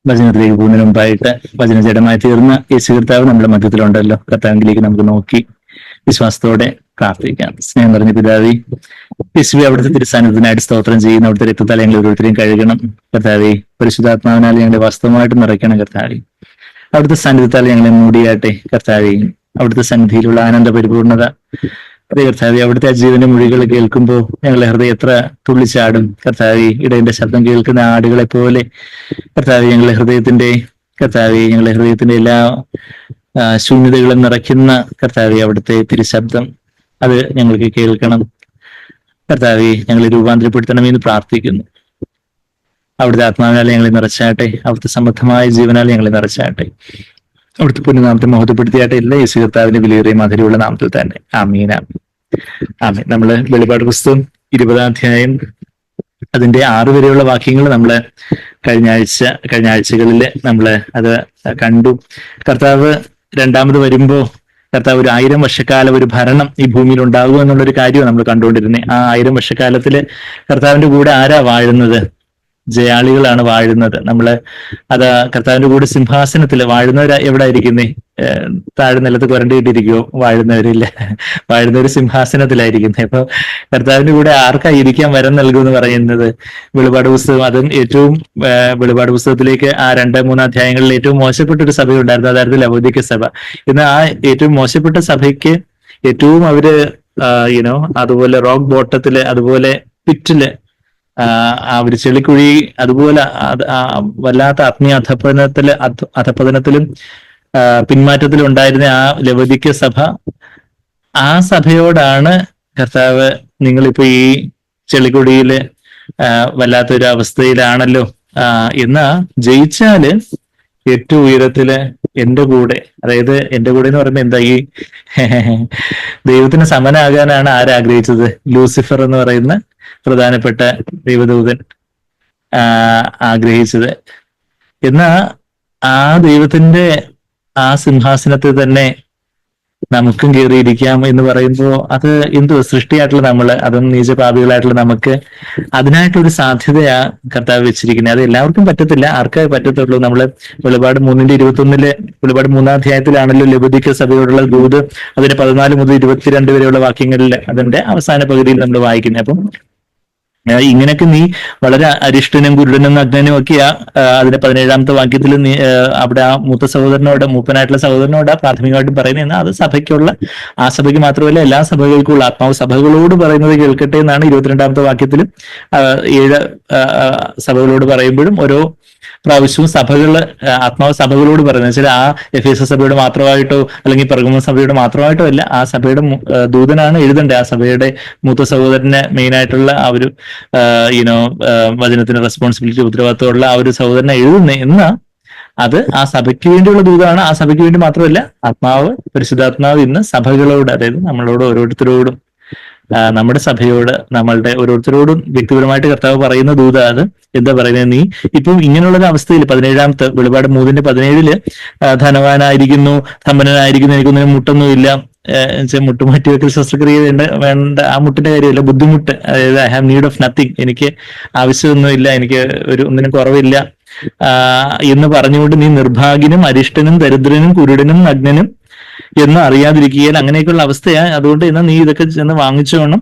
വചനത്തിലേക്ക് പോകുന്നതിന് മുമ്പായിട്ട് വചനജഡമായി തീർന്ന യേശു കർത്താവ് നമ്മുടെ മധ്യത്തിലുണ്ടല്ലോ. കർത്താവിലേക്ക് നമുക്ക് നോക്കി വിശ്വാസത്തോടെ പ്രാർത്ഥിക്കാം. സ്നേഹം നിറഞ്ഞ പിതാവേ, യേശുവേ, അവിടുത്തെ തിരുസാന്നിധ്യത്തിനായിട്ട് സ്തോത്രം ചെയ്യുന്ന അവിടുത്തെ രക്തത്താൽ ഞങ്ങൾ ഓരോരുത്തരെയും കഴുകണം കർത്താവേ. പരിശുദ്ധാത്മാവിനാൽ ഞങ്ങളെ വാസ്തവമായിട്ട് നിറയ്ക്കണം കർത്താവേ. അവിടുത്തെ സാന്നിധ്യത്താൽ ഞങ്ങളെ മൂടിയാട്ടെ കർത്താവേ. അവിടുത്തെ സന്നിധിയിലുള്ള ആനന്ദ പരിപൂർണത അതേ കർത്താവേ, അവിടുത്തെ ആ ജീവന്റെ മൊഴികൾ കേൾക്കുമ്പോൾ ഞങ്ങളുടെ ഹൃദയം എത്ര തുള്ളിച്ചാടും കർത്താവേ. ഇടയന്റെ ശബ്ദം കേൾക്കുന്ന ആടുകളെ പോലെ കർത്താവേ, ഞങ്ങളുടെ ഹൃദയത്തിന്റെ എല്ലാ ശൂന്യതകളും നിറയ്ക്കുന്ന കർത്താവേ, അവിടുത്തെ തിരുശബ്ദം അത് ഞങ്ങൾക്ക് കേൾക്കണം കർത്താവേ. ഞങ്ങളെ രൂപാന്തരപ്പെടുത്തണമെന്ന് പ്രാർത്ഥിക്കുന്നു. അവിടുത്തെ ആത്മാവിനാൽ ഞങ്ങളെ നിറച്ചാട്ടെ, അവിടുത്തെ സമൃദ്ധമായ ജീവനാൽ ഞങ്ങളെ നിറച്ചാട്ടെ, അവിടുത്തെ പുണ്യനാമത്തെ മഹത്വപ്പെടുത്തിയാട്ടെ. എല്ലാ യേശു കർത്താവിന്റെ വിലയേറിയ മധുരമുള്ള നാമത്തിൽ തന്നെ ആമീൻ. ആമീൻ. നമ്മള് വെളിപാട് പുസ്തകം 20-ാം അധ്യായം അതിന്റെ 6 വരെയുള്ള വാക്യങ്ങൾ നമ്മള് കഴിഞ്ഞ ആഴ്ചകളിൽ നമ്മള് അത് കണ്ടു. കർത്താവ് രണ്ടാമത് വരുമ്പോ കർത്താവ് ഒരു 1000 വർഷക്കാലം ഒരു ഭരണം ഈ ഭൂമിയിൽ ഉണ്ടാകും എന്നുള്ളൊരു കാര്യമാണ് നമ്മൾ കണ്ടുകൊണ്ടിരുന്നത്. ആ 1000 വർഷക്കാലത്തില് കർത്താവിന്റെ കൂടെ ആരാ വാഴുന്നത്? ജയാളികളാണ് വാഴുന്നത്. നമ്മള് അത് കർത്താവിന്റെ കൂടെ സിംഹാസനത്തിൽ വാഴുന്നവർ എവിടെ ഇരിക്കുന്നേ? താഴെ നിലത്ത് കുരണ്ടിയിട്ടിരിക്കുവോ? വാഴുന്നവരില്ല, വാഴുന്നവര് സിംഹാസനത്തിലായിരിക്കുന്നത്. അപ്പൊ കർത്താവിന്റെ കൂടെ ആർക്കാ ഇരിക്കാൻ വരം നൽകുമെന്ന് പറയുന്നത് വെളിപാട് പുസ്തകം. അതും ഏറ്റവും വെളിപാട് പുസ്തകത്തിലേക്ക് ആ 2-3 അധ്യായങ്ങളിൽ ഏറ്റവും മോശപ്പെട്ട ഒരു സഭയുണ്ടായിരുന്നു, അതായിരുന്നു ലവോദിക്ക സഭ. എന്നാൽ ആ ഏറ്റവും മോശപ്പെട്ട സഭയ്ക്ക് ഏറ്റവും അവര് അതുപോലെ റോക്ക് ബോട്ടത്തില്, അതുപോലെ പിറ്റില്, ആ ഒരു ചെളിക്കുഴി, അതുപോലെ വല്ലാത്ത ആത്മീയ അധപ്പതനത്തിലും പിന്മാറ്റത്തിലും ഉണ്ടായിരുന്ന ആ ലവോദിക്ക സഭ, ആ സഭയോടാണ് കർത്താവ് നിങ്ങളിപ്പോ ഈ ചെളിക്കുഴിയില് വല്ലാത്തൊരു അവസ്ഥയിലാണല്ലോ, എന്നാ ജയിച്ചാല് ഏറ്റവും ഉയരത്തില് എന്റെ കൂടെ, അതായത് എന്റെ കൂടെ എന്ന് പറയുമ്പോ എന്താ, ഈ ദൈവത്തിന് സമനാകാനാണ് ആരാഗ്രഹിച്ചത്? ലൂസിഫർ എന്ന് പറയുന്ന പ്രധാനപ്പെട്ട ദൈവദൂതൻ ആഗ്രഹിച്ചത്. എന്നാ ആ ദൈവത്തിന്റെ ആ സിംഹാസനത്തിൽ തന്നെ നമുക്കും കയറിയിരിക്കാം എന്ന് പറയുമ്പോൾ അത് എന്തോ സൃഷ്ടിയായിട്ടുള്ള നമ്മള്, അതും നീചപാപികളായിട്ടുള്ള നമുക്ക് അതിനായിട്ടൊരു സാധ്യതയാ കർത്താവ് വെച്ചിരിക്കുന്നത്. അത് എല്ലാവർക്കും പറ്റത്തില്ല. ആർക്കേ പറ്റത്തുള്ളൂ? നമ്മള് വെളിപാട് 3:21 വെളിപാട് 3-ാം അധ്യായത്തിലാണല്ലോ ലവോദിക്ക സഭയോടുള്ള ദൂത്. അതിന് 14 മുതൽ 22 വരെയുള്ള വാക്യങ്ങളിൽ അതിന്റെ അവസാന പകുതിയിൽ നമ്മൾ വായിക്കുന്നത്. അപ്പം ഇങ്ങനെയൊക്കെ നീ വളരെ അരിഷ്ടനും കുരുടനും നഗ്നനും ഒക്കെയാ അതിന്റെ 17-ാമത്തെ വാക്യത്തിൽ നീ അവിടെ ആ മൂപ്പനായിട്ടുള്ള സഹോദരനോട് പ്രാഥമികമായിട്ടും പറയുന്നത്. എന്നാൽ അത് സഭയ്ക്കുള്ള, ആ സഭയ്ക്ക് മാത്രമല്ല എല്ലാ സഭകൾക്കുള്ള ആത്മാവ് സഭകളോട് പറയുന്നത് കേൾക്കട്ടെ എന്നാണ് 22-ാമത്തെ വാക്യത്തിലും 7 സഭകളോട് പറയുമ്പോഴും ഓരോ പ്രാവശ്യവും ആത്മാവ് സഭകളോട് പറയുന്നത് വെച്ചാൽ ആ എഫേസസ് സഭയുടെ മാത്രമായിട്ടോ അല്ലെങ്കിൽ പെർഗമോൻ സഭയുടെ മാത്രമായിട്ടോ അല്ല, ആ സഭയുടെ ദൂതനാണ് എഴുതണ്ടേ. ആ സഭയുടെ മൂത്ത സഹോദരന് മെയിൻ ആയിട്ടുള്ള ആ ഒരു വചനത്തിന് റെസ്പോൺസിബിലിറ്റി, ഉത്തരവാദിത്തമുള്ള ആ ഒരു സഹോദരനെ എഴുതുന്നത്. എന്നാ അത് ആ സഭയ്ക്ക് വേണ്ടിയുള്ള ദൂതാണ്. ആ സഭയ്ക്ക് വേണ്ടി മാത്രമല്ല, പരിശുദ്ധാത്മാവ് ഇന്ന് സഭകളോട്, അതായത് നമ്മളോട് ഓരോരുത്തരോടും, നമ്മുടെ സഭയോട്, നമ്മളുടെ ഓരോരുത്തരോടും വ്യക്തിപരമായിട്ട് കർത്താവ് പറയുന്ന ദൂത. അത് എന്താ പറയുന്നത്? നീ ഇപ്പം ഇങ്ങനെയുള്ള ഒരു അവസ്ഥയിൽ 17-ാമത്തെ വെളിപാട് 3:17 ധനവാനായിരിക്കുന്നു, സമ്പന്നനായിരിക്കുന്നു, എനിക്കൊന്നിനും മുട്ടൊന്നുമില്ല, മുട്ടുമാറ്റി വെക്കൽ ശസ്ത്രക്രിയ വേണ്ട ആ മുട്ടിന്റെ കാര്യമല്ല, ബുദ്ധിമുട്ട്, അതായത് I have need of nothing, എനിക്ക് ആവശ്യമൊന്നുമില്ല, എനിക്ക് ഒന്നിനും കുറവില്ല എന്ന് പറഞ്ഞുകൊണ്ട് നീ നിർഭാഗ്യനും അരിഷ്ടനും ദരിദ്രനും കുരുടനും നഗ്നനും എന്ന് അറിയാതിരിക്കുകയാൽ അങ്ങനെയൊക്കെയുള്ള അവസ്ഥയാ. അതുകൊണ്ട് ഇന്ന് നീ ഇതൊക്കെ ചെന്ന് വാങ്ങിച്ചോണം.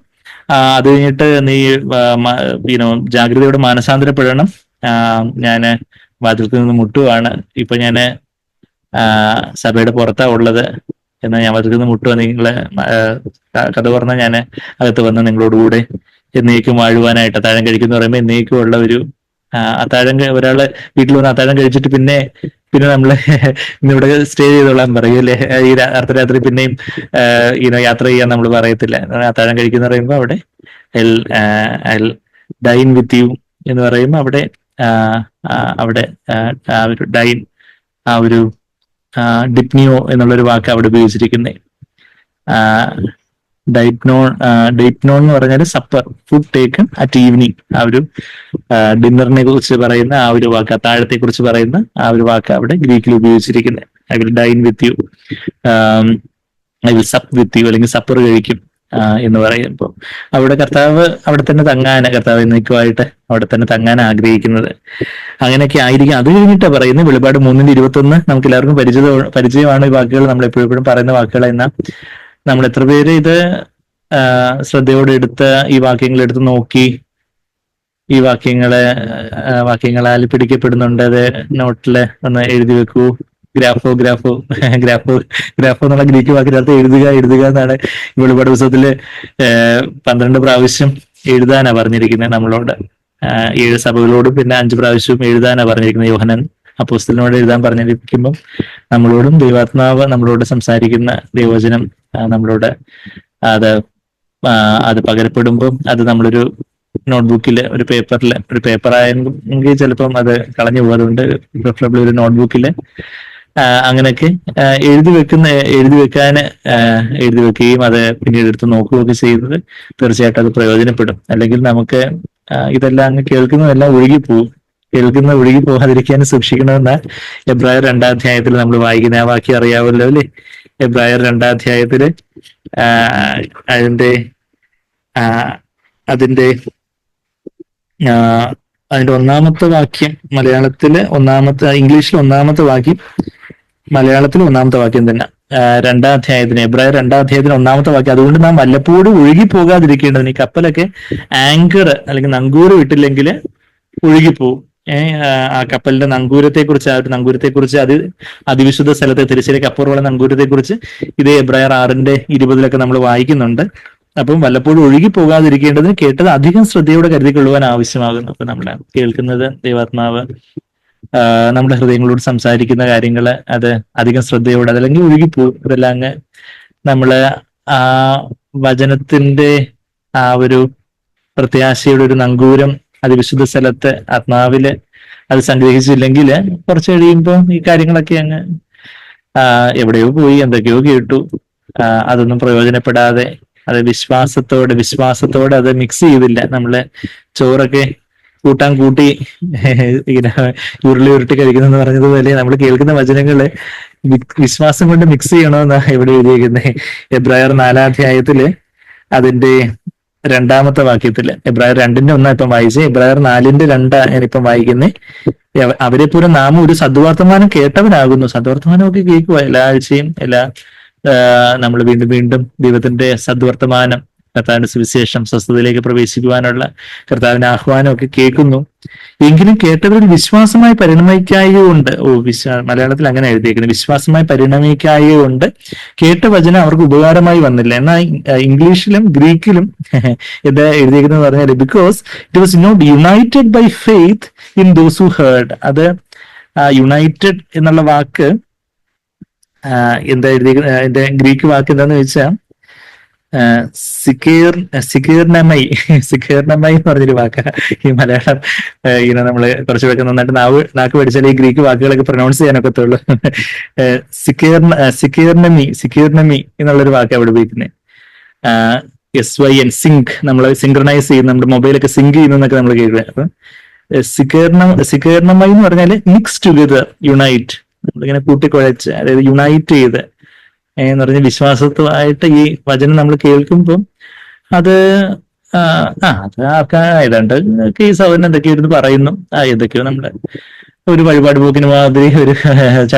അത് കഴിഞ്ഞിട്ട് നീ ജാഗ്രതയോടെ മാനസാന്തരപ്പെടണം. ഞാന് വാതിൽക്ക് നിന്ന് മുട്ടുവാണ്, ഇപ്പൊ ഞാന് സഭയുടെ പുറത്താ ഉള്ളത്, എന്നാൽ ഞാൻ വാതിൽക്ക് നിന്ന് മുട്ടുക, നിങ്ങളെ കഥ പറഞ്ഞാൽ ഞാൻ അകത്ത് വന്ന് നിങ്ങളോടുകൂടെ എന്നേക്കും വാഴുവാനായിട്ട് അത്താഴം കഴിക്കുന്ന പറയുമ്പോൾ എന്നേക്കും ഉള്ള ഒരു അത്താഴം, ഒരാള് വീട്ടിൽ വന്ന് അത്താഴം കഴിച്ചിട്ട് പിന്നെ നമ്മള് ഇന്നിവിടെ സ്റ്റേ ചെയ്തോളാൻ പറയും അല്ലെ, ഈ അർദ്ധരാത്രി പിന്നെയും യാത്ര ചെയ്യാൻ നമ്മൾ പറയത്തില്ല. അത്താഴം കഴിക്കുന്ന പറയുമ്പോൾ അവിടെ ഡൈൻ വിത്ത് യു എന്ന് പറയുമ്പോൾ അവിടെ ആ ഒരു ഡൈൻ, ആ ഒരു ഡിപ്നിയോ എന്നുള്ളൊരു വാക്ക് അവിടെ ഉപയോഗിച്ചിരിക്കുന്നത്. ഡൈറ്റ്നോൺ എന്ന് പറഞ്ഞാൽ supper, food taken at evening. ആ ഒരു ഡിന്നറിനെ കുറിച്ച് പറയുന്ന ആ ഒരു വാക്ക്, അത്താഴത്തെ കുറിച്ച് പറയുന്ന ആ ഒരു വാക്ക് അവിടെ ഗ്രീക്കിൽ ഉപയോഗിച്ചിരിക്കുന്നത്. I will dine with you, I will sup with you, അല്ലെങ്കിൽ സപ്പർ കഴിക്കും എന്ന് പറയുമ്പോൾ അവിടെ കർത്താവ് അവിടെ തന്നെ തങ്ങാൻ, കർത്താവ് എന്നേക്കുമായിട്ട് അവിടെ തന്നെ തങ്ങാൻ ആഗ്രഹിക്കുന്നത്. അങ്ങനെയൊക്കെ ആയിരിക്കും. അത് കഴിഞ്ഞിട്ടാ പറയുന്നത് വെളിപാട് 3:21 നമുക്ക് എല്ലാവർക്കും പരിചയമാണ് ഈ വാക്കുകൾ, നമ്മൾ എപ്പോഴും പറയുന്ന വാക്കുകൾ. എന്നാൽ നമ്മൾ എത്ര പേര് ഇത് ശ്രദ്ധയോടെ എടുത്ത് ഈ വാക്യങ്ങൾ എടുത്ത് നോക്കി ഈ വാക്യങ്ങളാൽ പിടിക്കപ്പെടുന്നുണ്ട്? അത് നോട്ടില് ഒന്ന് എഴുതി വെക്കൂ. ഗ്രാഫോ എന്നുള്ള ഗ്രീക്ക് വാക്കിനകത്ത് എഴുതുക എന്നാണ് വെളിപാട് പുസ്തകത്തില് 12 പ്രാവശ്യം എഴുതാനാ പറഞ്ഞിരിക്കുന്നത് നമ്മളോട്. 7 സഭകളോടും പിന്നെ 5 പ്രാവശ്യവും എഴുതാനാ പറഞ്ഞിരിക്കുന്നത്. യോഹന്നാൻ അപ്പോസ്തലനോട് എഴുതാൻ പറഞ്ഞിരിക്കുമ്പം നമ്മളോടും ദൈവാത്മാവ് നമ്മളോട് സംസാരിക്കുന്ന ദൈവവചനം നമ്മളോട് അത് പകരപ്പെടുമ്പം അത് നമ്മളൊരു നോട്ട്ബുക്കിൽ, ഒരു പേപ്പറായെങ്കിൽ ചിലപ്പം അത് കളഞ്ഞു പോകും. അതുകൊണ്ട് പ്രിഫറബിളി ഒരു നോട്ട്ബുക്കിൽ അങ്ങനെയൊക്കെ എഴുതി വെക്കുകയും അത് പിന്നീട് എടുത്ത് നോക്കുകയൊക്കെ ചെയ്യുന്നത് തീർച്ചയായിട്ടും അത് പ്രയോജനപ്പെടും. അല്ലെങ്കിൽ നമുക്ക് ഇതെല്ലാം അങ്ങ് കേൾക്കുന്നതെല്ലാം ഒഴുകിപ്പോവും. ഒഴുകി പോകാതിരിക്കാൻ സൂക്ഷിക്കണമെന്ന എബ്രായർ 2-ാം അധ്യായത്തിൽ നമ്മൾ വായിക്കുന്ന ആ വാക്യം അറിയാമല്ലോ അല്ലേ? എബ്രായർ 2-ാം അധ്യായത്തില് അതിന്റെ 1-ാമത്തെ വാക്യം മലയാളത്തില് ഇംഗ്ലീഷിൽ 1-ാമത്തെ വാക്യം, മലയാളത്തിൽ 1-ാമത്തെ വാക്യം തന്നെ. 2-ാം അധ്യായത്തിന്, എബ്രായർ 2-ാം അധ്യായത്തിന് 1-ാമത്തെ വാക്യം. അതുകൊണ്ട് നാം വല്ലപ്പോഴും ഒഴുകി പോകാതിരിക്കേണ്ടതിന്, ഈ കപ്പലൊക്കെ ആങ്കർ അല്ലെങ്കിൽ നങ്കൂറ് വിട്ടില്ലെങ്കിൽ ഒഴുകിപ്പോവും. ആ കപ്പലിന്റെ നങ്കൂരത്തെക്കുറിച്ച് അതിവിശുദ്ധ സ്ഥലത്തെ തിരശ്ശീലയ്ക്ക് അപ്പുറമുള്ള നങ്കൂരത്തെക്കുറിച്ച് ഇതേ എബ്രായർ 6:20 നമ്മൾ വായിക്കുന്നുണ്ട്. അപ്പം വല്ലപ്പോഴും ഒഴുകി പോകാതിരിക്കേണ്ടതിന് കേട്ടത് അധികം ശ്രദ്ധയോടെ കരുതിക്കൊള്ളുവാൻ ആവശ്യമാകുന്നു. അപ്പൊ നമ്മൾ കേൾക്കുന്നത് ദൈവാത്മാവ് നമ്മുടെ ഹൃദയങ്ങളോട് സംസാരിക്കുന്ന കാര്യങ്ങള് അത് അധികം ശ്രദ്ധയോടെ, അതല്ലെങ്കിൽ ഒഴുകിപ്പോവും. അതെല്ലാം അങ്ങ് നമ്മള് ആ വചനത്തിന്റെ ആ ഒരു പ്രത്യാശയുടെ ഒരു നങ്കൂരം അതിവിശുദ്ധ സ്ഥലത്ത് ആത്മാവില് അത് സംഗ്രഹിച്ചില്ലെങ്കിൽ കുറച്ച് കഴിയുമ്പോൾ ഈ കാര്യങ്ങളൊക്കെ അങ്ങ് എവിടെയോ പോയി, എന്തൊക്കെയോ കേട്ടു, അതൊന്നും പ്രയോജനപ്പെടാതെ അത് വിശ്വാസത്തോടെ അത് മിക്സ് ചെയ്തില്ല. നമ്മള് ചോറൊക്കെ കൂട്ടി ഇങ്ങനെ ഉരുട്ടി കഴിക്കുന്നെന്ന് പറഞ്ഞതുപോലെ നമ്മൾ കേൾക്കുന്ന വചനങ്ങള് വിശ്വാസം കൊണ്ട് മിക്സ് ചെയ്യണമെന്നാ ഇവിടെ എഴുതിയിരിക്കുന്നത്. എബ്രായർ 4-ാം അധ്യായത്തില് അതിന്റെ 2-ാമത്തെ വാക്യത്തില്, എബ്രായർ 2:1 ഇപ്പം വായിച്ച്, എബ്രായർ 4:2 ഞാനിപ്പം വായിക്കുന്നേ. അവരെ പോലെ നാം ഒരു സദ്വർത്തമാനം കേട്ടവനാകുന്നു. സദ്വർത്തമാനമൊക്കെ കേൾക്കുക എല്ലാ ആഴ്ചയും, നമ്മൾ വീണ്ടും ദൈവത്തിന്റെ സദ്വർത്തമാനം, കർത്താവിന്റെ സുവിശേഷം, സ്വസ്ഥതയിലേക്ക് പ്രവേശിക്കുവാനുള്ള കർത്താവിന്റെ ആഹ്വാനം ഒക്കെ കേൾക്കുന്നു. എങ്കിലും കേട്ടവരിൽ വിശ്വാസമായി പരിണമിക്കായകൊണ്ട്, മലയാളത്തിൽ അങ്ങനെ എഴുതിയിരിക്കുന്നത്, വിശ്വാസമായി പരിണമിക്കായകൊണ്ട് കേട്ട വചനം അവർക്ക് ഉപകാരമായി വന്നില്ല. എന്നാൽ ഇംഗ്ലീഷിലും ഗ്രീക്കിലും എന്താ എഴുതിയിരിക്കുന്നത് പറഞ്ഞാൽ, because it was not united by faith in those who heard. അത് യുണൈറ്റഡ് എന്നുള്ള വാക്ക് എന്താ എഴുതിയിരിക്കുന്നത്, അതിന്റെ ഗ്രീക്ക് വാക്ക് എന്താന്ന് വെച്ചാൽ സിക്കേർനമൈ എന്ന് പറഞ്ഞൊരു വാക്ക. ഈ മലയാളം ഇങ്ങനെ നമ്മള് കുറച്ചുപേർക്ക് നന്നായിട്ട് നാക്ക് പഠിച്ചാൽ ഈ ഗ്രീക്ക് വാക്കുകളൊക്കെ പ്രൊനൗൺസ് ചെയ്യാനൊക്കത്തുള്ളൂ. സിക്കേർനമി എന്നുള്ളൊരു വാക്ക് അവിടെ ഉപയോഗിക്കുന്നത്. SYN സിങ്ക്, നമ്മൾ സിങ്ക്രണൈസ് ചെയ്യുന്ന, നമ്മുടെ മൊബൈലൊക്കെ സിങ്ക് ചെയ്യുന്നതൊക്കെ നമ്മൾ കേൾക്കുക. അപ്പൊ സിക്കേർണമൈ എന്ന് പറഞ്ഞാല് മിക്സ് ടുഗദർ, യുണൈറ്റ്, നമ്മളിങ്ങനെ കൂട്ടിക്കുഴച്ച്, അതായത് യുണൈറ്റ് ചെയ്ത് എന്ന് പറഞ്ഞ വിശ്വാസത്തുമായിട്ട് ഈ വചനം നമ്മൾ കേൾക്കുമ്പോൾ അത് ഏതാണ്ട് ഈ സൗകര്യം എന്തൊക്കെയോ ഇരുന്ന് പറയുന്നു. എന്തൊക്കെയോ നമ്മുടെ ഒരു വഴിപാട് പോക്കിന് മാതിരി ഒരു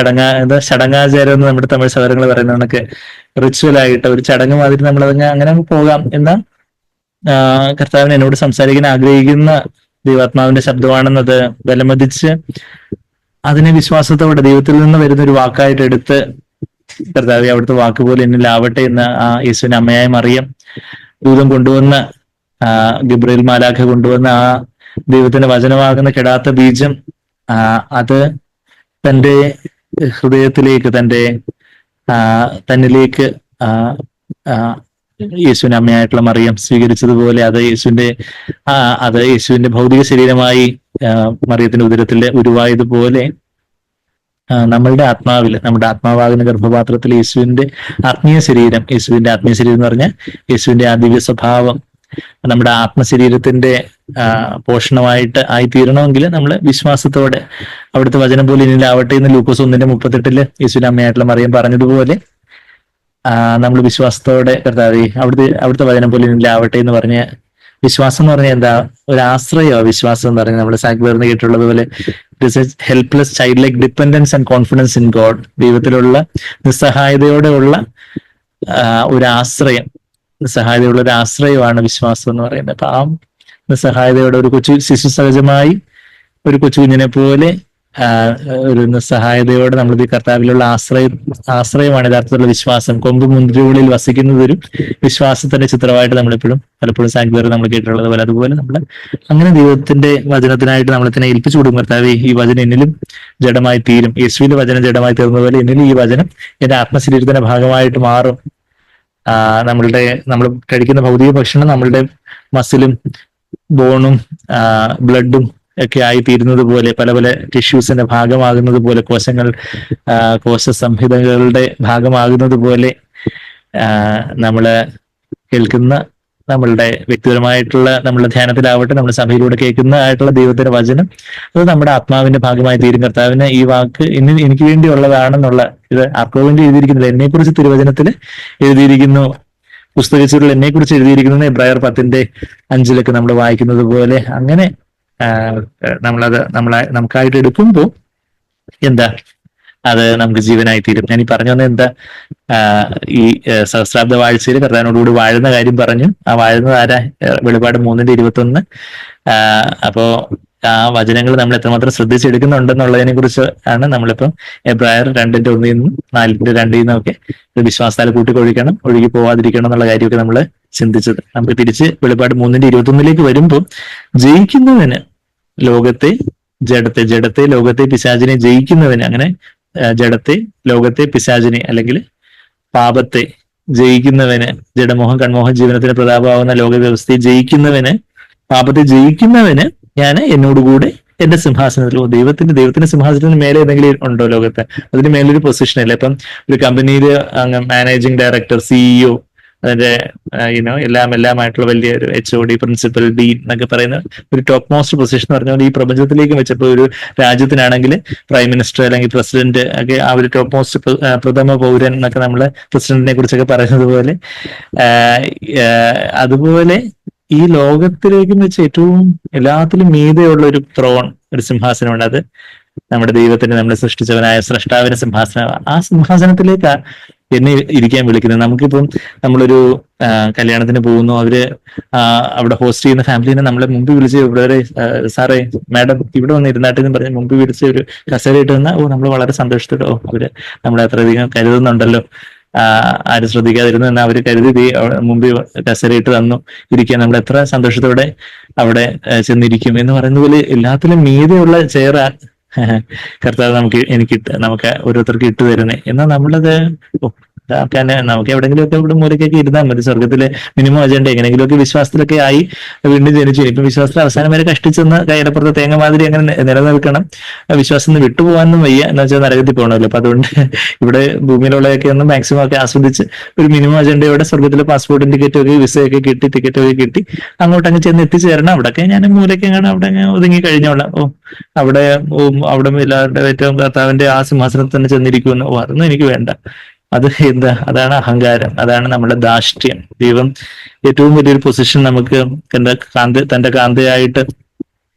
ചടങ്ങാചാരം എന്ന് നമ്മുടെ തമിഴ് സഹോദരങ്ങൾ പറയുന്ന കണക്ക് റിച്വലായിട്ട് ഒരു ചടങ്ങ് മാതിരി നമ്മളതങ്ങ് അങ്ങനെ പോകാം. എന്നാൽ കർത്താവിന് എന്നോട് സംസാരിക്കാൻ ആഗ്രഹിക്കുന്ന ദൈവാത്മാവിന്റെ ശബ്ദമാണെന്നത് ബലമതിച്ച് അതിനെ വിശ്വാസത്തോടെ ദൈവത്തിൽ നിന്ന് വരുന്ന ഒരു വാക്കായിട്ട് എടുത്ത്, കർത്താവെ അവിടുത്തെ വാക്ക് പോലെ എന്നിലാവട്ടെ എന്ന് ആ യേശുവിന്റെ അമ്മയായ മറിയം ദൂതം കൊണ്ടുവന്ന, ഗബ്രിയേൽ മാലാഖ കൊണ്ടുവന്ന ആ ദൈവത്തിന്റെ വചനമാകുന്ന കെടാത്ത ബീജം അത് തന്റെ ഹൃദയത്തിലേക്ക്, തന്നിലേക്ക് യേശുവിന്റെ അമ്മയായിട്ടുള്ള മറിയം സ്വീകരിച്ചതുപോലെ അത് യേശുവിന്റെ ഭൗതിക ശരീരമായി മറിയത്തിന്റെ ഉദരത്തിൽ ഉരുവായതുപോലെ നമ്മളുടെ ആത്മാവാകുന്ന ഗർഭപാത്രത്തിൽ യേശുവിന്റെ ആത്മീയ ശരീരം എന്ന് പറഞ്ഞാൽ യേശുവിന്റെ ആ ദിവ്യ സ്വഭാവം നമ്മുടെ ആത്മശരീരത്തിന്റെ പോഷണമായിട്ട് ആയിത്തീരണമെങ്കിൽ നമ്മൾ വിശ്വാസത്തോടെ അവിടുത്തെ വചനം പോലെ ഇനിയിലാവട്ടെ എന്ന് ലൂക്കോസ് 1:38 യേശുവിന്റെ അമ്മയായിട്ടുള്ള മറിയം പറഞ്ഞതുപോലെ നമ്മൾ വിശ്വാസത്തോടെ കർത്താവേ അവിടുത്തെ വചനം പോലെ ആവട്ടെ എന്ന് പറഞ്ഞ വിശ്വാസം എന്ന് പറഞ്ഞാൽ എന്താ? ഒരു ആശ്രയമോ വിശ്വാസം എന്ന് പറഞ്ഞാൽ നമ്മൾ സാഗ്ബേറിന് കേട്ടുള്ളത് പോലെ helpless child like dependence and confidence in God. ദൈവത്തിലുള്ള നിസ്സഹായതയോടെ ഉള്ള ഒരു ആശ്രയം, നിസ്സഹായതയുള്ള ഒരു ആശ്രയമാണ് വിശ്വാസം എന്ന് പറയുന്നത്. അപ്പൊ ആ നിസ്സഹായതയോടെ ഒരു ശിശു സഹജമായി ഒരു കൊച്ചു കുഞ്ഞിനെ പോലെ ഒരു നിസ്സഹായതയോടെ നമ്മൾ ഈ കർത്താവിലുള്ള ആശ്രയമാണ് യഥാർത്ഥത്തിലുള്ള വിശ്വാസം. കൊമ്പ് മുന്തിരികളിൽ വസിക്കുന്നത് ഒരു വിശ്വാസത്തിന്റെ ചിത്രമായിട്ട് നമ്മളെപ്പോഴും പലപ്പോഴും സാഗ്ബേറിൽ നമ്മൾ കേട്ടിട്ടുള്ളത് പോലെ, അതുപോലെ നമ്മൾ അങ്ങനെ ദൈവത്തിന്റെ വചനത്തിനായിട്ട് നമ്മളെ തന്നെ ഏൽപ്പിച്ചു കൊടുക്കും. കർത്താവേ, ഈ വചനം എന്നിലും ജഡമായി തീരും. യേശുവിന്റെ വചനം ജഡമായി തീർന്നത് പോലെ എന്നിലും ഈ വചനം എന്റെ ആത്മശരീരത്തിന്റെ ഭാഗമായിട്ട് മാറും. നമ്മൾ കഴിക്കുന്ന ഭൗതിക ഭക്ഷണം നമ്മളുടെ മസിലും ബോണും ബ്ലഡും ഒക്കെ ആയി തീരുന്നത് പോലെ, പല പല ടിഷ്യൂസിന്റെ ഭാഗമാകുന്നത് പോലെ, കോശ സംഹിതകളുടെ ഭാഗമാകുന്നത് പോലെ നമ്മള് കേൾക്കുന്ന നമ്മളുടെ വ്യക്തിപരമായിട്ടുള്ള നമ്മളുടെ ധ്യാനത്തിലാവട്ടെ, നമ്മുടെ സഭയിലൂടെ കേൾക്കുന്നതായിട്ടുള്ള ദൈവത്തിന്റെ വചനം അത് നമ്മുടെ ആത്മാവിന്റെ ഭാഗമായി തീരും. കർത്താവിന് ഈ വാക്ക് എനിക്ക് വേണ്ടിയുള്ളതാണെന്നുള്ള, ഇത് ആർക്കോ വേണ്ടി എഴുതിയിരിക്കുന്നില്ല, എന്നെക്കുറിച്ച് തിരുവചനത്തിൽ എഴുതിയിരിക്കുന്നു, പുസ്തകച്ചുരുൾ എന്നെ കുറിച്ച് എഴുതിയിരിക്കുന്നത് എബ്രായർ 10:5 നമ്മൾ വായിക്കുന്നത് പോലെ, അങ്ങനെ നമുക്കായിട്ട് എടുക്കുമ്പോൾ എന്താ അത് നമുക്ക് ജീവനായി തീരും. ഞാൻ ഈ പറഞ്ഞു വന്നത് എന്താ, ഈ സഹസ്രാബ്ദ വാഴ്ചയിൽ കർത്താവിനോടുകൂടി വാഴുന്ന കാര്യം പറഞ്ഞു. ആ വാഴുന്നത് ആരാ? വെളിപാട് 3:21. അപ്പോ ആ വചനങ്ങൾ നമ്മൾ എത്രമാത്രം ശ്രദ്ധിച്ചെടുക്കുന്നുണ്ടെന്നുള്ളതിനെ കുറിച്ച് ആണ് നമ്മളിപ്പം എബ്രായർ 2:1 4:2 ഒക്കെ വിശ്വാസത്താൽ കൂട്ടിക്കൊഴിക്കണം, ഒഴുകി പോവാതിരിക്കണം എന്നുള്ള കാര്യമൊക്കെ നമ്മൾ ചിന്തിച്ചത്. നമുക്ക് തിരിച്ച് വെളിപാട് 3:21 വരുമ്പോൾ, ജയിക്കുന്നവന് ജഡത്തെ ലോകത്തെ പിശാചിനെ ജയിക്കുന്നവന്, അങ്ങനെ ജഡത്തെ ലോകത്തെ പിശാചിനെ അല്ലെങ്കിൽ പാപത്തെ ജയിക്കുന്നവന്, ജഡമോഹം കൺമോഹം ജീവനത്തിന് പ്രതാപമാവുന്ന ലോക വ്യവസ്ഥയെ ജയിക്കുന്നവന്, പാപത്തെ ജയിക്കുന്നവന് ഞാൻ എന്നോടുകൂടെ എന്റെ സിംഹാസനത്തിൽ, ദൈവത്തിന്റെ സിംഹാസനത്തിന് മേലെ ഏതെങ്കിലും ഉണ്ടോ ലോകത്ത്? അതിന് മേലൊരു പൊസിഷൻ അല്ലേ. ഇപ്പം ഒരു കമ്പനിയിൽ മാനേജിംഗ് ഡയറക്ടർ, സിഇഒ, അതിന്റെ എല്ലാമായിട്ടുള്ള വലിയൊരു HOD, പ്രിൻസിപ്പൽ, ഡീൻ എന്നൊക്കെ പറയുന്ന ഒരു ടോപ്പ് മോസ്റ്റ് പൊസിഷൻ എന്ന് പറഞ്ഞാൽ ഈ പ്രപഞ്ചത്തിലേക്ക് വെച്ചപ്പോൾ ഒരു രാജ്യത്തിനാണെങ്കിൽ പ്രൈം മിനിസ്റ്റർ അല്ലെങ്കിൽ പ്രസിഡന്റ് ഒക്കെ ആ ഒരു ടോപ്പ് മോസ്റ്റ് പ്രഥമ പൗരൻ എന്നൊക്കെ നമ്മൾ പ്രസിഡന്റിനെ കുറിച്ചൊക്കെ പറയുന്നത് പോലെ, അതുപോലെ ഈ ലോകത്തിലേക്കും വെച്ച് ഏറ്റവും എല്ലാത്തിലും മീതെയുള്ള ഒരു ത്രോൺ, ഒരു സിംഹാസനമുണ്ട്. അത് നമ്മുടെ ദൈവത്തിന്, നമ്മളെ സൃഷ്ടിച്ചവനായ സ്രഷ്ടാവിന്റെ സിംഹാസനം. ആ സിംഹാസനത്തിലേക്ക് എന്നെ ഇരിക്കാൻ വിളിക്കുന്നത്. നമുക്കിപ്പം നമ്മളൊരു കല്യാണത്തിന് പോകുന്നു, അവര് അവിടെ ഹോസ്റ്റ് ചെയ്യുന്ന ഫാമിലിനെ നമ്മളെ മുമ്പ് വിളിച്ച്, ഇവിടെ സാറേ മാഡം ഇവിടെ വന്ന് ഇരുന്നാട്ടെന്ന് പറഞ്ഞ് മുമ്പ് വിളിച്ച് ഒരു കസേര ഇട്ട് തന്നാൽ നമ്മൾ വളരെ സന്തോഷത്തോടെ, അവര് നമ്മളെ അത്രയധികം കരുതുന്നുണ്ടല്ലോ, ആരും ശ്രദ്ധിക്കാതിരുന്നു എന്നാൽ അവര് കരുതി മുമ്പിൽ കസേരയിട്ട് തന്നു ഇരിക്കാൻ, നമ്മൾ എത്ര സന്തോഷത്തോടെ അവിടെ ചെന്നിരിക്കും എന്ന് പറയുന്ന പോലെ എല്ലാത്തിലും മീതെയുള്ള ചെയർ കർത്താവ് നമുക്ക് ഓരോരുത്തർക്ക് ഇട്ടു തരുന്നേ. എന്നാൽ നമ്മളത് നമുക്ക് എവിടെയെങ്കിലുമൊക്കെ ഇവിടെ മൂലക്കൊക്കെ ഇരുന്നാൽ മതി. സ്വർഗത്തിലെ മിനിമം അജണ്ട എങ്ങനെയെങ്കിലുമൊക്കെ വിശ്വാസത്തിലൊക്കെ ആയി വീണ്ടും ജനിച്ചു. ഇപ്പം വിശ്വാസത്തിൽ അവസാനം വരെ കഷ്ടിച്ചെന്ന് കയ്യിലപ്പുറത്ത് തേങ്ങ മാതിരി അങ്ങനെ നിലനിൽക്കണം. വിശ്വാസം നിന്ന് വിട്ടുപോകാനും വയ്യ, എന്ന് വെച്ചാൽ നരകത്തിൽ പോകണമല്ലോ. അപ്പൊ അതുകൊണ്ട് ഇവിടെ ഭൂമിയിലുള്ളതൊക്കെ ഒന്ന് മാക്സിമം ഒക്കെ ആസ്വദിച്ച് ഒരു മിനിമം അജണ്ടയോടെ സ്വർഗത്തിലെ പാസ്പോർട്ടും ടിക്കറ്റൊക്കെ വിസയൊക്കെ കിട്ടി, ടിക്കറ്റൊക്കെ കിട്ടി അങ്ങോട്ട് അങ്ങ് ചെന്ന് എത്തിച്ചേരണം. അവിടെയൊക്കെ ഞാൻ മൂലയ്ക്ക് കാണാം, അവിടെ ഒതുങ്ങി കഴിഞ്ഞോളാം. അവിടെ എല്ലാവരുടെ ഏറ്റവും കർത്താവിന്റെ ആ സിംഹാസനത്തിൽ തന്നെ ചെന്നിരിക്കുമെന്ന്. അതൊന്നും എനിക്ക് വേണ്ട. അത് എന്താ? അതാണ് അഹങ്കാരം, അതാണ് നമ്മുടെ ധാർഷ്ട്യം. ദൈവം ഏറ്റവും വലിയൊരു പൊസിഷൻ നമുക്ക് തന്റെ കാന്തയായിട്ട്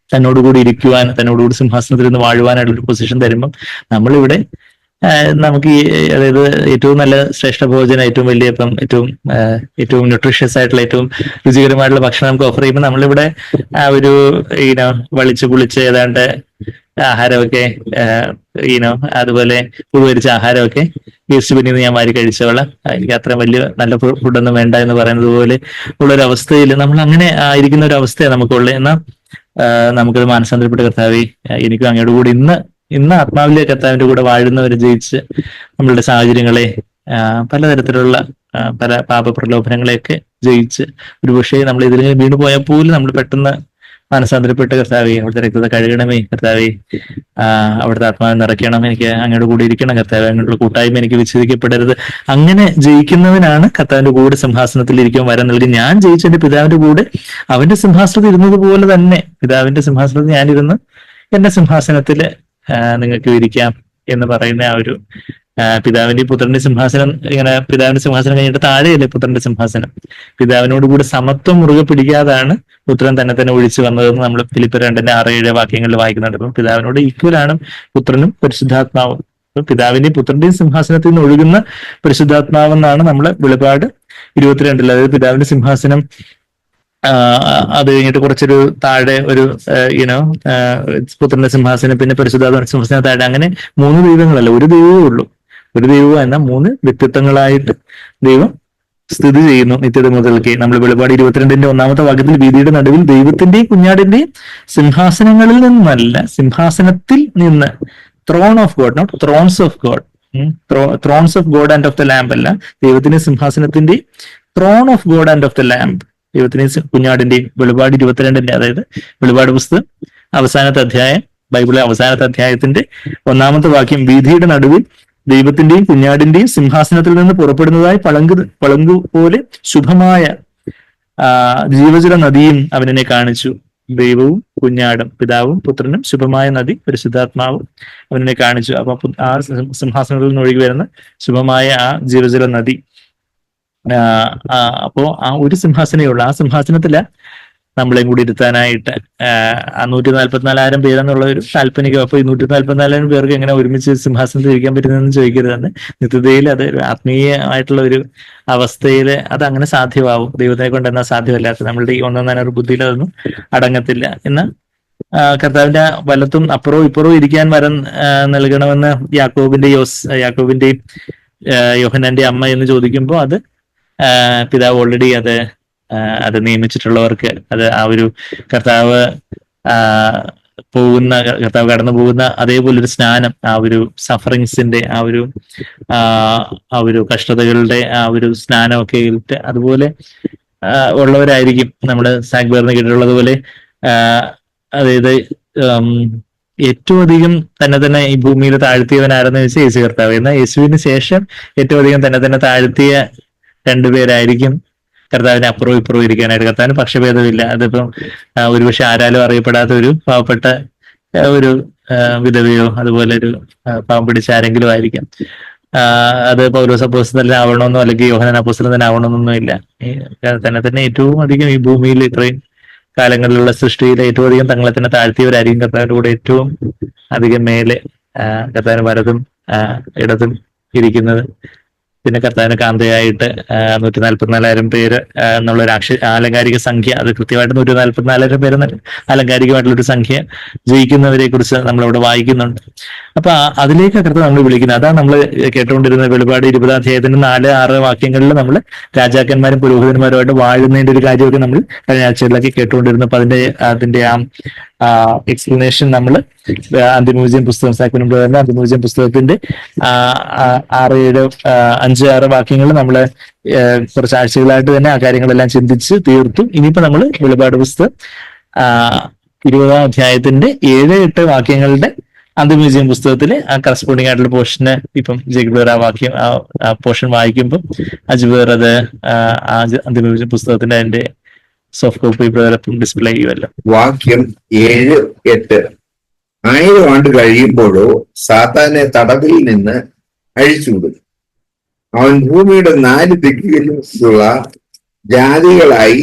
തന്നോടുകൂടി ഇരിക്കുവാൻ, തന്നോടുകൂടി സിംഹാസനത്തിൽ നിന്ന് വാഴുവാനായിട്ടുള്ള ഒരു പൊസിഷൻ തരുമ്പം നമ്മളിവിടെ നമുക്ക് അതായത് ഏറ്റവും നല്ല ശ്രേഷ്ഠ ഭോജനം, ഏറ്റവും വലിയ ഏറ്റവും ന്യൂട്രീഷ്യസ് ആയിട്ടുള്ള ഏറ്റവും രുചികരമായിട്ടുള്ള ഭക്ഷണം നമുക്ക് ഓഫർ ചെയ്യുമ്പോൾ നമ്മളിവിടെ ഒരു വളിച്ച് പുളിച്ച് ഏതാണ്ട് ആഹാരമൊക്കെ അതുപോലെ പുഴുവരിച്ച ആഹാരമൊക്കെ വേസ്റ്റ് പിന്നീട് ഞാൻ വാരി കഴിച്ചോളാം, എനിക്ക് അത്ര വലിയ നല്ല ഫുഡൊന്നും വേണ്ട എന്ന് പറയുന്നത് പോലെ ഉള്ളൊരു അവസ്ഥയിൽ നമ്മൾ അങ്ങനെ ആയിരിക്കുന്ന ഒരു അവസ്ഥയാണ് നമുക്കുള്ളത്. എന്നാൽ നമുക്കത് മാനസാന്തരപ്പെട്ട കർത്താവേ, എനിക്കും അങ്ങയോട് കൂടി ഇന്ന് ആത്മാവിലെ കർത്താവിന്റെ കൂടെ വാഴുന്നവരെ ജയിച്ച് നമ്മളുടെ സാഹചര്യങ്ങളെ പലതരത്തിലുള്ള പല പാപപ്രലോഭനങ്ങളെയൊക്കെ ജയിച്ച് ഒരു പക്ഷേ നമ്മൾ ഇതിൽ വീണു പോയാൽ പോലും നമ്മൾ പെട്ടെന്ന് മാനസാന്തരപ്പെട്ട കർത്താവേ, അവിടുത്തെ രക്തത്തെ കഴുകണമേ കർത്താവേ, അവിടുത്തെ ആത്മാവിനെ നിറയ്ക്കണം, എനിക്ക് അങ്ങോട്ട് കൂടി ഇരിക്കണം കർത്താവേ, അങ്ങോട്ടുള്ള കൂട്ടായ്മ എനിക്ക് വിച്ഛേദിക്കപ്പെടരുത്. അങ്ങനെ ജയിക്കുന്നവനാണ് കർത്താവിന്റെ കൂടെ സിംഹാസനത്തിൽ ഇരിക്കാൻ വരം നൽകി. ഞാൻ ജയിച്ച എന്റെ പിതാവിന്റെ കൂടെ അവന്റെ സിംഹാസനത്തിൽ ഇരുന്നത് പോലെ തന്നെ പിതാവിന്റെ സിംഹാസനത്തിൽ ഞാനിരുന്ന് എന്റെ സിംഹാസനത്തിൽ നിങ്ങൾക്ക് ഇരിക്കാം എന്ന് പറയുന്ന ആ ഒരു പിതാവിന്റെ പുത്രന്റെ സിംഹാസനം ഇങ്ങനെ, പിതാവിന്റെ സിംഹാസനം കഴിഞ്ഞിട്ട് താഴെയല്ലേ പുത്രന്റെ സിംഹാസനം. പിതാവിനോട് കൂടെ സമത്വം മുറുകെ പിടിക്കാതാണ് പുത്രൻ തന്നെ തന്നെ ഒഴിച്ചു വന്നതെന്ന് നമ്മൾ ഫിലിപ്പിയർ 2:6-7 വാക്യങ്ങളിൽ വായിക്കുന്നുണ്ട്. അപ്പം പിതാവിനോട് ഈക്വലാണ് പുത്രനും പരിശുദ്ധാത്മാവും. അപ്പൊ പിതാവിന്റെയും പുത്രന്റെയും സിംഹാസനത്തിൽ നിന്ന് ഒഴുകുന്ന പരിശുദ്ധാത്മാവെന്നാണ് നമ്മൾ വെളിപാട് 22, അതായത് പിതാവിന്റെ സിംഹാസനം അത് കഴിഞ്ഞിട്ട് കുറച്ചൊരു താഴെ ഒരു യുനോ പുത്രന്റെ സിംഹാസനം, പിന്നെ പരിശുദ്ധാത്മ സിംഹാസനം താഴെ, അങ്ങനെ 3 ദൈവങ്ങളല്ല, ഒരു ദൈവമേ ഉള്ളൂ. ഒരു ദൈവം എന്ന 3 വ്യക്തിത്വങ്ങളായിട്ട് ദൈവം സ്ഥിതി ചെയ്യുന്നു നിത്യത മുതൽക്കേ. നമ്മൾ വെളിപാട് 22-ന്റെ 1-ാമത്തെ വാക്യത്തിൽ വീതിയുടെ നടുവിൽ ദൈവത്തിന്റെയും കുഞ്ഞാടിന്റെയും സിംഹാസനങ്ങളിൽ നിന്നല്ല, സിംഹാസനത്തിൽ നിന്ന്, throne of God, not thrones of God, thrones of God and of the lamb അല്ല, ദൈവത്തിന്റെ സിംഹാസനത്തിന്റെ throne of God and of the lamb, ദൈവത്തിന്റെയും കുഞ്ഞാടിന്റെയും. വെളിപാട് 22-ന്റെ, അതായത് വെളിപാട് പുസ്തകം അവസാനത്തെ അധ്യായം, ബൈബിളിലെ അവസാനത്തെ അധ്യായത്തിന്റെ 1-ാമത്തെ വാക്യം, വീതിയുടെ നടുവിൽ ദൈവത്തിന്റെയും കുഞ്ഞാടിന്റെയും സിംഹാസനത്തിൽ നിന്ന് പുറപ്പെടുന്നതായി പളങ്കു പോലെ ശുഭമായ ജീവജല നദിയും അവനെ കാണിച്ചു. ദൈവവും കുഞ്ഞാടും, പിതാവും പുത്രനും, ശുഭമായ നദി പരിശുദ്ധാത്മാവും അവനെ കാണിച്ചു. അപ്പൊ ആ സിംഹാസനത്തിൽ നിന്ന് ഒഴുകി വരുന്ന ശുഭമായ ആ ജീവജല നദി. അപ്പോ ആ ഒരു സിംഹാസനമേ ഉള്ളൂ. ആ സിംഹാസനത്തില് നമ്മളെയും കൂടി ഇരുത്താനായിട്ട് 144,000 പേരെന്നുള്ള ഒരു കാൽപ്പനികം. അപ്പൊ 144,000 പേർക്ക് എങ്ങനെ ഒരുമിച്ച് സിംഹാസനത്തിൽ ഇരിക്കാൻ പറ്റുന്നതെന്ന് ചോദിക്കരുതെന്ന്. നിത്യതയിൽ അത് ആത്മീയമായിട്ടുള്ള ഒരു അവസ്ഥയിൽ അത് അങ്ങനെ സാധ്യമാവും. ദൈവത്തിനെ കൊണ്ട് എന്നാൽ സാധ്യമല്ലാത്ത നമ്മളുടെ ഈ ഒന്നൊന്നൊരു ബുദ്ധിയിൽ അതൊന്നും അടങ്ങത്തില്ല. എന്ന് കർത്താവിന്റെ വലത്തും അപ്പുറവും ഇപ്പുറവും ഇരിക്കാൻ വരം നൽകണമെന്ന് യാക്കോബിന്റെയും യോഹന്നാന്റെ അമ്മ എന്ന് ചോദിക്കുമ്പോൾ അത് പിതാവ് ഓൾറെഡി അത് നിയമിച്ചിട്ടുള്ളവർക്ക്, അത് ആ ഒരു കർത്താവ് കടന്നു പോകുന്ന അതേപോലൊരു സ്നാനം, ആ ഒരു സഫറിങ്സിന്റെ ആ ഒരു കഷ്ടതകളുടെ ആ ഒരു സ്നാനമൊക്കെ ഇട്ട് അതുപോലെ ഉള്ളവരായിരിക്കും. നമ്മുടെ സാഗ്ബേറിന് കേട്ടിട്ടുള്ളത് പോലെ, അതായത് ഏറ്റവും അധികം തന്നെ ഈ ഭൂമിയിൽ താഴ്ത്തിയവൻ ആരെന്ന് വെച്ചാൽ യേശു കർത്താവ്. എന്നാൽ യേശുവിന് ശേഷം ഏറ്റവും അധികം തന്നെ താഴ്ത്തിയ 2 പേരായിരിക്കും കർത്താവിന് അപ്പുറവും ഇപ്പുറവും ഇരിക്കാനായിട്ട്. കർത്താവിന് പക്ഷഭേദമില്ല. അതിപ്പം ഒരുപക്ഷെ ആരാലും അറിയപ്പെടാത്ത ഒരു പാവപ്പെട്ട ഒരു വിധവയോ അതുപോലെ ഒരു പാവം പിടിച്ച ആരെങ്കിലും ആയിരിക്കാം. അത് പൗലോസ് അപ്പോസ്തലൻ ആവണമെന്നോ അല്ലെങ്കിൽ യോഹന്നാൻ അപ്പോസ്തലൻ തന്നെ ആവണമെന്നൊന്നും ഇല്ല. തന്നെ ഏറ്റവും അധികം ഈ ഭൂമിയിൽ ഇത്രയും കാലങ്ങളിലുള്ള സൃഷ്ടിയിൽ ഏറ്റവും അധികം തങ്ങളെ തന്നെ താഴ്ത്തിയവരായിരിക്കും കർത്താവിന്റെ കൂടെ ഏറ്റവും അധികം മേലെ കർത്താവിന് വലതും ഇടതും ഇരിക്കുന്നത്. പിന്നെ കർത്താവിന് കാന്തയായിട്ട് 144,000 പേര് എന്നുള്ളൊരു ആലങ്കാരിക സംഖ്യ, അത് കൃത്യമായിട്ട് 144,000 പേര് ആലങ്കാരികമായിട്ടുള്ളൊരു സംഖ്യ ജയിക്കുന്നവരെ കുറിച്ച് നമ്മളവിടെ വായിക്കുന്നുണ്ട്. അപ്പൊ അതിലേക്ക് കർത്താവ് നമ്മൾ വിളിക്കുന്നത്, അതാണ് നമ്മൾ കേട്ടുകൊണ്ടിരുന്നത്. വെളിപാട് 20-ാം അധ്യായത്തിന്റെ 4-6 വാക്യങ്ങളിൽ നമ്മൾ രാജാക്കന്മാരും പുരോഹിതന്മാരുമായിട്ട് വാഴുന്നതിന്റെ ഒരു കാര്യമൊക്കെ നമ്മൾ കഴിഞ്ഞ ആഴ്ചകളിലൊക്കെ കേട്ടുകൊണ്ടിരുന്നു. അപ്പൊ അതിന്റെ ആ എക്സ്പ്ലനേഷൻ നമ്മൾ അന്തിമോചനം പുസ്തകം, സാക്ഷ്യനും അന്തിമോചനം പുസ്തകത്തിന്റെ 5-6 വാക്യങ്ങൾ നമ്മള് കുറച്ച് ആഴ്ചകളായിട്ട് തന്നെ ആ കാര്യങ്ങളെല്ലാം ചിന്തിച്ച് തീർത്തു. ഇനിയിപ്പോ നമ്മൾ വെളിപാട് പുസ്തകം 20-ാം അധ്യായത്തിന്റെ 7-8 വാക്യങ്ങളുടെ അന്തിമോചനം പുസ്തകത്തിലെ ആ കറസ്പോണ്ടിങ് ആയിട്ടുള്ള പോർഷന് ഇപ്പം ജേക്കബ് ആ വാക്യം ആ പോർഷൻ വായിക്കുമ്പോൾ അജ്ബേർ അത് അന്തിമോചനം പുസ്തകത്തിന്റെ അതിന്റെ സോഫ്റ്റ് കോപ്പി പ്രകാരം ഡിസ്പ്ലേ ചെയ്യുമല്ലോ. വാക്യം 7-8. 1000 ആണ്ട് കഴിയുമ്പോഴോ സാത്താനെ തടവിൽ നിന്ന് അഴിച്ചുവിടും. അവൻ ഭൂമിയുടെ 4 ദിക്കുകളിലുള്ള ജാതികളായി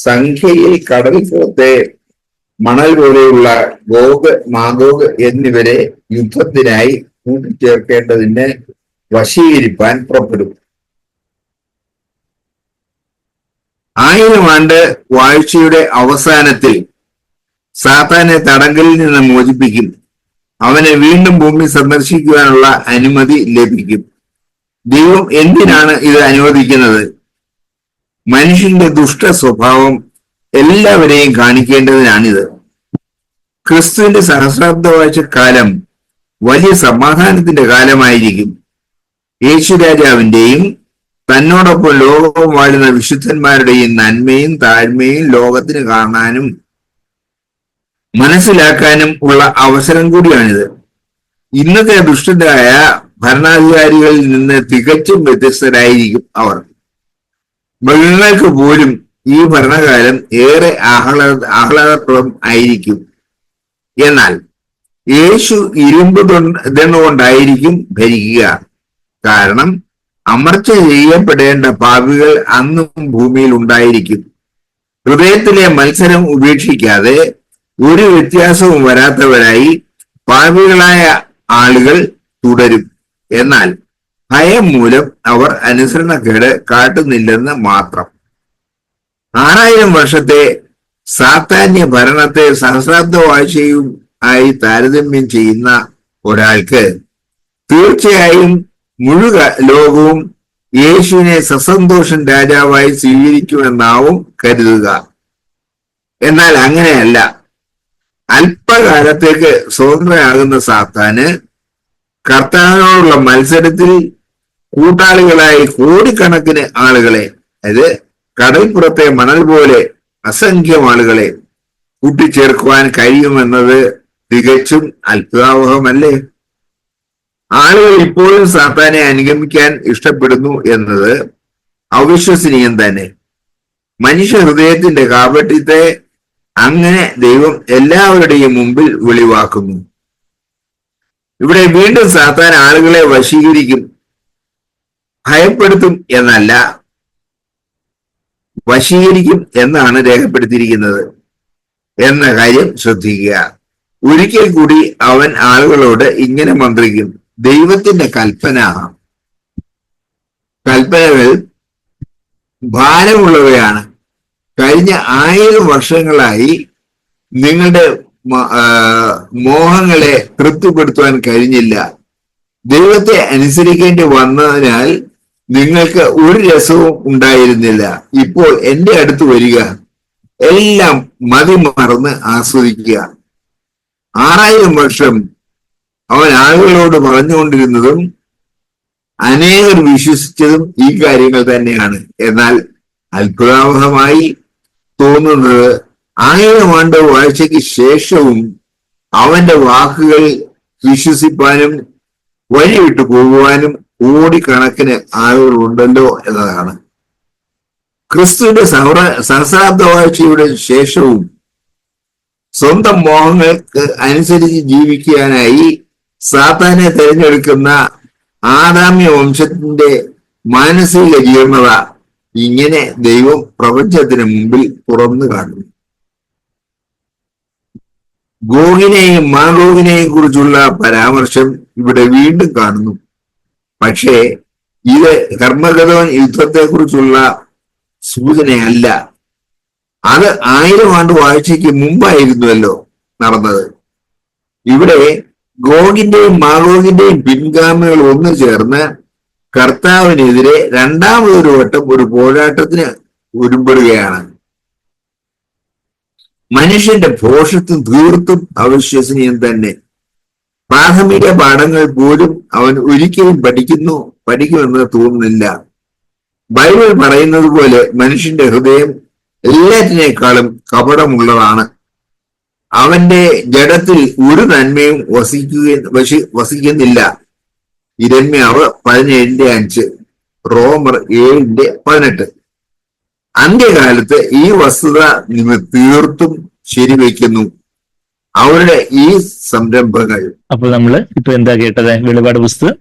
സംഖ്യയിൽ കടൽ പോത്തെ മണൽ പോലെയുള്ള ഗോഗ് മാഗോഗ് എന്നിവരെ യുദ്ധത്തിനായി കൂട്ടിച്ചേർക്കേണ്ടതിന് വശീകരിപ്പാൻ പുറപ്പെടും. 1000 ആണ്ട് വാഴ്ചയുടെ അവസാനത്തിൽ സാത്താനെ തടങ്കലിൽ നിന്ന് മോചിപ്പിക്കും. അവനെ വീണ്ടും ഭൂമി സന്ദർശിക്കുവാനുള്ള അനുമതി ലഭിക്കും. ദൈവം എന്തിനാണ് ഇത് അനുവദിക്കുന്നത്? മനുഷ്യന്റെ ദുഷ്ട സ്വഭാവം എല്ലാവരെയും കാണിക്കേണ്ടതിനാണിത്. ക്രിസ്തുവിന്റെ സഹസ്രാബ്ദവാഴ്ച കാലം വലിയ സമാധാനത്തിന്റെ കാലമായിരിക്കും. യേശു രാജാവിന്റെയും തന്നോടൊപ്പം ലോകം വാഴുന്ന വിശുദ്ധന്മാരുടെയും നന്മയും താഴ്മയും ലോകത്തിന് കാണാനും മനസ്സിലാക്കാനും ഉള്ള അവസരം കൂടിയാണിത്. ഇന്നത്തെ ദുഷ്ടരായ ഭരണാധികാരികളിൽ നിന്ന് തികച്ചും വ്യത്യസ്തരായിരിക്കും അവർ. മൃഗങ്ങൾക്ക് പോലും ഈ ഭരണകാലം ഏറെ ആഹ്ലാദപ്രദം ആയിരിക്കും. എന്നാൽ യേശു ഇരുമ്പ് ദണ്ഡുകൊണ്ടായിരിക്കും ഭരിക്കുക. കാരണം അമർച്ച ചെയ്യപ്പെടേണ്ട പാപികൾ അന്നും ഭൂമിയിൽ ഉണ്ടായിരിക്കും. ഹൃദയത്തിലെ മത്സരം ഉപേക്ഷിക്കാതെ ഒരു വ്യത്യാസവും വരാത്തവരായി പാപികളായ ആളുകൾ തുടരും. എന്നാൽ ഭയം മൂലം അവർ അനുസരണക്കേട് കാട്ടുന്നില്ലെന്ന് മാത്രം. 6000 വർഷത്തെ സാത്താന്യ ഭരണത്തെ സഹസ്രാബ്ദ വാഴ്ചയും ആയി താരതമ്യം ചെയ്യുന്ന ഒരാൾക്ക് തീർച്ചയായും ലോകവും യേശുവിനെ സസന്തോഷം രാജാവായി സ്വീകരിക്കുമെന്നാവും കരുതുക. എന്നാൽ അങ്ങനെയല്ല. അല്പകാലത്തേക്ക് സ്വതന്ത്രനാകുന്ന സാത്താന് കർത്താവിനോടുള്ള മത്സരത്തിൽ കൂട്ടാളികളായി കോടിക്കണക്കിന് ആളുകളെ, അതായത് കടൽപ്പുറത്തെ മണൽ പോലെ അസംഖ്യം ആളുകളെ കൂട്ടിച്ചേർക്കുവാൻ കഴിയുമെന്നത് തികച്ചും അത്ഭുതാവഹമല്ലേ? ആളുകൾ ഇപ്പോഴും സാത്താനെ അനുഗമിക്കാൻ ഇഷ്ടപ്പെടുന്നു എന്നത് അവിശ്വസനീയം തന്നെ. മനുഷ്യ ഹൃദയത്തിന്റെ കാപട്യത്തെ അങ്ങനെ ദൈവം എല്ലാവരുടെയും മുമ്പിൽ വെളിവാക്കുന്നു. ഇവിടെ വീണ്ടും സാത്താൻ ആളുകളെ വശീകരിക്കും, ഭയപ്പെടുത്തും എന്നല്ല, വശീകരിക്കും എന്നാണ് രേഖപ്പെടുത്തിയിരിക്കുന്നത് എന്ന കാര്യം ശ്രദ്ധിക്കുക. ഒരിക്കൽ കൂടി അവൻ ആളുകളോട് ഇങ്ങനെ മന്ത്രിക്കും: ദൈവത്തിന്റെ കൽപ്പനകൾ ഭാരമുള്ളവയാണ്. കഴിഞ്ഞ 1000 വർഷങ്ങളായി നിങ്ങളുടെ മോഹങ്ങളെ തൃപ്തിപ്പെടുത്തുവാൻ കഴിഞ്ഞില്ല. ദൈവത്തെ അനുസരിക്കേണ്ടി വന്നതിനാൽ നിങ്ങൾക്ക് ഒരു രസവും ഉണ്ടായിരുന്നില്ല. ഇപ്പോൾ എന്റെ അടുത്ത് വരിക, എല്ലാം മതിമറന്ന് ആസ്വദിക്കുക. 6000 വർഷം അവൻ ആളുകളോട് പറഞ്ഞുകൊണ്ടിരുന്നതും അനേകർ വിശ്വസിച്ചതും ഈ കാര്യങ്ങൾ തന്നെയാണ്. എന്നാൽ അത്ഭുതാവഹമായി തോന്നുന്നത് 1000 ആണ്ട് വാഴ്ചയ്ക്ക് ശേഷവും അവന്റെ വാക്കുകൾ വിശ്വസിപ്പാനും വഴിവിട്ടു പോകുവാനും കോടിക്കണക്കിന് ആളുകൾ ഉണ്ടല്ലോ എന്നതാണ്. ക്രിസ്തുവിന്റെ സഹസ്രാബ്ദ വാഴ്ചയുടെ ശേഷവും സ്വന്തം മോഹങ്ങൾക്ക് അനുസരിച്ച് ജീവിക്കാനായി സാത്താനെ തിരഞ്ഞെടുക്കുന്ന ആദാമ്യ വംശത്തിന്റെ മാനസിക ജീർണത ഇങ്ങനെ ദൈവം പ്രപഞ്ചത്തിന് മുമ്പിൽ തുറന്നു കാണുന്നു. ഗോഗിനെയും മാഗോഗിനെയും കുറിച്ചുള്ള പരാമർശം ഇവിടെ വീണ്ടും കാണുന്നു. പക്ഷേ ഇത് ഹർമഗദോൻ യുദ്ധത്തെ കുറിച്ചുള്ള സൂചനയല്ല. അത് 1000 ആണ്ട് വാഴ്ചയ്ക്ക് മുമ്പായിരുന്നുവല്ലോ നടന്നത്. ഇവിടെ ഗോഗിന്റെയും മാഗോഗിന്റെയും പിൻഗാമികൾ ഒന്നു ചേർന്ന് കർത്താവിനെതിരെ രണ്ടാമതൊരു വട്ടം ഒരു പോരാട്ടത്തിന് ഒരുമ്പെടുകയാണ്. മനുഷ്യന്റെ ഭോഷത്വം തീർത്തും അവിശ്വസനീയം തന്നെ. പ്രാഥമിക പാഠങ്ങൾ പോലും അവൻ ഒരിക്കലും പഠിക്കുമെന്ന് തോന്നുന്നില്ല. ബൈബിൾ പറയുന്നത് പോലെ മനുഷ്യന്റെ ഹൃദയം എല്ലാറ്റിനേക്കാളും കപടമുള്ളതാണ്. അവന്റെ ജഡത്തിൽ ഒരു നന്മയും വസിക്കുന്നില്ല. ഇരമ്യാവ് 17:5, റോമർ 7:18. അന്ത്യകാലത്ത് ഈ വസ്തുത നിങ്ങൾ തീർത്തും ശരിവെക്കുന്നു അവരുടെ ഈ സംരംഭങ്ങൾ. അപ്പോൾ നമ്മൾ ഇപ്പൊ എന്താ കേട്ടത്? വെളിപാട് പുസ്തകം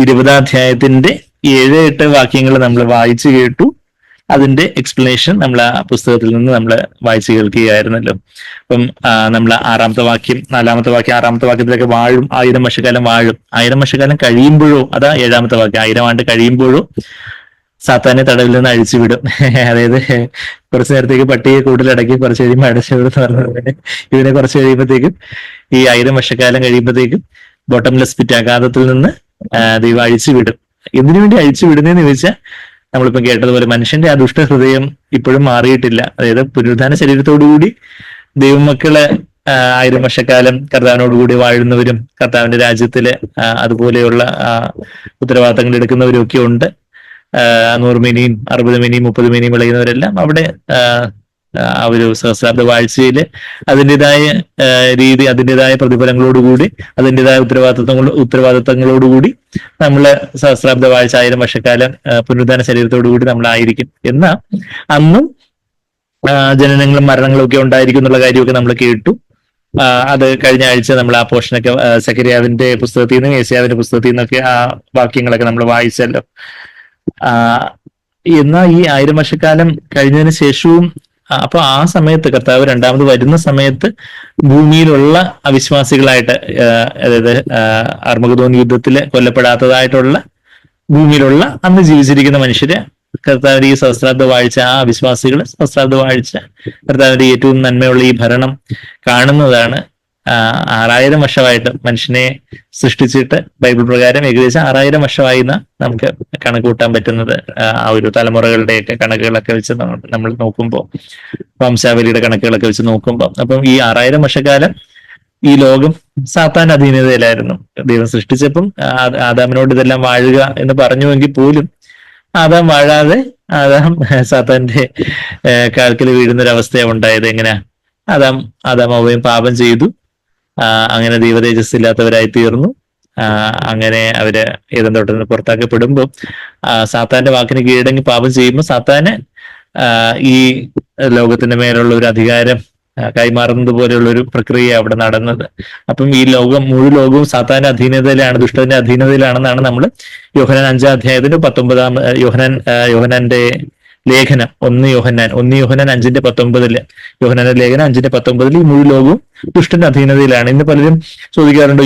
20-ാം അധ്യായത്തിന്റെ 7-8 വാക്യങ്ങൾ നമ്മൾ വായിച്ചു കേട്ടു. അതിന്റെ എക്സ്പ്ലനേഷൻ നമ്മൾ ആ പുസ്തകത്തിൽ നിന്ന് നമ്മൾ വായിച്ചു കേൾക്കുകയായിരുന്നല്ലോ. അപ്പം നമ്മൾ 6-ാമത്തെ വാക്യം, 4-ാമത്തെ വാക്യം, 6-ാമത്തെ വാക്യത്തിലൊക്കെ വാഴും, 1000 വർഷക്കാലം വാഴും. 1000 വർഷക്കാലം കഴിയുമ്പോഴോ, അതാ 7-ാമത്തെ വാക്യം, 1000 ആണ്ട് കഴിയുമ്പോഴോ സാത്താനെ തടവിൽ നിന്ന് അഴിച്ചുവിടും. അതായത് കുറച്ചു നേരത്തേക്ക് പട്ടിയെ കൂട്ടിലടക്കി കുറച്ച് കഴിയുമ്പോൾ അടച്ചുവിടുന്ന് പറഞ്ഞത് ഇതിനെ കുറച്ച് കഴിയുമ്പോഴത്തേക്കും ഈ 1000 വർഷക്കാലം കഴിയുമ്പോഴത്തേക്കും ബോട്ടംലെസ് പിറ്റ് അഗാധത്തിൽ നിന്ന് ദൈവം അഴിച്ചുവിടും. എന്തിനു വേണ്ടി അഴിച്ചുവിടുന്നതെന്ന് ചോദിച്ചാൽ നമ്മളിപ്പം കേട്ടതുപോലെ മനുഷ്യന്റെ ആ ദുഷ്ടഹൃദയം ഇപ്പോഴും മാറിയിട്ടില്ല. അതായത് പുനരുദ്ധാന ശരീരത്തോടുകൂടി ദൈവമക്കള് 1000 വർഷക്കാലം കർത്താവിനോടുകൂടി വാഴുന്നവരും കർത്താവിന്റെ രാജ്യത്തില് അതുപോലെയുള്ള ഉത്തരവാദിത്തങ്ങൾ എടുക്കുന്നവരും ഒക്കെ ഉണ്ട്. 100 മിനിയും 60 മിനിയും 30 മിനിയും വിളയുന്നവരെല്ലാം അവിടെ ആ ഒരു സഹസ്രാബ്ദ വാഴ്ചയില് അതിൻ്റെതായ രീതി, അതിൻ്റെതായ പ്രതിഫലങ്ങളോടുകൂടി, അതിൻ്റെതായ ഉത്തരവാദിത്തങ്ങളോടുകൂടി നമ്മള് സഹസ്രാബ്ദ വാഴ്ച 1000 വർഷക്കാലം പുനരുദ്ധാന ശരീരത്തോടുകൂടി നമ്മളായിരിക്കും. എന്നാൽ അന്നും ജനനങ്ങളും മരണങ്ങളും ഒക്കെ ഉണ്ടായിരിക്കും എന്നുള്ള കാര്യമൊക്കെ നമ്മൾ കേട്ടു. അത് കഴിഞ്ഞ ആഴ്ച നമ്മൾ ആ പോർഷനൊക്കെ സക്കരിയാവിന്റെ പുസ്തകത്തിൽ നിന്നും യേശയ്യാവിന്റെ പുസ്തകത്തിൽ നിന്നൊക്കെ ആ വാക്യങ്ങളൊക്കെ നമ്മൾ വായിച്ചല്ലോ. എന്നാൽ ഈ 1000 വർഷക്കാലം കഴിഞ്ഞതിന് ശേഷവും അപ്പൊ ആ സമയത്ത് കർത്താവ് രണ്ടാമത് വരുന്ന സമയത്ത് ഭൂമിയിലുള്ള അവിശ്വാസികളായിട്ട്, അതായത് അർമഗദോൻ യുദ്ധത്തിൽ കൊല്ലപ്പെടാത്തതായിട്ടുള്ള ഭൂമിയിലുള്ള അന്ന് ജീവിച്ചിരിക്കുന്ന മനുഷ്യര് കർത്താവിന്റെ ഈ സഹസ്രാബ്ദ വാഴ്ച, ആ അവിശ്വാസികൾ സഹസ്രാബ്ദ വാഴ്ച, കർത്താവിന്റെ ഏറ്റവും നന്മയുള്ള ഈ ഭരണം കാണുന്നതാണ്. 6000 വർഷമായിട്ട് മനുഷ്യനെ സൃഷ്ടിച്ചിട്ട് ബൈബിൾ പ്രകാരം ഏകദേശം 6000 വർഷമായി നമുക്ക് കണക്ക് കൂട്ടാൻ പറ്റുന്നത്. ആ ഒരു തലമുറകളുടെയൊക്കെ കണക്കുകളൊക്കെ വെച്ച് നമ്മൾ നോക്കുമ്പോൾ, വംശാവലിയുടെ കണക്കുകളൊക്കെ വെച്ച് നോക്കുമ്പോൾ, അപ്പം ഈ 6000 വർഷക്കാലം ഈ ലോകം സാത്താൻ അധീനതയിലായിരുന്നു. ദൈവം സൃഷ്ടിച്ചപ്പം ആദാമിനോട് ഇതെല്ലാം വാഴുക എന്ന് പറഞ്ഞുവെങ്കിൽ പോലും ആദാം വാഴാതെ ആദാം സാത്താന്റെ കാൽക്കൽ വീഴുന്നൊരവസ്ഥയാണ് ഉണ്ടായത്. എങ്ങനെയാ? ആദാം അവയും പാപം ചെയ്തു, അങ്ങനെ ദൈവതേജസ് ഇല്ലാത്തവരായി തീർന്നു. അങ്ങനെ അവര് ഏദൻ തോട്ടത്തിൽ നിന്ന് പുറത്താക്കപ്പെടുമ്പോൾ സാത്താന്റെ വാക്കിന് കീഴടങ്ങി പാപം ചെയ്യുമ്പോൾ സാത്താന് ഈ ലോകത്തിന്റെ മേലുള്ള ഒരു അധികാരം കൈമാറുന്നത് പോലെയുള്ള ഒരു പ്രക്രിയ അവിടെ നടന്നത്. അപ്പം ഈ മുഴു ലോകവും സാത്താന്റെ അധീനതയിലാണ്, ദുഷ്ടന്റെ അധീനതയിലാണെന്നാണ് നമ്മൾ യോഹന്നാൻ 5-ാം അധ്യായത്തിന്റെ 19 യോഹന്നാന്റെ ലേഖനം 1 യോഹന്നാൻ 5:19 യോഹന്നാന്റെ ലേഖനം 5:19 ഈ മുഴു ലോകവും ദുഷ്ടന്റെ അധീനതയിലാണ്. ഇന്ന് പലരും ചോദിക്കാറുണ്ട്,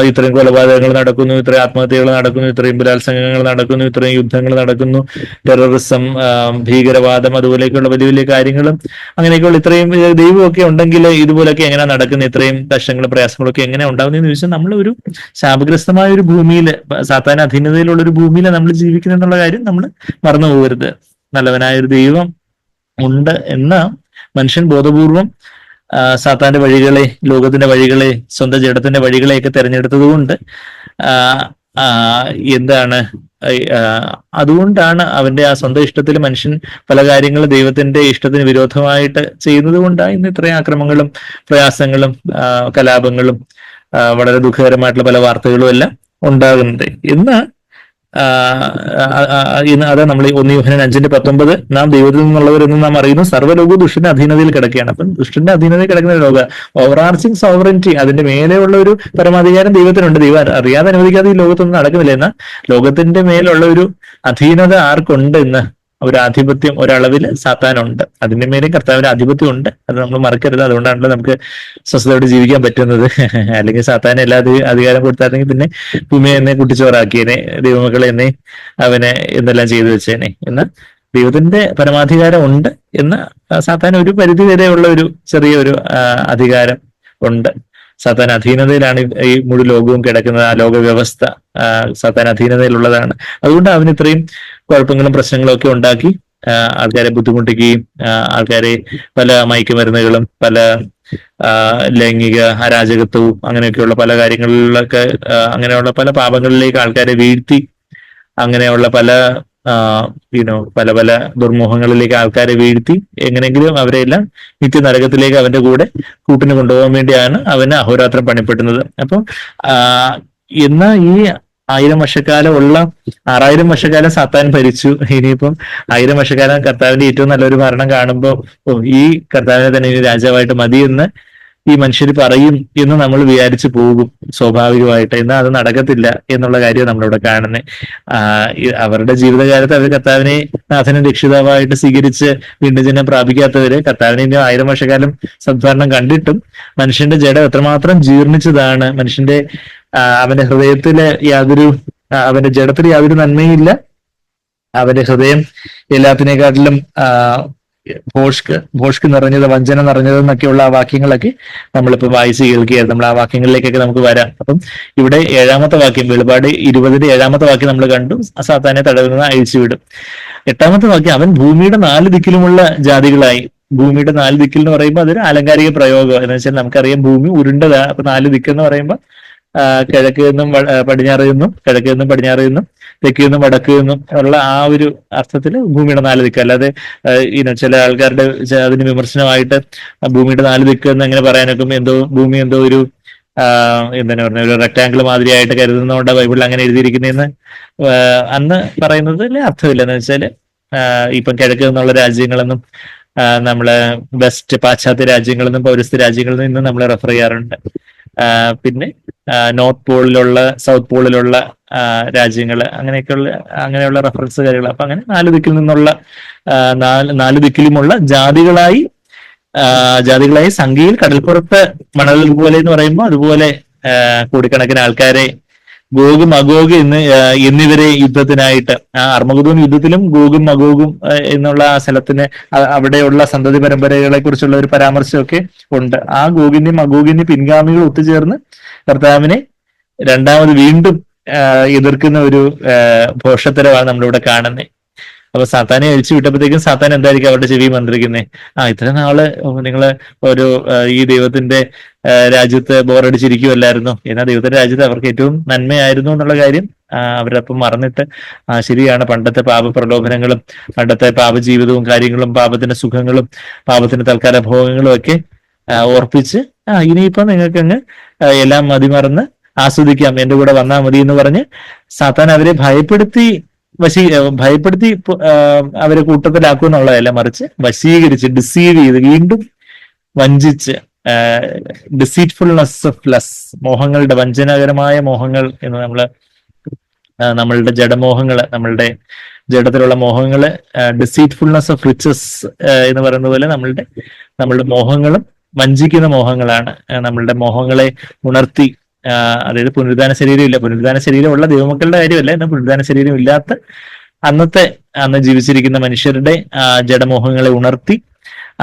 ഇത്രയും കൊലപാതകങ്ങൾ നടക്കുന്നു, ഇത്രയും ആത്മഹത്യകൾ നടക്കുന്നു, ഇത്രയും ബലാത്സംഗങ്ങൾ നടക്കുന്നു, ഇത്രയും യുദ്ധങ്ങൾ നടക്കുന്നു, ടെററിസം, ഭീകരവാദം, അതുപോലെയൊക്കെയുള്ള വലിയ വലിയ കാര്യങ്ങളും അങ്ങനെയൊക്കെയുള്ള ഇത്രയും ദൈവമൊക്കെ ഉണ്ടെങ്കിൽ ഇതുപോലൊക്കെ എങ്ങനെ നടക്കുന്നത്, ഇത്രയും കഷ്ടങ്ങളും പ്രയാസങ്ങളൊക്കെ എങ്ങനെ ഉണ്ടാകുന്നതെന്ന് ചോദിച്ചാൽ, നമ്മൾ ഒരു ശാപഗ്രസ്തമായ ഒരു ഭൂമിയിൽ, സാത്താൻ അധീനതയിലുള്ള ഒരു ഭൂമിയിലെ നമ്മൾ ജീവിക്കുന്നു എന്നുള്ള കാര്യം നമ്മൾ മറന്നു പോകരുത്. നല്ലവനായ ഒരു ദൈവം ഉണ്ട് എന്ന മനുഷ്യൻ ബോധപൂർവം സാത്താന്റെ വഴികളെ, ലോകത്തിന്റെ വഴികളെ, സ്വന്തം ജഡത്തിന്റെ വഴികളെയൊക്കെ തെരഞ്ഞെടുത്തത് കൊണ്ട് അതുകൊണ്ടാണ് അവന്റെ ആ സ്വന്തം ഇഷ്ടത്തിൽ മനുഷ്യൻ പല കാര്യങ്ങളും ദൈവത്തിന്റെ ഇഷ്ടത്തിന് വിരോധമായിട്ട് ചെയ്യുന്നത് കൊണ്ടാണ് ഇന്ന് ഇത്രയും ആക്രമങ്ങളും പ്രയാസങ്ങളും കലാപങ്ങളും വളരെ ദുഃഖകരമായിട്ടുള്ള പല വാർത്തകളും എല്ലാം ഉണ്ടാകുന്നത്. അത് നമ്മൾ 1 യോഹന്നാൻ 5:19 നാം ദൈവത്തിൽ നിന്നുള്ളവരെന്ന് നാം അറിയുന്നു, സർവ്വലോകവും ദുഷ്ടന്റെ അധീനതയിൽ കിടക്കുകയാണ്. അപ്പം ദുഷ്ടന്റെ അധീനതയിൽ കിടക്കുന്ന ലോക ഓവറാർച്ചിങ് സോവറൻറ്റി, അതിന്റെ മേലെയുള്ള ഒരു പരമാധികാരം ദൈവത്തിനുണ്ട്. ദൈവം അറിയാതെ അനുവദിക്കാതെ ഈ ലോകത്തൊന്നും നടക്കുന്നില്ല. എന്നാൽ ലോകത്തിന്റെ മേലുള്ള ഒരു അധീനത ആർക്കുണ്ട്? ഇന്ന് ഒരു ആധിപത്യം ഒരളവിൽ സാത്താനുണ്ട്. അതിന്റെ മേലെ കർത്താവിന്റെ ആധിപത്യം ഉണ്ട്. അത് നമ്മൾ മറക്കരുത്. അതുകൊണ്ടാണല്ലോ നമുക്ക് സ്വസ്ഥതയോടെ ജീവിക്കാൻ പറ്റുന്നത്. അല്ലെങ്കിൽ സാത്താൻ എല്ലാ അധികാരം കൊടുത്തായിരുന്നെങ്കിൽ പിന്നെ ഭൂമിയെ എന്നെ കുട്ടിച്ചോറാക്കിയേനെ, ദൈവമക്കളെ എന്നെ അവനെ എന്തെല്ലാം ചെയ്തു വെച്ചേനെ. എന്നാൽ ദൈവത്തിന്റെ പരമാധികാരം ഉണ്ട് എന്ന് സാത്താൻ ഒരു പരിധി വരെയുള്ള ഒരു ചെറിയൊരു അധികാരം ഉണ്ട്. സാത്താൻ അധീനതയിലാണ് ഈ മുഴു ലോകവും കിടക്കുന്നത്. ആ ലോക വ്യവസ്ഥ സാത്താൻ അധീനതയിലുള്ളതാണ്. അതുകൊണ്ട് അവന് ഇത്രയും കുഴപ്പങ്ങളും പ്രശ്നങ്ങളും ഒക്കെ ഉണ്ടാക്കി ആൾക്കാരെ ബുദ്ധിമുട്ടിക്കുകയും ആൾക്കാരെ പല മയക്കുമരുന്നുകളും പല ലൈംഗിക അരാജകത്വവും അങ്ങനെയൊക്കെയുള്ള പല കാര്യങ്ങളിലൊക്കെ അങ്ങനെയുള്ള പല പാപങ്ങളിലേക്ക് ആൾക്കാരെ വീഴ്ത്തി അങ്ങനെയുള്ള പല പല പല ദുർമോഹങ്ങളിലേക്ക് ആൾക്കാരെ വീഴ്ത്തി എങ്ങനെയെങ്കിലും അവരെല്ലാം നിത്യനരകത്തിലേക്ക് അവന്റെ കൂടെ കൂട്ടിന് കൊണ്ടുപോകാൻ വേണ്ടിയാണ് അവന് അഹോരാത്രം പണിപ്പെട്ടുന്നത്. അപ്പം എന്നാൽ ഈ 1000 വർഷക്കാലം ഉള്ള 6000 വർഷക്കാലം സാത്താൻ ഭരിച്ചു. ഇനിയിപ്പം 1000 വർഷക്കാലം കർത്താവിന്റെ ഏറ്റവും നല്ലൊരു ഭരണം കാണുമ്പോൾ ഈ കർത്താവിനെ തന്നെ ഇനി രാജാവായിട്ട് മതിയെന്ന് ഈ മനുഷ്യർ പറയും എന്ന് നമ്മൾ വിചാരിച്ചു പോകും സ്വാഭാവികമായിട്ട്. എന്നാൽ അത് നടക്കത്തില്ല എന്നുള്ള കാര്യം നമ്മളിവിടെ കാണുന്നത്. അവരുടെ ജീവിതകാലത്ത് അവർ കർത്താവിനെ നാഥനും രക്ഷിതാവായിട്ട് സ്വീകരിച്ച് വീണ്ടും ജനം പ്രാപിക്കാത്തവര് കർത്താവിനെ ഇനി 1000 വർഷക്കാലം സദ്ഭരണം കണ്ടിട്ടും മനുഷ്യന്റെ ജഡം എത്രമാത്രം ജീർണിച്ചതാണ്. മനുഷ്യന്റെ അവന്റെ ഹൃദയത്തില് അവന്റെ ജഡത്തിൽ യാതൊരു നന്മയില്ല. അവന്റെ ഹൃദയം എല്ലാത്തിനേക്കാട്ടിലും ഭോഷ്ക് നിറഞ്ഞത്, വഞ്ചന നിറഞ്ഞതെന്നൊക്കെയുള്ള ആ വാക്യങ്ങളൊക്കെ നമ്മളിപ്പോൾ വായിച്ച് കേൾക്കുകയായിരുന്നു. നമ്മൾ ആ വാക്യങ്ങളിലേക്കൊക്കെ നമുക്ക് വരാം. അപ്പം ഇവിടെ 7-ാമത്തെ വാക്യം, വെളിപാട് 20 7-ാമത്തെ വാക്യം നമ്മൾ കണ്ടു, സാത്താനെ തടവുന്ന അഴിച്ചുവിടും. 8-ാമത്തെ വാക്യം, അവൻ ഭൂമിയുടെ 4 ദിക്കിലുമുള്ള ജാതികളായി. ഭൂമിയുടെ 4 ദിക്കിൽ എന്ന് പറയുമ്പോൾ അതൊരു ആലങ്കാരിക പ്രയോഗം. എന്ന് വെച്ചാൽ നമുക്കറിയാം ഭൂമി ഉരുണ്ടതാണ്. അപ്പൊ 4 ദിക്കെന്ന് പറയുമ്പോൾ കിഴക്ക് നിന്നും പടിഞ്ഞാറ് നിന്നും, കിഴക്ക് നിന്നും പടിഞ്ഞാറ് നിന്നും, തെക്ക് നിന്നും വടക്ക് നിന്നും ഉള്ള ആ ഒരു അർത്ഥത്തിൽ ഭൂമിയുടെ 4 ദിക്ക്. അല്ലാതെ ചില ആൾക്കാരുടെ അതിന് വിമർശനമായിട്ട് ഭൂമിയുടെ 4 ദിക്ക് എന്ന് എങ്ങനെ പറയാനൊക്കെ, ഭൂമി എന്തോ ഒരു എന്താണ് പറഞ്ഞ ഒരു റെക്ടാങ്കിൾ മാതിരിയായിട്ട് കരുതുന്നതുകൊണ്ട് ബൈബിളിൽ അങ്ങനെ എഴുതിയിരിക്കുന്നതെന്ന് അന്ന് പറയുന്നതിൽ അർത്ഥമില്ല. എന്ന് വെച്ചാൽ ഇപ്പം കിഴക്ക് നിന്നുള്ള രാജ്യങ്ങളെന്നും നമ്മള് വെസ്റ്റ് പാശ്ചാത്യ രാജ്യങ്ങളിൽ നിന്നും പൗരസ്ത്യ രാജ്യങ്ങളിൽ നിന്നും നമ്മൾ റെഫർ ചെയ്യാറുണ്ട്. പിന്നെ നോർത്ത് പോളിലുള്ള സൗത്ത് പോളിലുള്ള രാജ്യങ്ങള് അങ്ങനെയുള്ള റെഫറൻസ് കാര്യങ്ങൾ. അപ്പൊ അങ്ങനെ 4 ദിക്കിൽ നിന്നുള്ള 4 ദിക്കിലുമുള്ള ജാതികളായി സംഖ്യയിൽ കടൽപ്പുറത്ത് മണൽ പോലെ എന്ന് പറയുമ്പോൾ അതുപോലെ കോടിക്കണക്കിന് ആൾക്കാരെ ഗോഗും മഗോഗ് എന്നിവരെ യുദ്ധത്തിനായിട്ട് അർമഗദോൻ യുദ്ധത്തിലും ഗോഗും മഗോഗും എന്നുള്ള ആ സ്ഥലത്തിന് അവിടെയുള്ള സന്തതി പരമ്പരകളെ കുറിച്ചുള്ള ഒരു പരാമർശമൊക്കെ ഉണ്ട്. ആ ഗോഗിന്റെയും മഗോഗിന്റെയും പിൻഗാമികൾ ഒത്തുചേർന്ന് കർത്താവിനെ രണ്ടാമത് വീണ്ടും എതിർക്കുന്ന ഒരു ഭോഷത്തരമാണ് നമ്മളിവിടെ കാണുന്നത്. അപ്പൊ സാത്താനെ അഴിച്ചു വിട്ടപ്പോഴത്തേക്കും സാത്താൻ എന്തായിരിക്കും അവരുടെ ചെവി മന്ത്രിക്കുന്നത്? ഇത്ര നാള് നിങ്ങള് ഒരു ഈ ദൈവത്തിന്റെ രാജ്യത്ത് ബോറടിച്ചിരിക്കുമല്ലായിരുന്നു, എന്നാൽ ദൈവത്തിന്റെ രാജ്യത്ത് അവർക്ക് ഏറ്റവും നന്മയായിരുന്നു എന്നുള്ള കാര്യം അവരപ്പം മറന്നിട്ട് ശരിയാണ്, പണ്ടത്തെ പാപപ്രലോഭനങ്ങളും പണ്ടത്തെ പാപജീവിതവും കാര്യങ്ങളും പാപത്തിന്റെ സുഖങ്ങളും പാപത്തിന്റെ തൽക്കാല ഭോഗങ്ങളും ഒക്കെ ഓർപ്പിച്ച് ഇനിയിപ്പോ നിങ്ങൾക്ക് അങ്ങ് എല്ലാം മതിമറന്ന് ആസ്വദിക്കാം, എന്റെ കൂടെ വന്നാൽ മതി എന്ന് പറഞ്ഞ് സാത്താൻ അവരെ ഭയപ്പെടുത്തി അവരെ കൂട്ടത്തിലാക്കും എന്നുള്ളതല്ല, മറിച്ച് വശീകരിച്ച് ഡിസീവ് ചെയ്ത് വീണ്ടും വഞ്ചിച്ച് ഡിസീറ്റ്ഫുൾനെസ് ഓഫ് ലസ്, മോഹങ്ങളുടെ വഞ്ചനാകരമായ മോഹങ്ങൾ എന്ന് നമ്മളുടെ ജഡമോഹങ്ങള്, നമ്മളുടെ ജഡത്തിലുള്ള മോഹങ്ങള്, ഡിസീറ്റ്ഫുൾനെസ് ഓഫ് റിച്ചസ് എന്ന് പറയുന്ന പോലെ നമ്മളുടെ മോഹങ്ങളും വഞ്ചിക്കുന്ന മോഹങ്ങളാണ്. നമ്മളുടെ മോഹങ്ങളെ ഉണർത്തി, അതായത് പുനരുദ്ധാന ശരീരമില്ല, പുനരുദ്ധാന ശരീരമുള്ള ദൈവമക്കളുടെ കാര്യമല്ല, എന്നാൽ പുനരുദ്ധാന ശരീരം ഇല്ലാത്ത അന്ന് ജീവിച്ചിരിക്കുന്ന മനുഷ്യരുടെ ജഡമോഹങ്ങളെ ഉണർത്തി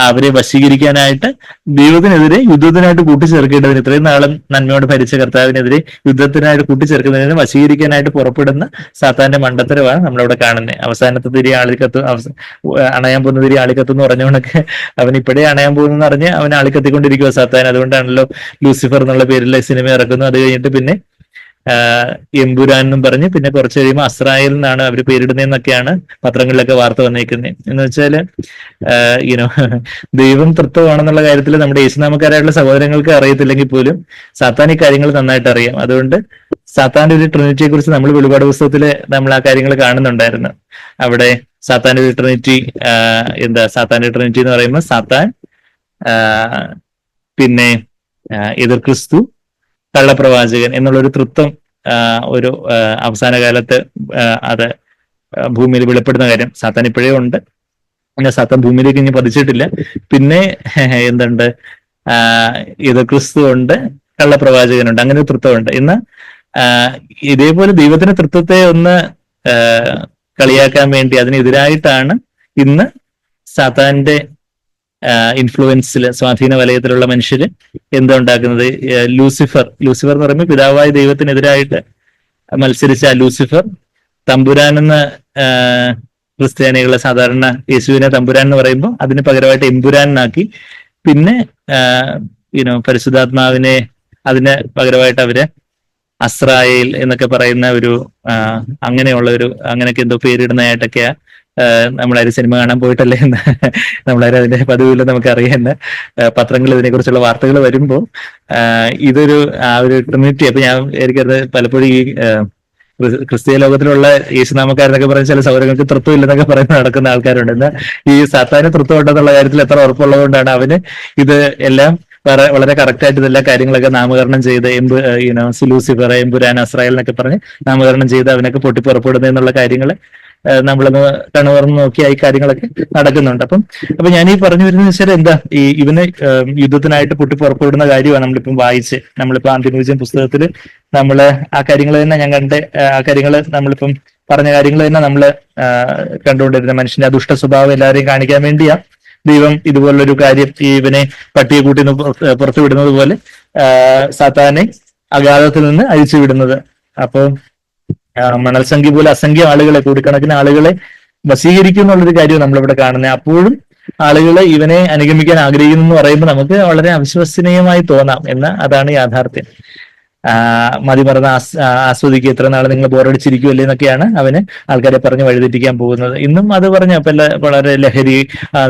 അവരെ വശീകരിക്കാനായിട്ട് ദൈവത്തിനെതിരെ യുദ്ധത്തിനായിട്ട് കൂട്ടിച്ചേർക്കേണ്ടതിന്, ഇത്രയും നാളും നന്മയോട് ഭരിച്ച കർത്താവിനെതിരെ യുദ്ധത്തിനായിട്ട് കൂട്ടിച്ചേർക്കുന്നതിന് വശീകരിക്കാനായിട്ട് പുറപ്പെടുന്ന സാത്താന്റെ മണ്ടത്തരമാണ് നമ്മളിവിടെ കാണുന്നത്. അവസാനത്തെ തിരി അണയാൻ പോകുന്ന തിരി ആളിക്കത്തെന്ന് പറഞ്ഞുകൊണ്ടൊക്കെ അവൻ ഇപ്പോഴേ അണയാൻ പോകുന്നെന്ന് പറഞ്ഞ് അവൻ ആളിക്കത്തിക്കൊണ്ടിരിക്കുക സാത്താൻ. അതുകൊണ്ടാണല്ലോ ലൂസിഫർ എന്നുള്ള പേരിൽ സിനിമ ഇറക്കുന്നു. അത് കഴിഞ്ഞിട്ട് പിന്നെ എമ്പുരാൻ എന്നും പറഞ്ഞ് പിന്നെ കുറച്ച് കഴിയുമ്പോൾ അസ്രായേൽ എന്നാണ് അവർ പേരിടുന്നതെന്നൊക്കെയാണ് പത്രങ്ങളിലൊക്കെ വാർത്ത വന്നേക്കുന്നത്. എന്ന് വെച്ചാല് ദൈവം തൃത്വമാണെന്നുള്ള കാര്യത്തിൽ നമ്മുടെ യേശുനാമക്കാരായിട്ടുള്ള സഹോദരങ്ങൾക്ക് അറിയത്തില്ലെങ്കിൽ പോലും സാത്താൻ ഈ കാര്യങ്ങൾ നന്നായിട്ട് അറിയാം. അതുകൊണ്ട് സാത്താന്റെ ഒരു ട്രിനിറ്റിയെ കുറിച്ച് നമ്മൾ വെളിപാട് പുസ്തകത്തില് നമ്മൾ ആ കാര്യങ്ങൾ കാണുന്നുണ്ടായിരുന്നു. അവിടെ സാത്താന്റെ ഒരു ട്രിനിറ്റി സാത്താന്റെ ട്രിനിറ്റി എന്ന് പറയുമ്പോൾ സാത്താൻ, പിന്നെ എതിർ ക്രിസ്തു, കള്ളപ്രവാചകൻ എന്നുള്ളൊരു തൃത്വം ഒരു അവസാന കാലത്ത് അത് ഭൂമിയിൽ വെളിപ്പെടുന്ന കാര്യം. സാത്താൻ ഇപ്പോഴേ ഉണ്ട്, പിന്നെ സാത്താൻ ഭൂമിയിലേക്ക് ഇനി പതിച്ചിട്ടില്ല. പിന്നെ എതിർ ക്രിസ്തു ഉണ്ട്, കള്ളപ്രവാചകനുണ്ട്, അങ്ങനെ ഒരു തൃത്വമുണ്ട്. ഇന്ന് ഇതേപോലെ ദൈവത്തിന്റെ തൃത്വത്തെ ഒന്ന് കളിയാക്കാൻ വേണ്ടി അതിനെതിരായിട്ടാണ് ഇന്ന് സാത്താന്റെ ഇൻഫ്ലുവൻസിൽ സ്വാധീന വലയത്തിലുള്ള മനുഷ്യര് എന്താ ഉണ്ടാക്കുന്നത്? ലൂസിഫർ എന്ന് പറയുമ്പോൾ പിതാവായ ദൈവത്തിനെതിരായിട്ട് മത്സരിച്ച ലൂസിഫർ തമ്പുരാൻ എന്ന ക്രിസ്ത്യാനികളെ സാധാരണ യേശുവിനെ തമ്പുരാൻ എന്ന് പറയുമ്പോൾ അതിന് പകരമായിട്ട് എമ്പുരാനാക്കി. പിന്നെ പരിശുദ്ധാത്മാവിനെ അതിന് പകരമായിട്ട് അവര് അസ്രായേൽ എന്നൊക്കെ പറയുന്ന ഒരു അങ്ങനെയൊക്കെ എന്തോ പേരിടുന്നതായിട്ടൊക്കെയാ. നമ്മളാരും സിനിമ കാണാൻ പോയിട്ടല്ലേ എന്ന് നമ്മളാരും അതിന്റെ പതിവില്ല, നമുക്കറിയാവുന്ന പത്രങ്ങൾ ഇതിനെക്കുറിച്ചുള്ള വാർത്തകൾ വരുമ്പോൾ ഇതൊരു ഒരു ട്രിനിറ്റി. അപ്പൊ എനിക്കത് പലപ്പോഴും ഈ ക്രിസ്തീയ ലോകത്തിലുള്ള യേശുനാമക്കാരെന്നൊക്കെ പറയുന്ന ചില സൗകര്യങ്ങൾക്ക് തൃത്വം ഇല്ലെന്നൊക്കെ പറയുന്ന നടക്കുന്ന ആൾക്കാരുണ്ട്. എന്നാൽ ഈ സാത്താന് തൃത്വം ഉണ്ടെന്നുള്ള കാര്യത്തിൽ എത്ര ഉറപ്പുള്ളതുകൊണ്ടാണ് അവന് ഇത് എല്ലാം വളരെ കറക്റ്റ് ആയിട്ട് ഇതെല്ലാ കാര്യങ്ങളൊക്കെ നാമകരണം ചെയ്ത് ലൂസിഫർ, എമ്പുരാൻ, അസ്രായേൽ എന്നൊക്കെ പറഞ്ഞ് നാമകരണം ചെയ്ത് അവനൊക്കെ പൊട്ടിപ്പുറപ്പെടുന്നത് എന്നുള്ള കാര്യങ്ങൾ നമ്മളൊന്ന് കണ്ണുറന്ന് നോക്കിയാൽ ഈ കാര്യങ്ങളൊക്കെ നടക്കുന്നുണ്ട്. അപ്പൊ ഞാൻ ഈ പറഞ്ഞു വരുന്നത് വെച്ചാൽ ഇവന് യുദ്ധത്തിനായിട്ട് പൊട്ടിപ്പുറപ്പെടുന്ന കാര്യമാണ് നമ്മളിപ്പോ ആന്തിമൂജ്യം പുസ്തകത്തിൽ നമ്മള് ആ കാര്യങ്ങൾ തന്നെ ഞാൻ ആ കാര്യങ്ങൾ നമ്മളിപ്പം പറഞ്ഞ കാര്യങ്ങൾ തന്നെ നമ്മള് കണ്ടുകൊണ്ടിരുന്ന മനുഷ്യന്റെ ആ ദുഷ്ട സ്വഭാവം എല്ലാവരെയും കാണിക്കാൻ വേണ്ടിയാ ദൈവം ഇതുപോലൊരു കാര്യം ഇവനെ പട്ടിയെ കൂട്ടി പുറത്തു വിടുന്നത് പോലെ സാത്താനെ അഗാധത്തിൽ നിന്ന് അഴിച്ചു വിടുന്നത്. അപ്പോ മണൽ സംഖ്യ പോലെ അസംഖ്യം ആളുകളെ, കോടിക്കണക്കിന് ആളുകളെ വശീകരിക്കും എന്നുള്ളൊരു കാര്യം നമ്മളിവിടെ കാണുന്നത്. അപ്പോഴും ആളുകളെ ഇവനെ അനുഗമിക്കാൻ ആഗ്രഹിക്കുന്നു എന്ന് പറയുമ്പോൾ നമുക്ക് വളരെ അവിശ്വസനീയമായി തോന്നാം. എന്നാൽ അതാണ് യാഥാർത്ഥ്യം. മതിമറന്ന് ആസ്വദിക്കുക, ഇത്ര നാളെ നിങ്ങൾ ബോറടിച്ചിരിക്കുമല്ലേ എന്നൊക്കെയാണ് അവന് ആൾക്കാരെ പറഞ്ഞ് വഴിതെറ്റിക്കാൻ പോകുന്നത്. ഇന്നും അത് പറഞ്ഞ വളരെ ലഹരി,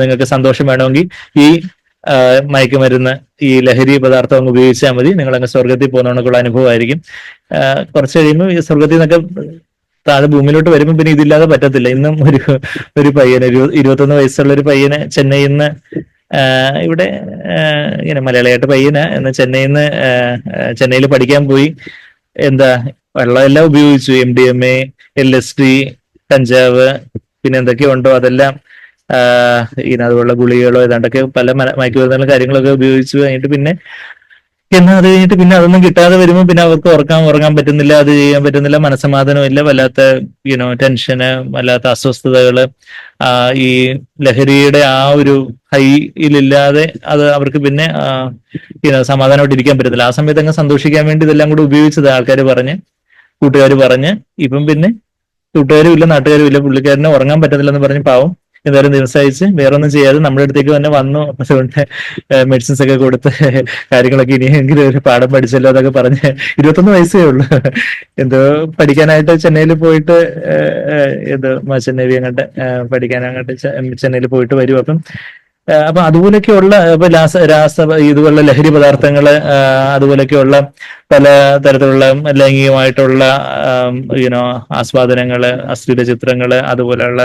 നിങ്ങൾക്ക് സന്തോഷം വേണമെങ്കിൽ ഈ മയക്കുമരുന്ന്, ഈ ലഹരി പദാർത്ഥം അങ്ങ് ഉപയോഗിച്ചാൽ മതി, നിങ്ങൾ അങ്ങ് സ്വർഗത്തിൽ പോകുന്നതിനൊക്കെയുള്ള അനുഭവമായിരിക്കും. കുറച്ച് കഴിയുമ്പോൾ ഈ സ്വർഗത്തിൽ നിന്നൊക്കെ താഴെ ഭൂമിയിലോട്ട് വരുമ്പോൾ പിന്നെ ഇതില്ലാതെ പറ്റത്തില്ല. ഇന്നും ഒരു പയ്യന് 21 വയസ്സുള്ള ഒരു പയ്യന് ചെന്നൈയിൽ നിന്ന് ഇവിടെ ഇങ്ങനെ മലയാളിയായിട്ട് പയ്യന് എന്ന് ചെന്നൈയിൽ നിന്ന് ചെന്നൈയിൽ പഠിക്കാൻ പോയി. എന്താ വെള്ളമെല്ലാം ഉപയോഗിച്ചു, MDMA, LSD, കഞ്ചാവ്, പിന്നെ എന്തൊക്കെയോ ഉണ്ടോ അതെല്ലാം ഇങ്ങനെ അതുപോലുള്ള ഗുളികകളോ ഏതാണ്ടൊക്കെ പല മയക്കുമരുന്നുകളും കാര്യങ്ങളൊക്കെ ഉപയോഗിച്ചു കഴിഞ്ഞിട്ട് പിന്നെ അത് കഴിഞ്ഞിട്ട് പിന്നെ അതൊന്നും കിട്ടാതെ വരുമ്പോൾ പിന്നെ അവർക്ക് ഉറങ്ങാൻ പറ്റുന്നില്ല, അത് ചെയ്യാൻ പറ്റുന്നില്ല, മനസ്സമാധാനം ഇല്ല, വല്ലാത്ത ടെൻഷന്, വല്ലാത്ത അസ്വസ്ഥതകള്, ഈ ലഹരിയുടെ ആ ഒരു ഹൈയിലില്ലാതെ അത് അവർക്ക് പിന്നെ സമാധാനമായിട്ട് ഇരിക്കാൻ പറ്റത്തില്ല. ആ സമയത്ത് അങ്ങ് സന്തോഷിക്കാൻ വേണ്ടി ഇതെല്ലാം കൂടെ ഉപയോഗിച്ചത് ആൾക്കാർ പറഞ്ഞ്, കൂട്ടുകാർ പറഞ്ഞ്. ഇപ്പം പിന്നെ കൂട്ടുകാരും ഇല്ല, നാട്ടുകാരും ഇല്ല, പുള്ളിക്കാരനെ ഉറങ്ങാൻ പറ്റത്തില്ലെന്ന് പറഞ്ഞ് പാവം എന്തായാലും ദിവസം അയച്ച് വേറെ ഒന്നും ചെയ്യാതെ നമ്മുടെ അടുത്തേക്ക് തന്നെ വന്നു. അതുകൊണ്ട് മെഡിസിൻസ് ഒക്കെ കൊടുത്ത് കാര്യങ്ങളൊക്കെ ഇനിയെങ്കിലും ഒരു പാഠം പഠിച്ചല്ലോ എന്നൊക്കെ പറഞ്ഞ് 21 വയസ്സേ ഉള്ളൂ. എന്തോ പഠിക്കാനായിട്ട് ചെന്നൈയിൽ പോയിട്ട് മർച്ചന്റ് നേവി അങ്ങോട്ട് പഠിക്കാൻ അങ്ങോട്ട് ചെന്നൈയിൽ പോയിട്ട് വരും. അപ്പൊ അതുപോലെയൊക്കെയുള്ള ഇതുപോലുള്ള ലഹരി പദാർത്ഥങ്ങള്, അതുപോലെയൊക്കെയുള്ള പല തരത്തിലുള്ള ലൈംഗികമായിട്ടുള്ള ആസ്വാദനങ്ങള്, അശ്ലീല ചിത്രങ്ങള്, അതുപോലെയുള്ള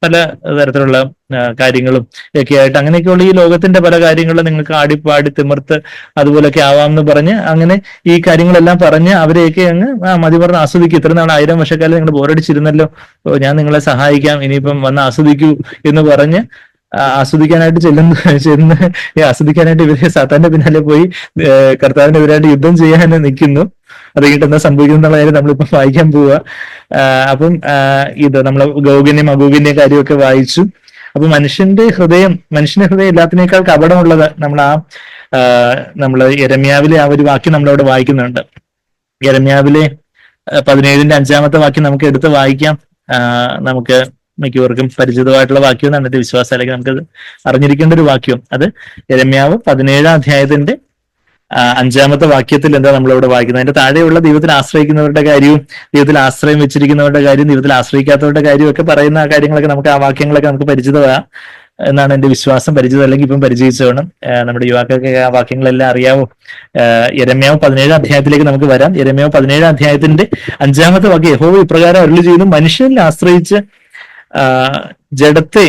പല തരത്തിലുള്ള കാര്യങ്ങളും ഒക്കെ ആയിട്ട് അങ്ങനെയൊക്കെയുള്ള ഈ ലോകത്തിന്റെ പല കാര്യങ്ങളും നിങ്ങൾക്ക് ആടിപ്പാടി തിമിർത്ത് അതുപോലൊക്കെ ആവാമെന്ന് പറഞ്ഞ് അങ്ങനെ ഈ കാര്യങ്ങളെല്ലാം പറഞ്ഞ് അവരെയൊക്കെ അങ്ങ് മതി പറഞ്ഞ് ആസ്വദിക്കും. ഇത്ര നാൾ 1000 വർഷക്കാലം നിങ്ങൾ ബോറടിച്ചിരുന്നല്ലോ, ഞാൻ നിങ്ങളെ സഹായിക്കാം, ഇനിയിപ്പം വന്ന് ആസ്വദിക്കൂ എന്ന് പറഞ്ഞ് ആസ്വദിക്കാനായിട്ട് ചെന്ന് ആസ്വദിക്കാനായിട്ട് ഇവരെ സാത്താന്റെ പിന്നാലെ പോയി കർത്താവിനെതിരായിട്ട് യുദ്ധം ചെയ്യാൻ നിൽക്കുന്നു. അത് കഴിഞ്ഞിട്ട് എന്താ സംഭവിക്കുന്നുള്ള കാര്യം നമ്മളിപ്പം വായിക്കാൻ പോവുക. അപ്പം ഇത് നമ്മള് ഗോഗിന്റെയും അഗോഗിന്റെയും കാര്യമൊക്കെ വായിച്ചു. അപ്പൊ മനുഷ്യന്റെ ഹൃദയം എല്ലാത്തിനേക്കാൾ കപടമുള്ളത് നമ്മള് യെരമ്യാവിലെ ആ ഒരു വാക്യം നമ്മളവിടെ വായിക്കുന്നുണ്ട്. യെരമ്യാവിലെ 17-ന്റെ 5-ാമത്തെ വാക്യം നമുക്ക് എടുത്ത് വായിക്കാം. നമുക്ക് മിക്കവർക്കും പരിചിതമായിട്ടുള്ള വാക്യം എന്നാണ് എന്റെ വിശ്വാസം, അല്ലെങ്കിൽ നമുക്കത് അറിഞ്ഞിരിക്കേണ്ട ഒരു വാക്യം. അത് യെരമ്യാവ് 17-ാം അധ്യായത്തിന്റെ 5-ാമത്തെ വാക്യത്തിൽ എന്താ നമ്മളിവിടെ വായിക്കുന്നത്? അതിന്റെ താഴെയുള്ള ദൈവത്തിൽ ആശ്രയിക്കുന്നവരുടെ കാര്യവും ദൈവത്തിൽ ആശ്രയം വെച്ചിരിക്കുന്നവരുടെ കാര്യവും ദൈവത്തിൽ ആശ്രയിക്കാത്തവരുടെ കാര്യവും ഒക്കെ പറയുന്ന ആ കാര്യങ്ങളൊക്കെ നമുക്ക് ആ വാക്യങ്ങളൊക്കെ നമുക്ക് പരിചിതമാണ് എന്നാണ് എന്റെ വിശ്വാസം. പരിചിതം അല്ലെങ്കിൽ ഇപ്പം പരിചയിച്ചോണം. നമ്മുടെ യുവാക്കൾക്ക് ആ വാക്യങ്ങളെല്ലാം അറിയാവോ? യെരമ്യാവ് 17-ാം അധ്യായത്തിലേക്ക് നമുക്ക് വരാം. യെരമ്യാവ് 17-ാം അധ്യായത്തിന്റെ 5-ാമത്തെ വാക്യം, യഹോവ ഇപ്രകാരം അരുളി ചെയ്യുന്നു, മനുഷ്യനിൽ ആശ്രയിച്ച് ജഡത്തെ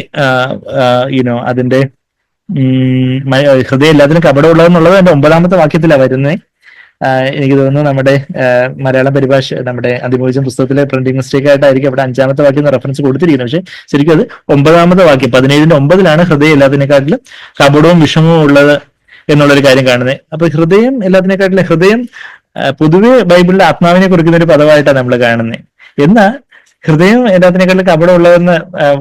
അതിന്റെ ഹൃദയം എല്ലാത്തിനും കപടമുള്ളതെന്നുള്ളത് എന്റെ 9-ാമത്തെ വാക്യത്തിലാണ് വരുന്നത്. എനിക്ക് തോന്നുന്നു നമ്മുടെ മലയാളം പരിഭാഷ, നമ്മുടെ അതിമോചന പുസ്തകത്തിലെ പ്രിന്റിംഗ് മിസ്റ്റേക്ക് ആയിട്ടായിരിക്കും അവിടെ 5-ാമത്തെ വാക്യം റെഫറൻസ് കൊടുത്തിരിക്കുന്നത്. പക്ഷെ ശരിക്കും അത് 9-ാമത്തെ വാക്യം 17-ന്റെ 9-ലാണ് ഹൃദയം എല്ലാത്തിനെക്കാട്ടിലും കപടവും വിഷമവും ഉള്ളത് എന്നുള്ളൊരു കാര്യം കാണുന്നത്. അപ്പൊ ഹൃദയം എല്ലാത്തിനെക്കാട്ടിലും, ഹൃദയം പൊതുവെ ബൈബിളിലെ ആത്മാവിനെ കുറിക്കുന്ന ഒരു പദമായിട്ടാണ് നമ്മൾ കാണുന്നത്. എന്നാൽ ഹൃദയം എല്ലാത്തിനേക്കാളും കപടമുള്ളതെന്ന്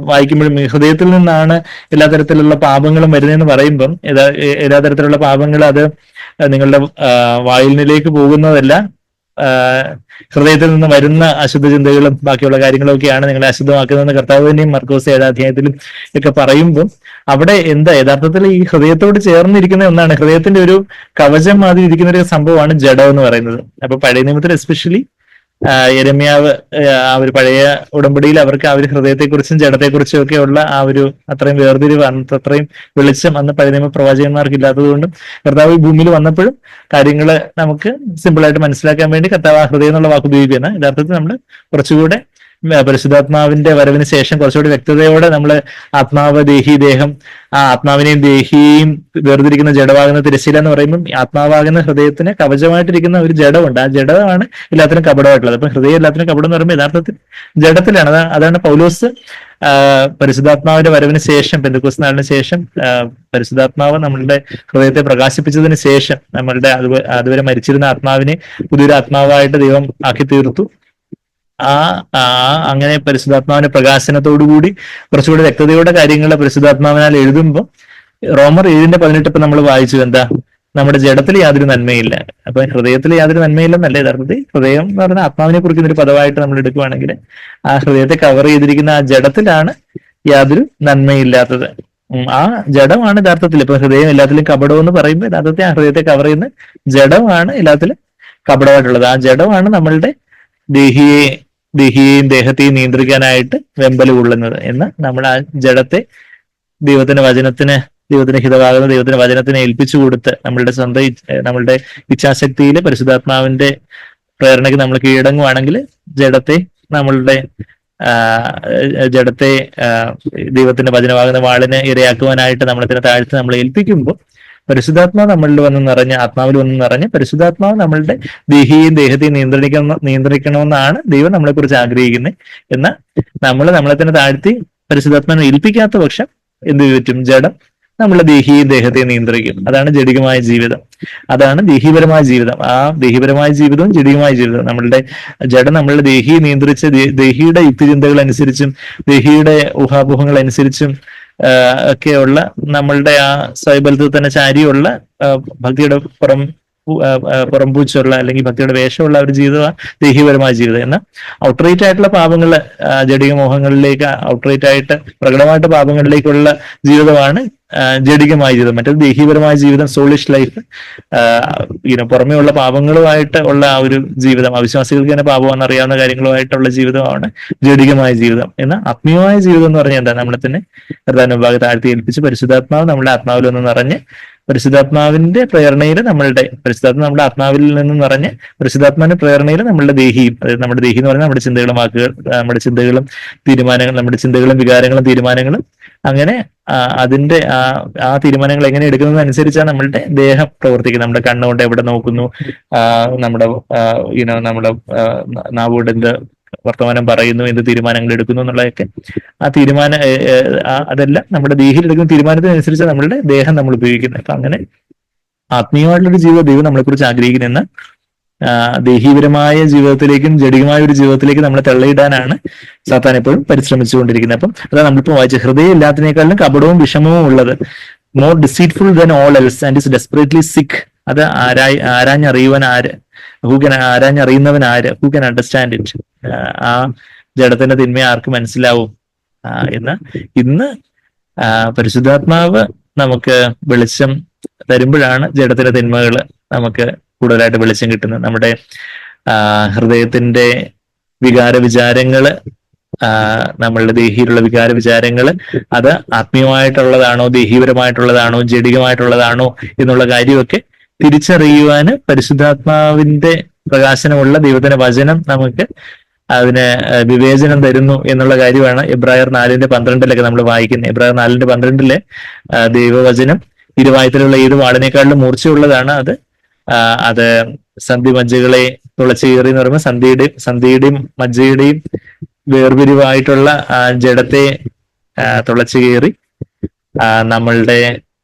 വായിക്കുമ്പോഴും ഹൃദയത്തിൽ നിന്നാണ് എല്ലാ തരത്തിലുള്ള പാപങ്ങളും വരുന്നതെന്ന് പറയുമ്പം എല്ലാ തരത്തിലുള്ള പാപങ്ങൾ അത് നിങ്ങളുടെ വായിലിലേക്ക് പോകുന്നതല്ല, ഹൃദയത്തിൽ നിന്ന് വരുന്ന അശുദ്ധ ചിന്തകളും ബാക്കിയുള്ള കാര്യങ്ങളും ഒക്കെയാണ് നിങ്ങളെ അശുദ്ധമാക്കുന്നതെന്ന് കർത്താവ് തന്നെയും മർക്കോസ് 7-ാം അധ്യായത്തിലും ഒക്കെ പറയുമ്പോൾ അവിടെ എന്താ യഥാർത്ഥത്തിൽ ഈ ഹൃദയത്തോട് ചേർന്നിരിക്കുന്ന ഒന്നാണ്, ഹൃദയത്തിന്റെ ഒരു കവചം മാതിരി ഇരിക്കുന്ന ഒരു സംഭവമാണ് ജഡം എന്ന് പറയുന്നത്. അപ്പൊ പഴയ നിയമത്തിൽ എസ്പെഷ്യലി യെരമ്യാവ് ആ ഒരു പഴയ ഉടമ്പടിയിൽ അവർക്ക് ആ ഒരു ഹൃദയത്തെക്കുറിച്ചും ജഡത്തെക്കുറിച്ചും ഒക്കെ ഉള്ള ആ ഒരു അത്രയും വേർതിരിവ്, അത്രയും വെളിച്ചം അന്ന് പഴയ നിയമ പ്രവാചകന്മാർക്ക് ഇല്ലാത്തതുകൊണ്ടും കർത്താവ് ഭൂമിയിൽ വന്നപ്പോഴും കാര്യങ്ങള് നമുക്ക് സിമ്പിളായിട്ട് മനസ്സിലാക്കാൻ വേണ്ടി കർത്താവ് ആ ഹൃദയം എന്നുള്ള വാക്ക് ഉപയോഗിക്കുകയാണ്. യഥാർത്ഥത്തിൽ നമ്മൾ കുറച്ചുകൂടെ പരിശുദ്ധാത്മാവിന്റെ വരവിന് ശേഷം കുറച്ചുകൂടി വ്യക്തതയോടെ നമ്മൾ ആത്മാവ്, ദേഹി, ദേഹം, ആ ആത്മാവിനെയും ദേഹിയെയും വേർതിരിക്കുന്ന ജഡമാകുന്ന തിരശ്ശീല എന്ന് പറയുമ്പോൾ ആത്മാവാകുന്ന ഹൃദയത്തിന് കവചമായിട്ടിരിക്കുന്ന ഒരു ജഡമുണ്ട്. ആ ജഡമാണ് എല്ലാത്തിനും കപടമായിട്ടുള്ളത്. അപ്പൊ ഹൃദയം എല്ലാത്തിനും കപടം എന്ന് പറയുമ്പോൾ യഥാർത്ഥത്തിൽ ജഡത്തിലാണ്. അതാണ് പൗലോസ് പരിശുദ്ധാത്മാവിന്റെ വരവിന് ശേഷം, പെന്തക്കോസ്ത് നാളിന് ശേഷം പരിശുദ്ധാത്മാവ് നമ്മളുടെ ഹൃദയത്തെ പ്രകാശിപ്പിച്ചതിന് ശേഷം നമ്മളുടെ അതുവരെ മരിച്ചിരുന്ന ആത്മാവിനെ പുതിയൊരു ആത്മാവായിട്ട് ദൈവം ആക്കി തീർത്തു. അങ്ങനെ പരിശുദ്ധാത്മാവിന്റെ പ്രകാശനത്തോടുകൂടി കുറച്ചുകൂടി വ്യക്തതയോടെ കാര്യങ്ങൾ പരിശുദ്ധാത്മാവിനാൽ എഴുതുമ്പോൾ റോമർ 7-ന്റെ 18 ഇപ്പൊ നമ്മൾ വായിച്ചു. എന്താ? നമ്മുടെ ജഡത്തിൽ യാതൊരു നന്മയില്ല. അപ്പൊ ഹൃദയത്തിൽ യാതൊരു നന്മയില്ലെന്നല്ല യഥാർത്ഥത്തിൽ. ഹൃദയം എന്ന് പറയുന്ന ആത്മാവിനെ കുറിക്കുന്ന ഒരു പദമായിട്ട് നമ്മൾ എടുക്കുകയാണെങ്കിൽ ആ ഹൃദയത്തെ കവർ ചെയ്തിരിക്കുന്ന ആ ജഡത്തിലാണ് യാതൊരു നന്മയില്ലാത്തത്. ആ ജഡമാണ് യഥാർത്ഥത്തിൽ. ഇപ്പൊ ഹൃദയം എല്ലാത്തിലും കപടം എന്ന് പറയുമ്പോൾ യഥാർത്ഥത്തിൽ ആ ഹൃദയത്തെ കവർ ചെയ്യുന്ന ജഡമാണ് എല്ലാത്തിലും കപടമായിട്ടുള്ളത്. ആ ജഡമാണ് നമ്മളുടെ ദേഹിയെയും ദേഹത്തെയും നിയന്ത്രിക്കാനായിട്ട് വെമ്പൽ കൊള്ളുന്നത് എന്ന് നമ്മൾ ആ ജഡത്തെ ദൈവത്തിന്റെ ഹിതമാകുന്ന ദൈവത്തിന്റെ വചനത്തിനെ ഏൽപ്പിച്ചു കൊടുത്ത് നമ്മളുടെ ഇച്ഛാശക്തിയിൽ പരിശുദ്ധാത്മാവിന്റെ പ്രേരണയ്ക്ക് നമ്മൾ കീഴടങ്ങുവാണെങ്കിൽ ജഡത്തെ നമ്മളുടെ ജഡത്തെ ദൈവത്തിന്റെ വചനമാകുന്ന വാളിന് ഇരയാക്കുവാനായിട്ട് നമ്മളതിനെ താഴ്ത്തി നമ്മളെ ഏൽപ്പിക്കുമ്പോൾ പരിശുദ്ധാത്മാവ് നമ്മളിൽ വന്ന് നിറഞ്ഞ്, ആത്മാവിൽ വന്ന് നിറഞ്ഞ് പരിശുദ്ധാത്മാവ് നമ്മളുടെ ദേഹത്തെയും നിയന്ത്രിക്കണമെന്നാണ് ദൈവം നമ്മളെ കുറിച്ച് ആഗ്രഹിക്കുന്നത്. എന്നാൽ നമ്മളെ തന്നെ താഴ്ത്തി പരിശുദ്ധാത്മാവിനെ ഏൽപ്പിക്കാത്ത പക്ഷം എന്ത് പറ്റും? ജഡം നമ്മളെ ദേഹത്തെ നിയന്ത്രിക്കും. അതാണ് ജഡികമായ ജീവിതം, അതാണ് ദേഹീപരമായ ജീവിതം. ആ ദേഹീപരമായ ജീവിതവും ജഡികമായ ജീവിതവും, നമ്മളുടെ ജഡം നമ്മളുടെ ദേഹിയെ നിയന്ത്രിച്ച് ദേഹിയുടെ യുക്തിചിന്തകൾ അനുസരിച്ചും ദേഹിയുടെ ഊഹാപോഹങ്ങൾ അനുസരിച്ചും ഒക്കെയുള്ള നമ്മളുടെ ആ സ്വയബലത്തിൽ തന്നെ ചാരിയുള്ള ഭക്തിയുടെ പുറംപൂച്ചുള്ള അല്ലെങ്കിൽ ഭക്തിയുടെ വേഷമുള്ള ഒരു ജീവിതമാണ് ദേഹീപരമായ ജീവിതം. എന്നാൽ ഔട്ട്റേറ്റ് ആയിട്ടുള്ള പാപങ്ങള്, ജഡിക മോഹങ്ങളിലേക്ക് ഔട്ട്റേറ്റ് ആയിട്ട് പ്രകടമായിട്ട് പാപങ്ങളിലേക്കുള്ള ജീവിതമാണ് ജഡികമായ ജീവിതം. മറ്റേത് ദേഹീപരമായ ജീവിതം, സോളിഷ് ലൈഫ്, പുറമേ ഉള്ള പാപങ്ങളുമായിട്ട് ഉള്ള ആ ഒരു ജീവിതം, അവിശ്വാസികൾക്ക് തന്നെ പാപമാണെന്ന് അറിയാവുന്ന കാര്യങ്ങളുമായിട്ടുള്ള ജീവിതമാണ് ജഡികമായ ജീവിതം. എന്നാൽ ആത്മീയമായ ജീവിതം എന്ന് പറഞ്ഞാൽ എന്താ? നമ്മളെ തന്നെ പ്രധാന വിഭാഗം താഴ്ത്തി ഏൽപ്പിച്ച് പരിശുദ്ധാത്മാവ് നമ്മുടെ ആത്മാവിൽ ഒന്ന് നിറഞ്ഞ് പരിശുദ്ധാത്മാവിന്റെ പ്രേരണയിൽ പരിശുദ്ധാത്മാവ് നമ്മുടെ ആത്മാവിൽ നിന്ന് നിറഞ്ഞ് പരിശുദ്ധാത്മാവിന്റെ പ്രേരണയിൽ നമ്മളുടെ ദേഹിയും, അതായത് നമ്മുടെ ദേഹി എന്ന് പറഞ്ഞാൽ നമ്മുടെ ചിന്തകളും വാക്കുകൾ, നമ്മുടെ ചിന്തകളും തീരുമാനങ്ങളും, നമ്മുടെ ചിന്തകളും വികാരങ്ങളും തീരുമാനങ്ങളും, അങ്ങനെ അതിന്റെ ആ തീരുമാനങ്ങൾ എങ്ങനെ എടുക്കുന്നതനുസരിച്ചാണ് നമ്മളുടെ ദേഹം പ്രവർത്തിക്കുന്നത്. നമ്മുടെ കണ്ണുകൊണ്ട് എവിടെ നോക്കുന്നു, നമ്മുടെ നമ്മുടെ നാവുകൊണ്ട് എന്ത് വർത്തമാനം പറയുന്നു, എന്ത് തീരുമാനങ്ങൾ എടുക്കുന്നു എന്നുള്ളതൊക്കെ ആ അതെല്ലാം നമ്മുടെ ദേഹിയിൽ എടുക്കുന്ന തീരുമാനത്തിനനുസരിച്ച് നമ്മളുടെ ദേഹം നമ്മൾ ഉപയോഗിക്കുന്നത്. അപ്പൊ അങ്ങനെ ആത്മീയമായിട്ടുള്ളൊരു ജീവിതം ദൈവം നമ്മളെ കുറിച്ച് ആഗ്രഹിക്കുന്ന ദേഹീപരമായ ജീവിതത്തിലേക്കും ജഡികമായ ഒരു ജീവിതത്തിലേക്കും നമ്മളെ തള്ളിയിടാനാണ് സാത്താൻ എപ്പോഴും പരിശ്രമിച്ചുകൊണ്ടിരിക്കുന്നത്. അപ്പം അതാണ് നമ്മളിപ്പോൾ വായിച്ച ഹൃദയം എല്ലാത്തിനേക്കാളും കപടവും വിഷമവും ഉള്ളത്, more deceitful then all else and is desperately സിക്ക്. അത് ആരാഞ്ഞറിയുന്നവൻ ആര്? Who can understand it? ആ ജഡത്തിന്റെ തിന്മ ആർക്ക് മനസ്സിലാവും എന്ന് ഇന്ന് പരിശുദ്ധാത്മാവ് നമുക്ക് വെളിച്ചം തരുമ്പോഴാണ് ജഡത്തിന്റെ തിന്മകൾ നമുക്ക് കൂടുതലായിട്ട് വെളിച്ചം കിട്ടുന്നത്. നമ്മുടെ ഹൃദയത്തിന്റെ വികാര വിചാരങ്ങള്, നമ്മളുടെ ദേഹിയിലുള്ള വികാര വിചാരങ്ങള് അത് ആത്മീയമായിട്ടുള്ളതാണോ ദേഹീപരമായിട്ടുള്ളതാണോ ജഡികമായിട്ടുള്ളതാണോ എന്നുള്ള കാര്യമൊക്കെ തിരിച്ചറിയുവാന് പരിശുദ്ധാത്മാവിന്റെ പ്രകാശനമുള്ള ദൈവത്തിന്റെ വചനം നമുക്ക് അതിന് വിവേചനം തരുന്നു എന്നുള്ള കാര്യമാണ് എബ്രായർ 4:12 നമ്മൾ വായിക്കുന്നത്. എബ്രായർ 4:12 ദൈവവചനം ഇരുവായത്തിലുള്ള ഏത് വാളിനേക്കാളിലും മൂർച്ചയുള്ളതാണ്. അത് സന്ധി മജ്ജകളെ തുളച്ചു കയറി എന്ന് പറയുമ്പോൾ സന്ധിയുടെയും മജ്ജയുടെയും വേർപിരിവായിട്ടുള്ള ജഡത്തെ തുളച്ചു കയറി നമ്മളുടെ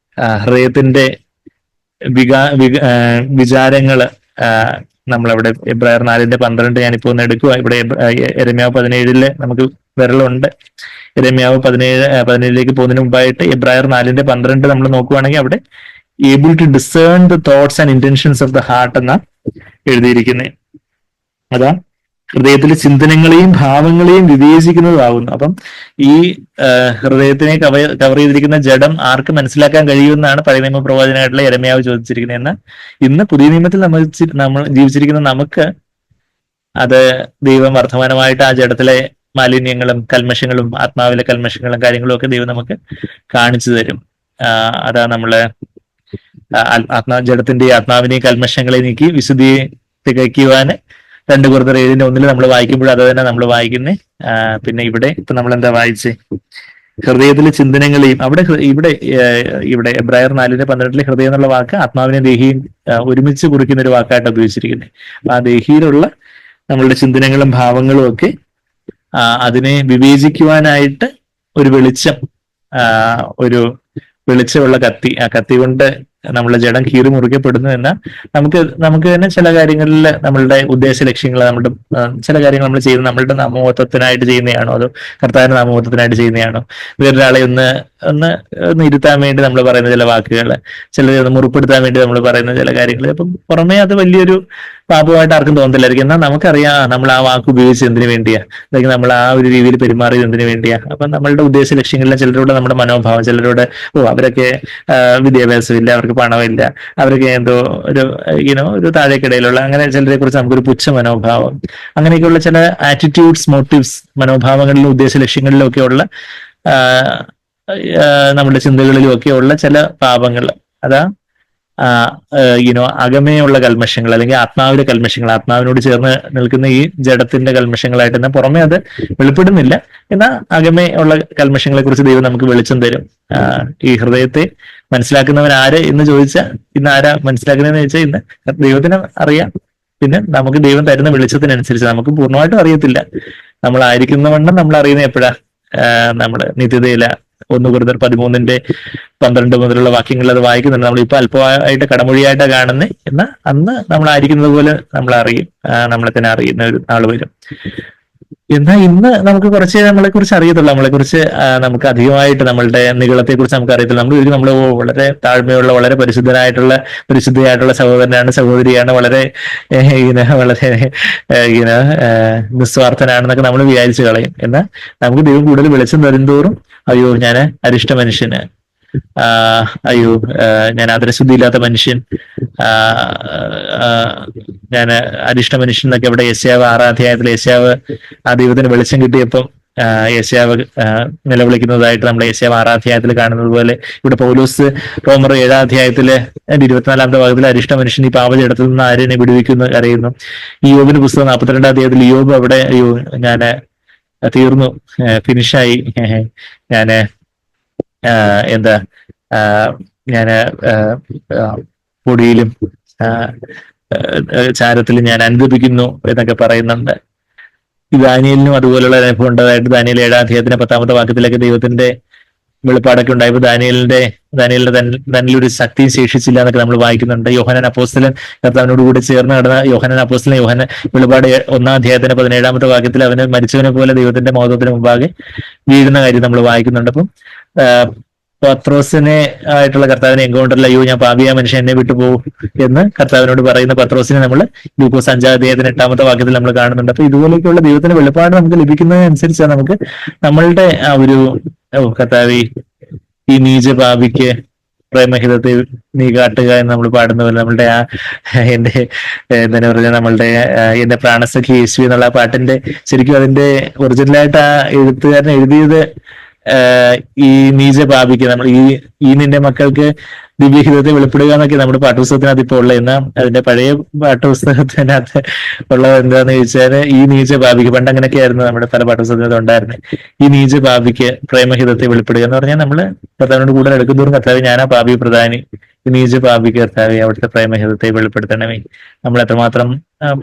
ഹൃദയത്തിന്റെ വിചാരങ്ങള് നമ്മളവിടെ എബ്രായർ 4:12 ഞാനിപ്പോ ഒന്ന് എടുക്കുക. ഇവിടെ യെരമ്യാവ് 17 നമുക്ക് വിരലുണ്ട്. യെരമ്യാവ് 17 പോകുന്നതിന് മുമ്പായിട്ട് എബ്രായർ 4:12 നമ്മൾ നോക്കുവാണെങ്കിൽ അവിടെ able to discern the thoughts and intentions of the heart എന്നാ എഴുതിയിരിക്കുന്നത്. അതാ ഹൃദയത്തിലെ ചിന്തനങ്ങളെയും ഭാവങ്ങളെയും വിവേചിക്കുന്നതാവുന്നു. അപ്പം ഈ ഹൃദയത്തിനെ കവർ ചെയ്തിരിക്കുന്ന ജഡം ആർക്ക് മനസ്സിലാക്കാൻ കഴിയുമെന്നാണ് പഴയ നിയമ പ്രവാചകനായിട്ടുള്ള യെരമ്യാവ് ചോദിച്ചിരിക്കുന്നത്. എന്നാൽ ഇന്ന് പുതിയ നിയമത്തിൽ നമ്മൾ ജീവിച്ചിരിക്കുന്ന നമുക്ക് അത് ദൈവം വർദ്ധമാനമായിട്ട് ആ ജഡത്തിലെ മാലിന്യങ്ങളും കൽമഷങ്ങളും ആത്മാവിലെ കൽമഷങ്ങളും കാര്യങ്ങളും ഒക്കെ ദൈവം നമുക്ക് കാണിച്ചു തരും. അതാ നമ്മള് ജഡത്തിന്റെ ആത്മാവിനെയും കൽമഷങ്ങളെ നീക്കി വിശുദ്ധിയെ തികയ്ക്കുവാന് 2 Corinthians 7:1 നമ്മൾ വായിക്കുമ്പോൾ അത് തന്നെ നമ്മൾ വായിക്കുന്നേ. പിന്നെ ഇപ്പൊ നമ്മൾ എന്താ വായിച്ചേ? ഹൃദയത്തിലെ ചിന്തനങ്ങളെയും ഇവിടെ എബ്രായർ 4:12 ഹൃദയം എന്നുള്ള വാക്ക് ആത്മാവിനെ ദേഹിയും ഒരുമിച്ച് കുറിക്കുന്ന ഒരു വാക്കായിട്ട് ഉപയോഗിച്ചിരിക്കുന്നത്. ആ ദേഹിയിലുള്ള നമ്മളുടെ ചിന്തനങ്ങളും ഭാവങ്ങളും ഒക്കെ അതിനെ വിവേചിക്കുവാനായിട്ട് ഒരു വെളിച്ചമുള്ള കത്തി, ആ കത്തി കൊണ്ട് നമ്മളെ ജഡം കീറി മുറിക്കപ്പെടുന്നു. എന്നാൽ നമുക്ക് തന്നെ ചില കാര്യങ്ങളിൽ നമ്മളുടെ ഉദ്ദേശ ലക്ഷ്യങ്ങൾ, നമ്മുടെ ചില കാര്യങ്ങൾ നമ്മൾ ചെയ്യുന്നത് നമ്മളുടെ നാമമഹത്വത്തിനായിട്ട് ചെയ്യുന്നതാണോ അതോ കർത്താവിന്റെ നാമമഹത്വത്തിനായിട്ട് ചെയ്യുന്നതാണോ? വേറൊരാളെ ഒന്ന് ഇരുത്താൻ വേണ്ടി നമ്മൾ പറയുന്ന ചില വാക്കുകൾ, ചിലരെ മുറിപ്പെടുത്താൻ വേണ്ടി നമ്മൾ പറയുന്ന ചില കാര്യങ്ങൾ, അപ്പം പുറമേ അത് വലിയൊരു പാപമായിട്ട് ആർക്കും തോന്നത്തില്ലായിരിക്കും. എന്നാൽ നമുക്കറിയാം നമ്മൾ ആ വാക്ക് ഉപയോഗിച്ച് എന്തിനു വേണ്ടിയാ, അല്ലെങ്കിൽ നമ്മൾ ആ ഒരു രീതിയിൽ പെരുമാറിയത് എന്തിനു വേണ്ടിയാ. അപ്പൊ നമ്മളുടെ ഉദ്ദേശ ലക്ഷ്യങ്ങളിലെ ചിലരോട് നമ്മുടെ മനോഭാവം, ചിലരോട് അവരൊക്കെ വിദ്യാഭ്യാസമില്ല, അവർക്ക് പണമില്ല, അവർക്ക് എന്തോ ഒരു താഴേക്കിടയിലുള്ള അങ്ങനെ ചിലരെ കുറിച്ച് നമുക്കൊരു പുച്ഛ മനോഭാവം, അങ്ങനെയൊക്കെയുള്ള ചില ആറ്റിറ്റ്യൂഡ്സ്, മോട്ടീവ്സ്, മനോഭാവങ്ങളിലും ഉദ്ദേശ ലക്ഷ്യങ്ങളിലും ഒക്കെയുള്ള നമ്മുടെ ചിന്തകളിലും ഒക്കെയുള്ള ചില പാപങ്ങൾ, അകമേയുള്ള കൽമഷങ്ങൾ അല്ലെങ്കിൽ ആത്മാവിലെ കൽമഷങ്ങൾ, ആത്മാവിനോട് ചേർന്ന് നിൽക്കുന്ന ഈ ജഡത്തിന്റെ കൽമഷങ്ങളായിട്ട് എന്നാൽ പുറമെ അത് വെളിപ്പെടുന്നില്ല, എന്നാൽ അകമേ ഉള്ള കൽമഷങ്ങളെ കുറിച്ച് ദൈവം നമുക്ക് വെളിച്ചം തരും. ഈ ഹൃദയത്തെ മനസ്സിലാക്കുന്നവൻ ആര് എന്ന് ചോദിച്ചാൽ, ഇന്ന് ആരാ മനസ്സിലാക്കുന്നതെന്ന് ചോദിച്ചാൽ ഇന്ന് ദൈവത്തിന് അറിയാം. പിന്നെ നമുക്ക് ദൈവം തരുന്ന വെളിച്ചത്തിനനുസരിച്ച്, നമുക്ക് പൂർണ്ണമായിട്ടും അറിയത്തില്ല. നമ്മളായിരിക്കുന്ന വണ്ണം നമ്മൾ അറിയുന്നത് എപ്പോഴാ? നമ്മള് നിത്യതയില 1 Corinthians 13:12 മുതലുള്ള വാക്യങ്ങൾ അത് വായിക്കുന്നുണ്ട്. നമ്മളിപ്പോ അല്പമായിട്ട് കടമൊഴിയായിട്ടാണ് കാണുന്നത്, എന്നാൽ അന്ന് നമ്മളായിരിക്കുന്നത് പോലെ നമ്മൾ അറിയും, നമ്മളെ തന്നെ അറിയുന്ന ഒരു നാൾ വരും. എന്നാൽ ഇന്ന് നമുക്ക് കുറച്ച് നമ്മളെ കുറിച്ച് അറിയത്തുള്ളൂ, നമ്മളെ കുറിച്ച് നമുക്ക് അധികമായിട്ട് നമ്മളുടെ നീളത്തെ കുറിച്ച് നമുക്ക് അറിയത്തില്ല. നമ്മൾ വളരെ താഴ്മയുള്ള, വളരെ പരിശുദ്ധയായിട്ടുള്ള സഹോദരനാണ്, സഹോദരിയാണ്, വളരെ വളരെ നിസ്വാർത്ഥനാണെന്നൊക്കെ നമ്മൾ വിചാരിച്ചു കളയും. എന്നാൽ നമുക്ക് ദൈവം കൂടുതൽ വെളിച്ചം തരുന്തോറും അയ്യോ ഞാൻ അരിഷ്ട മനുഷ്യന്, അയ്യോ ഞാൻ ആദരശുദ്ധിയില്ലാത്ത മനുഷ്യൻ, ഞാൻ അരിഷ്ട മനുഷ്യൻ എന്നൊക്കെ ഇവിടെ യെശയ്യാവ് 6-ാം അധ്യായത്തിൽ യെശയ്യാവ് ആ ദൈവത്തിന് വെളിച്ചം കിട്ടിയപ്പം യെശയ്യാവ് നിലവിളിക്കുന്നതായിട്ട് നമ്മൾ യെശയ്യാവ് 6-ാം അധ്യായത്തിൽ കാണുന്നത് പോലെ ഇവിടെ പൗലോസ് റോമർ 7-ാം അധ്യായത്തിലെ 24-ാമത്തെ ഭാഗത്തിൽ അരിഷ്ട മനുഷ്യൻ ഈ പാപജടത്തിൽ നിന്ന് ആരെന്നെ വിടുവിക്കുന്നു അറിയുന്നു. ഈ യോബിന്റെ പുസ്തകം 42-ാം അധ്യായത്തിൽ യോബ് അവിടെ അയ്യോ ഞാൻ തീർന്നു, ഫിനിഷായി, ഞാന് എന്താ ഞാന് പൊടിയിലും ചാരത്തിലും ഞാൻ അനുദപിക്കുന്നു എന്നൊക്കെ പറയുന്നുണ്ട്. ദാനിയേലിനും അതുപോലുള്ള അനുഭവം ഉണ്ടായതായിട്ട് ദാനിയേൽ 7-ാം അധ്യായത്തിന്റെ 10-ാമത്തെ വാക്യത്തിലൊക്കെ ദൈവത്തിന്റെ വെളിപ്പാടൊക്കെ ഉണ്ടായപ്പോൾ ദാനിയേലിന്റെ തന്നിലൊരു ശക്തിയും ശേഷിച്ചില്ല എന്നൊക്കെ നമ്മൾ വായിക്കുന്നുണ്ട്. യോഹന്നാൻ അപ്പോസ്തലൻ കർത്താവിനോട് കൂടി ചേർന്ന് നടന്ന യോഹന്നാൻ അപ്പോസ്തലൻ വെളിപ്പാട് 1-ാം അധ്യായത്തിന്റെ 17-ാമത്തെ വാക്യത്തിൽ അവന് മരിച്ചവനെ പോലെ ദൈവത്തിന്റെ മഹത്വത്തിന് മുമ്പാകെ വീഴുന്ന കാര്യം നമ്മൾ വായിക്കുന്നുണ്ട്. അപ്പം പത്രോസിനെ ആയിട്ടുള്ള കർത്താവിനെ എൻകൗണ്ടറിൽ അയ്യോ ഞാൻ പാപിയായ മനുഷ്യൻ എന്നെ വിട്ടുപോകും എന്ന് കർത്താവിനോട് പറയുന്ന പത്രോസിനെ നമ്മൾ ലൂക്കോസ് 5-ാം അധ്യായത്തിന് 8-ാമത്തെ വാക്യത്തിൽ നമ്മൾ കാണുന്നുണ്ട്. അപ്പൊ ഇതുപോലെയൊക്കെയുള്ള ദൈവത്തിന്റെ വെളിപ്പാട് നമുക്ക് ലഭിക്കുന്നതനുസരിച്ചാണ് നമുക്ക് നമ്മളുടെ ആ ഒരു കർത്താവി ഈ നീച പാപിക്ക് പ്രേമഹിതത്തെ നീ കാട്ടുക എന്ന് നമ്മൾ പാടുന്ന പോലെ നമ്മളുടെ എന്റെ എന്താ പറയുക നമ്മളുടെ എന്റെ പ്രാണസഖി യേശു എന്നുള്ള ആ പാട്ടിന്റെ ശരിക്കും അതിന്റെ ഒറിജിനലായിട്ട് ആ എഴുത്തുകാരൻ എഴുതിയത് ഈ നീച പാപിക്ക് നമ്മൾ ഈ നിന്റെ മക്കൾക്ക് ദിവ്യഹിതത്തെ വെളിപ്പെടുക എന്നൊക്കെ നമ്മുടെ പാഠപുസ്തകത്തിനകത്ത് ഇപ്പോൾ ഉള്ള, എന്നാൽ അതിന്റെ പഴയ പാഠപുസ്തകത്തിനകത്ത് ഉള്ളത് എന്താന്ന് ചോദിച്ചാൽ ഈ നീച പാപിക്ക്, പണ്ട് അങ്ങനെയൊക്കെ ആയിരുന്നു നമ്മുടെ പല പാഠപുസ്തകത്തിനകത്ത് ഉണ്ടായിരുന്നത്, ഈ നീച പാപിക്ക് പ്രേമഹിതത്തെ വെളിപ്പെടുക എന്ന് പറഞ്ഞാൽ നമ്മള് കർത്താവിനോട് കൂടുതൽ എടുക്കുന്നതോറും കർത്താവ് ഞാനാ പാപി പ്രധാനി, ഈ നീച പാപിക്ക് കർത്താവ് അവിടുത്തെ പ്രേമഹിതത്തെ വെളിപ്പെടുത്തണമേ. നമ്മൾ എത്രമാത്രം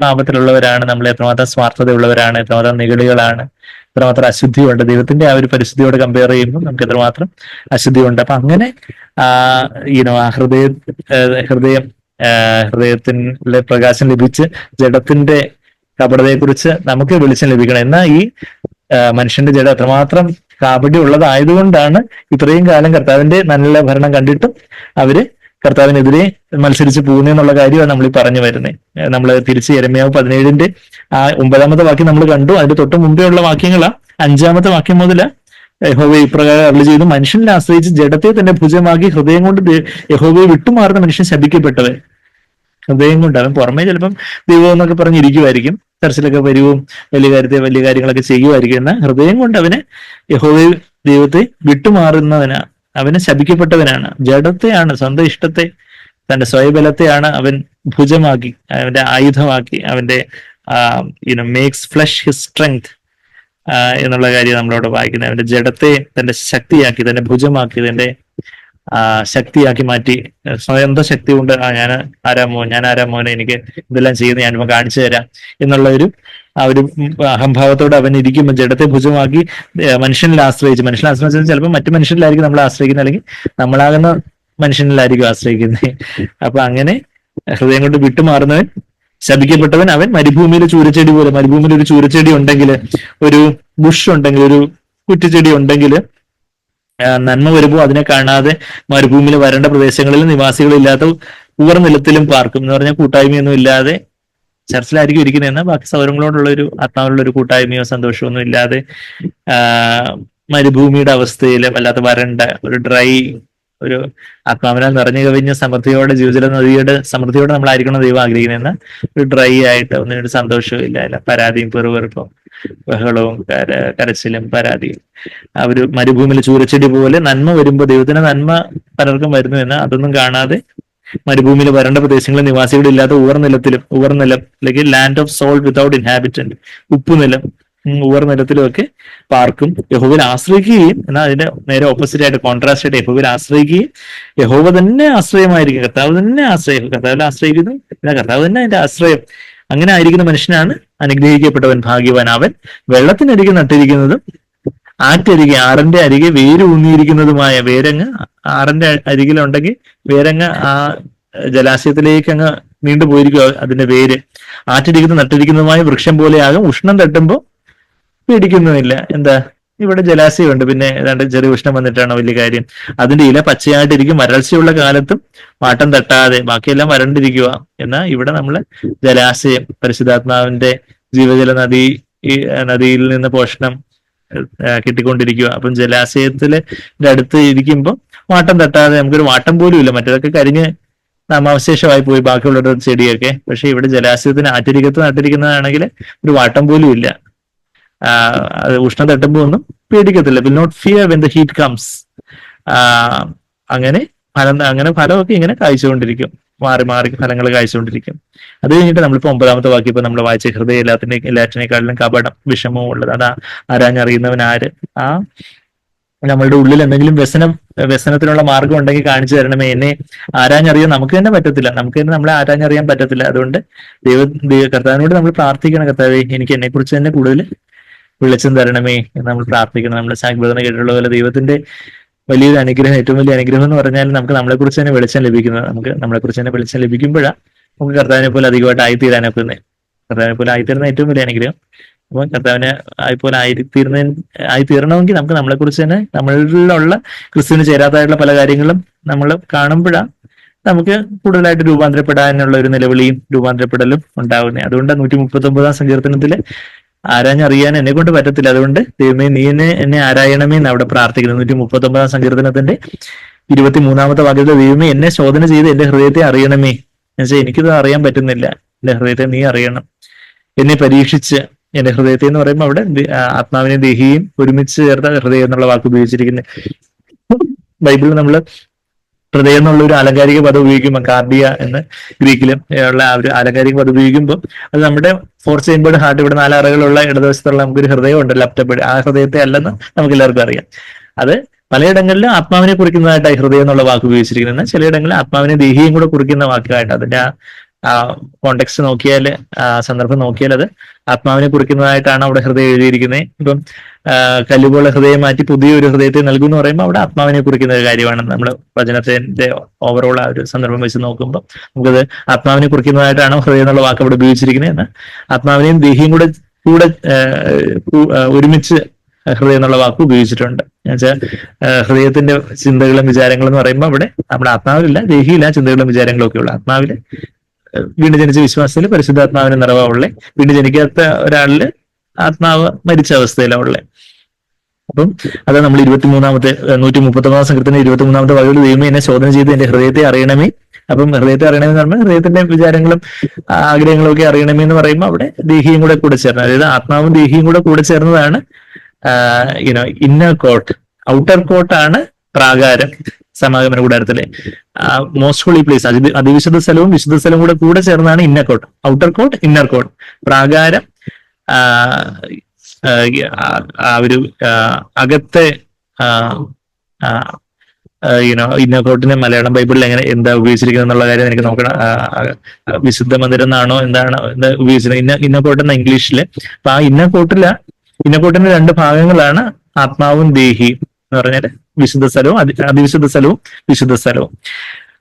പാപത്തിലുള്ളവരാണ്, നമ്മൾ എത്രമാത്രം സ്വാർത്ഥതയുള്ളവരാണ്, എത്രമാത്രം നിഗളികളാണ്, എത്രമാത്രം അശുദ്ധിയുണ്ട്. ദൈവത്തിന്റെ ആ ഒരു പരിശുദ്ധിയോട് കമ്പയർ ചെയ്യുമ്പോൾ നമുക്ക് എത്രമാത്രം അശുദ്ധിയുണ്ട്. അപ്പൊ അങ്ങനെ ഹൃദയത്തിന്റെ പ്രകാശം ലഭിച്ച് ജഡത്തിന്റെ കപടതയെക്കുറിച്ച് നമുക്ക് വെളിച്ചം ലഭിക്കണം. എന്നാൽ ഈ മനുഷ്യന്റെ ജഡം അത്രമാത്രം കാപട്യം ഉള്ളതായതുകൊണ്ടാണ് ഇത്രയും കാലം കർത്താവിന്റെ നല്ല ഭരണം കണ്ടിട്ടും അവര് കർത്താവിനെതിരെ മത്സരിച്ച് പോകുന്നതെന്നുള്ള കാര്യമാണ് നമ്മൾ ഈ പറഞ്ഞു വരുന്നത്. നമ്മൾ തിരിച്ച് യെരമ്യാവ് 17-ന്റെ ആ 9-ാമത്തെ വാക്യം നമ്മൾ കണ്ടു. അതിന്റെ തൊട്ട് മുമ്പേ ഉള്ള വാക്യങ്ങളാ 5-ാമത്തെ വാക്യം മുതൽ യഹോവയെ ഇപ്രകാരം അരുളി ചെയ്തു, മനുഷ്യനെ ആശ്രയിച്ച് ജഡത്തെ തന്നെ ഭുജമാക്കി ഹൃദയം കൊണ്ട് യഹോവയെ വിട്ടുമാറുന്ന മനുഷ്യൻ ശപിക്കപ്പെട്ടവൻ. ഹൃദയം കൊണ്ട് അവൻ പുറമേ ചിലപ്പം ദൈവം എന്നൊക്കെ പറഞ്ഞിരിക്കുമായിരിക്കും, ചർച്ചിലൊക്കെ വരുവും വലിയ കാര്യങ്ങളൊക്കെ ചെയ്യുമായിരിക്കും, എന്നാൽ ഹൃദയം കൊണ്ട് അവന് യഹോവയെ ദൈവത്തെ വിട്ടുമാറുന്നവനാ, അവന് ശപിക്കപ്പെട്ടവനാണ്. ജഡത്തെയാണ്, സ്വന്തം ഇഷ്ടത്തെ, തന്റെ സ്വയബലത്തെയാണ് അവൻ ഭുജമാക്കി, അവന്റെ ആയുധമാക്കി, അവന്റെ മേക്സ് ഫ്ലഷ് ഹിസ് സ്ട്രെങ്ത് എന്നുള്ള കാര്യം നമ്മളോട് വായിക്കുന്നത്. അവന്റെ ജഡത്തെ തന്റെ ശക്തിയാക്കി, തന്റെ ഭുജമാക്കി, തന്റെ ശക്തിയാക്കി മാറ്റി, സ്വന്തം ശക്തി കൊണ്ട് ഞാൻ ആരാമോനെ എനിക്ക് ഇതെല്ലാം ചെയ്യുന്ന ഞാനിപ്പോ കാണിച്ചു തരാം എന്നുള്ള ആ ഒരു അഹംഭാവത്തോടെ അവൻ ഇരിക്കുമ്പോൾ ജഡത്തെ ഭുജമാക്കി മനുഷ്യനിൽ ആശ്രയിച്ച് ചിലപ്പോൾ മറ്റു മനുഷ്യരിലായിരിക്കും നമ്മൾ ആശ്രയിക്കുന്നത്, അല്ലെങ്കിൽ നമ്മളാകുന്ന മനുഷ്യനിലായിരിക്കും ആശ്രയിക്കുന്നത്. അപ്പൊ അങ്ങനെ ഹൃദയം കൊണ്ട് വിട്ടുമാറുന്നവൻ ശപിക്കപ്പെട്ടവൻ, അവൻ മരുഭൂമിയിലെ ചൂരച്ചെടി പോലെ. മരുഭൂമിയിൽ ഒരു ചൂരച്ചെടി ഉണ്ടെങ്കിൽ, ഒരു ബുഷ് ഉണ്ടെങ്കിൽ, ഒരു കുറ്റിച്ചെടി ഉണ്ടെങ്കിൽ നന്മ വരുമ്പോൾ അതിനെ കാണാതെ മരുഭൂമിയിൽ വരേണ്ട പ്രദേശങ്ങളിൽ നിവാസികളില്ലാത്ത നിലത്തിലും പാർക്കും എന്ന് പറഞ്ഞാൽ കൂട്ടായ്മയൊന്നും ഇല്ലാതെ ചർച്ചിലായിരിക്കും ഇരിക്കുന്നത്, എന്നാൽ ബാക്കി സൗരങ്ങളോടുള്ള ഒരു ആത്മാവിലുള്ള ഒരു കൂട്ടായ്മയോ സന്തോഷമോ ഒന്നും ഇല്ലാതെ മരുഭൂമിയുടെ അവസ്ഥയിൽ വല്ലാത്ത വരണ്ട ഒരു ഡ്രൈ ഒരു ആത്മാവിനാൽ നിറഞ്ഞു കവിഞ്ഞ സമൃദ്ധിയോടെ ജീവിതജല നദിയുടെ സമൃദ്ധിയോടെ നമ്മളായിരിക്കണം ദൈവം ആഗ്രഹിക്കുന്നത്. ഒരു ഡ്രൈ ആയിട്ട് ഒന്നിനൊരു സന്തോഷവും ഇല്ല, പരാതിയും പെറുപെറുപ്പും ബഹളവും കരച്ചിലും പരാതിയും. ആ ഒരു മരുഭൂമിയിലെ ചൂരച്ചെടി പോലെ നന്മ വരുമ്പോൾ ദൈവത്തിന്റെ നന്മ പലർക്കും വരുന്നു എന്ന് അതൊന്നും കാണാതെ മരുഭൂമിയിലെ വരണ്ട പ്രദേശങ്ങളിൽ നിവാസികളില്ലാത്ത ഉവർനിലം അല്ലെങ്കിൽ ലാൻഡ് ഓഫ് സോൾ വിതൗട്ട് ഇൻഹാബിറ്റന്റ്, ഉപ്പുനിലം, ഉവർനിലത്തിലും ഒക്കെ പാർക്കും. യഹോവയിൽ ആശ്രയിക്കുകയും, എന്നാൽ അതിന്റെ നേരെ ഓപ്പോസിറ്റ് ആയിട്ട് കോൺട്രാസ്റ്റ് ആയിട്ട് യഹോവയിൽ ആശ്രയിക്കുകയും യഹോവ തന്നെ ആശ്രയമായിരിക്കും, കർത്താവ് തന്നെ ആശ്രയം, കർത്താവിൽ ആശ്രയിക്കുന്നു, പിന്നെ കർത്താവ് തന്നെ അതിന്റെ ആശ്രയം. അങ്ങനെ ആയിരിക്കുന്ന മനുഷ്യനാണ് അനുഗ്രഹിക്കപ്പെട്ടവൻ, ഭാഗ്യവാൻ. അവൻ വെള്ളത്തിനരികെ നട്ടിരിക്കുന്നതും ആറിന്റെ അരികെ വേര് ഊന്നിയിരിക്കുന്നതുമായ, വേരങ്ങ് ആറിന്റെ അരികിലുണ്ടെങ്കിൽ വേരങ്ങ് ആ ജലാശയത്തിലേക്ക് അങ്ങ് നീണ്ടുപോയിരിക്കുക അതിന്റെ വേര്. നട്ടിരിക്കുന്നതുമായ വൃക്ഷം പോലെയാകും. ഉഷ്ണം തട്ടുമ്പോൾ പേടിക്കുന്നുമില്ല. എന്താ, ഇവിടെ ജലാശയമുണ്ട്, പിന്നെ ഏതാണ്ട് ചെറിയ ഉഷ്ണം വന്നിട്ടാണോ വലിയ കാര്യം. അതിന്റെ ഇല പച്ചയായിട്ടിരിക്കും, വരൾച്ചയുള്ള കാലത്തും വാട്ടം തട്ടാതെ, ബാക്കിയെല്ലാം വരണ്ടിരിക്കുക. എന്നാൽ ഇവിടെ നമ്മള് ജലാശയം, പരിശുദ്ധാത്മാവിന്റെ ജീവജല നദിയിൽ നിന്ന് പോഷണം കിട്ടിക്കൊണ്ടിരിക്കുക. അപ്പം ജലാശയത്തില് അടുത്ത് ഇരിക്കുമ്പോൾ വാട്ടം തട്ടാതെ, നമുക്കൊരു വാട്ടം പോലും ഇല്ല. മറ്റേതൊക്കെ കരിഞ്ഞ് നാമാവശേഷമായി പോയി ബാക്കിയുള്ള ചെടിയൊക്കെ. പക്ഷെ ഇവിടെ ജലാശയത്തിന് ആറ്റിരികത്ത് നട്ടിരിക്കുന്നതാണെങ്കിൽ ഒരു വാട്ടം പോലും ഇല്ല. ഉഷ്ണം തട്ടുമ്പോൾ ഒന്നും പേടിക്കത്തില്ല. Will not fear when the heat comes. അങ്ങനെ ഫലമൊക്കെ ഇങ്ങനെ കായ്ച്ചുകൊണ്ടിരിക്കും, മാറി മാറി ഫലങ്ങൾ കായ്ച്ചുകൊണ്ടിരിക്കും. അത് കഴിഞ്ഞിട്ട് നമ്മളിപ്പോ 9ാമത്തെ വാക്യം ഇപ്പൊ നമ്മൾ വായിച്ച, ഹൃദയം എല്ലാറ്റിനേക്കാളിലും കപടം വിഷമവും ഉള്ളത്. അതാ ആരാഞ്ഞറിയുന്നവൻ ആര്? നമ്മളുടെ ഉള്ളിൽ എന്തെങ്കിലും വ്യസനത്തിനുള്ള മാർഗം ഉണ്ടെങ്കിൽ കാണിച്ചു തരണമേ. എന്നെ ആരാഞ്ഞറിയാൻ നമുക്ക് തന്നെ പറ്റത്തില്ല, നമുക്ക് തന്നെ നമ്മളെ ആരാഞ്ഞറിയാൻ പറ്റത്തില്ല. അതുകൊണ്ട് കർത്താവിനോട് നമ്മൾ പ്രാർത്ഥിക്കണം, കർത്താവേ എനിക്ക് എന്നെ കുറിച്ച് തന്നെ കൂടുതൽ വെളിച്ചം തരണമേ എന്ന് നമ്മൾ പ്രാർത്ഥിക്കണം. നമ്മൾ സാഗ്ബോധന കേട്ടുള്ള പോലെ ദൈവത്തിന്റെ വലിയൊരു അനുഗ്രഹം, ഏറ്റവും വലിയ അനുഗ്രഹം എന്ന് പറഞ്ഞാൽ നമുക്ക് നമ്മളെക്കുറിച്ച് തന്നെ വെളിച്ചം ലഭിക്കുന്നത്. നമുക്ക് നമ്മളെക്കുറിച്ച് തന്നെ വെളിച്ചം ലഭിക്കുമ്പോഴാണ് നമുക്ക് കർത്താവിനെ പോലെ അധികമായിട്ട് ആയിത്തീരാനൊക്കെ. കർത്താവിനെ പോലെ ആയിത്തീരുന്ന ഏറ്റവും വലിയ അനുഗ്രഹം. അപ്പൊ കർത്താവിനെ പോലെ ആയിത്തീരണമെങ്കിൽ നമുക്ക് നമ്മളെക്കുറിച്ച് തന്നെ, നമ്മളിലുള്ള ക്രിസ്തുവിന് ചേരാത്തതായിട്ടുള്ള പല കാര്യങ്ങളും നമ്മൾ കാണുമ്പോഴാണ് നമുക്ക് കൂടുതലായിട്ട് രൂപാന്തരപ്പെടാനുള്ള ഒരു നിലവിളിയും രൂപാന്തരപ്പെടലും ഉണ്ടാവുന്നത്. അതുകൊണ്ട് 139 സങ്കീർത്തനത്തില് ആരാഞ്ഞറിയാൻ എന്നെ കൊണ്ട് പറ്റത്തില്ല, അതുകൊണ്ട് ദൈവമേ നീ എന്നെ ആരായണമേ എന്ന് അവിടെ പ്രാർത്ഥിക്കുന്നത്. 139 സങ്കീർത്തനത്തിന്റെ 23ാമത്തെ വാക്യത്തിൽ, ദൈവമേ എന്നെ ശോധന ചെയ്ത് എന്റെ ഹൃദയത്തെ അറിയണമേ. എന്നുവെച്ചാൽ എനിക്കിത് അറിയാൻ പറ്റുന്നില്ല, എന്റെ ഹൃദയത്തെ നീ അറിയണം. എന്നെ പരീക്ഷിച്ച്, എന്റെ ഹൃദയത്തെ എന്ന് പറയുമ്പോൾ അവിടെ ആത്മാവിനെ ദേഹിയും ഒരുമിച്ച് ചേർത്ത ഹൃദയം എന്നുള്ള വാക്ക് ഉപയോഗിച്ചിരിക്കുന്നത്. ബൈബിളിൽ നമ്മൾ ഹൃദയം എന്നുള്ള ഒരു ആലങ്കാരിക പദം ഉപയോഗിക്കുമ്പോൾ, കാർഡിയ എന്ന് ഗ്രീക്കിലും ഉള്ള ആ ഒരു ആലങ്കാരിക പദം ഉപയോഗിക്കുമ്പോൾ അത് നമ്മുടെ 4 ചേമ്പേർഡ് ഹാർട്ട്, ഇവിടെ 4 അറകളുള്ള ഇടതുവശത്തുള്ള നമുക്കൊരു ഹൃദയം ഉണ്ട്, ലെഫ്റ്റ്. ആ ഹൃദയത്തെ അല്ലെന്ന് നമുക്ക് എല്ലാവർക്കും അറിയാം. അത് പലയിടങ്ങളിലും ആത്മാവിനെ കുറിക്കുന്നതായിട്ടാണ് ഹൃദയം എന്നുള്ള വാക്ക് ഉപയോഗിച്ചിരിക്കുന്നത്. ചിലയിടങ്ങളിൽ ആത്മാവിനെ ദേഹിയും കൂടെ കുറിക്കുന്ന വാക്കായിട്ട്, അതിന്റെ കോണ്ടെക്സ്റ്റ് നോക്കിയാൽ, സന്ദർഭം നോക്കിയാൽ അത് ആത്മാവിനെ കുറിക്കുന്നതായിട്ടാണ് അവിടെ ഹൃദയം എഴുതിയിരിക്കുന്നത്. ഇപ്പം കല്ലുപോലെ ഹൃദയം മാറ്റി പുതിയൊരു ഹൃദയത്തെ നൽകും എന്ന് പറയുമ്പോൾ അവിടെ ആത്മാവിനെ കുറിക്കുന്ന ഒരു കാര്യമാണ്. നമ്മൾ വചനത്തിന്റെ ഓവറോൾ ആ ഒരു സന്ദർഭം വെച്ച് നോക്കുമ്പോൾ നമുക്കത് ആത്മാവിനെ കുറിക്കുന്നതായിട്ടാണ് ഹൃദയം എന്നുള്ള വാക്ക് അവിടെ ഉപയോഗിച്ചിരിക്കുന്നത്. എന്ന് ആത്മാവിനെയും ദേഹിയും കൂടെ ഒരുമിച്ച് ഹൃദയം എന്നുള്ള വാക്ക് ഉപയോഗിച്ചിട്ടുണ്ട്. എന്നുവെച്ചാൽ ഹൃദയത്തിന്റെ ചിന്തകളും വിചാരങ്ങളും എന്ന് പറയുമ്പോൾ അവിടെ നമ്മുടെ ആത്മാവിലില്ല, ദേഹിയില്ല, ചിന്തകളും വിചാരങ്ങളും ഒക്കെ ഉള്ള. ആത്മാവില് വീണ്ടും ജനിച്ച വിശ്വാസത്തിൽ പരിശുദ്ധാത്മാവിന് നിറവാവുള്ളേ. വീണ്ടും ജനിക്കാത്ത ഒരാളില് ആത്മാവ് മരിച്ച അവസ്ഥയിലാണ് ഉള്ളത്. അപ്പം അത് നമ്മൾ 139 സങ്കീർത്തനം 23ാമത്തെ വാക്യത്തിൽ, ദൈവമേ എന്നെ ശോധന ചെയ്ത് എന്റെ ഹൃദയത്തെ അറിയണമേ. അപ്പം ഹൃദയത്തെ അറിയണമേ എന്ന് പറയുമ്പോൾ ഹൃദയത്തിന്റെ വിചാരങ്ങളും ആഗ്രഹങ്ങളും ഒക്കെ അറിയണമേ എന്ന് പറയുമ്പോൾ അവിടെ ദേഹിയും കൂടെ ചേർന്ന്, അതായത് ആത്മാവും ദേഹിയും കൂടെ ചേർന്നതാണ് ഇന്നർ കോട്ട്. ഔട്ടർ കോട്ടാണ് പ്രാകാരം, സമാഗമന കൂടാരത്തിലെ മോസ്റ്റ് ഹോളി പ്ലേസ്, അതിവിശുദ്ധ സ്ഥലവും വിശുദ്ധ സ്ഥലവും കൂടെ ചേർന്നാണ് inner court. Outer court, inner court. പ്രാകാരം ഒരു അകത്തെ ഇന്നർ കോട്ടിന് മലയാളം ബൈബിളിൽ എന്താ ഉപയോഗിച്ചിരിക്കുന്നത് എന്നുള്ള കാര്യം എനിക്ക് നോക്കണം. വിശുദ്ധ മന്ദിരം എന്നാണോ എന്താണോ എന്താ ഉപയോഗിച്ചിരിക്കുന്നത് ഇന്നർ കോട്ട് എന്ന ഇംഗ്ലീഷില്. അപ്പൊ ആ ഇന്നർ കോട്ടിന്റെ 2 ഭാഗങ്ങളാണ് ആത്മാവും ദേഹിയും എന്ന് പറഞ്ഞാൽ വിശുദ്ധ സ്ഥലവും അതിവിശുദ്ധ സ്ഥലവും വിശുദ്ധ സ്ഥലവും.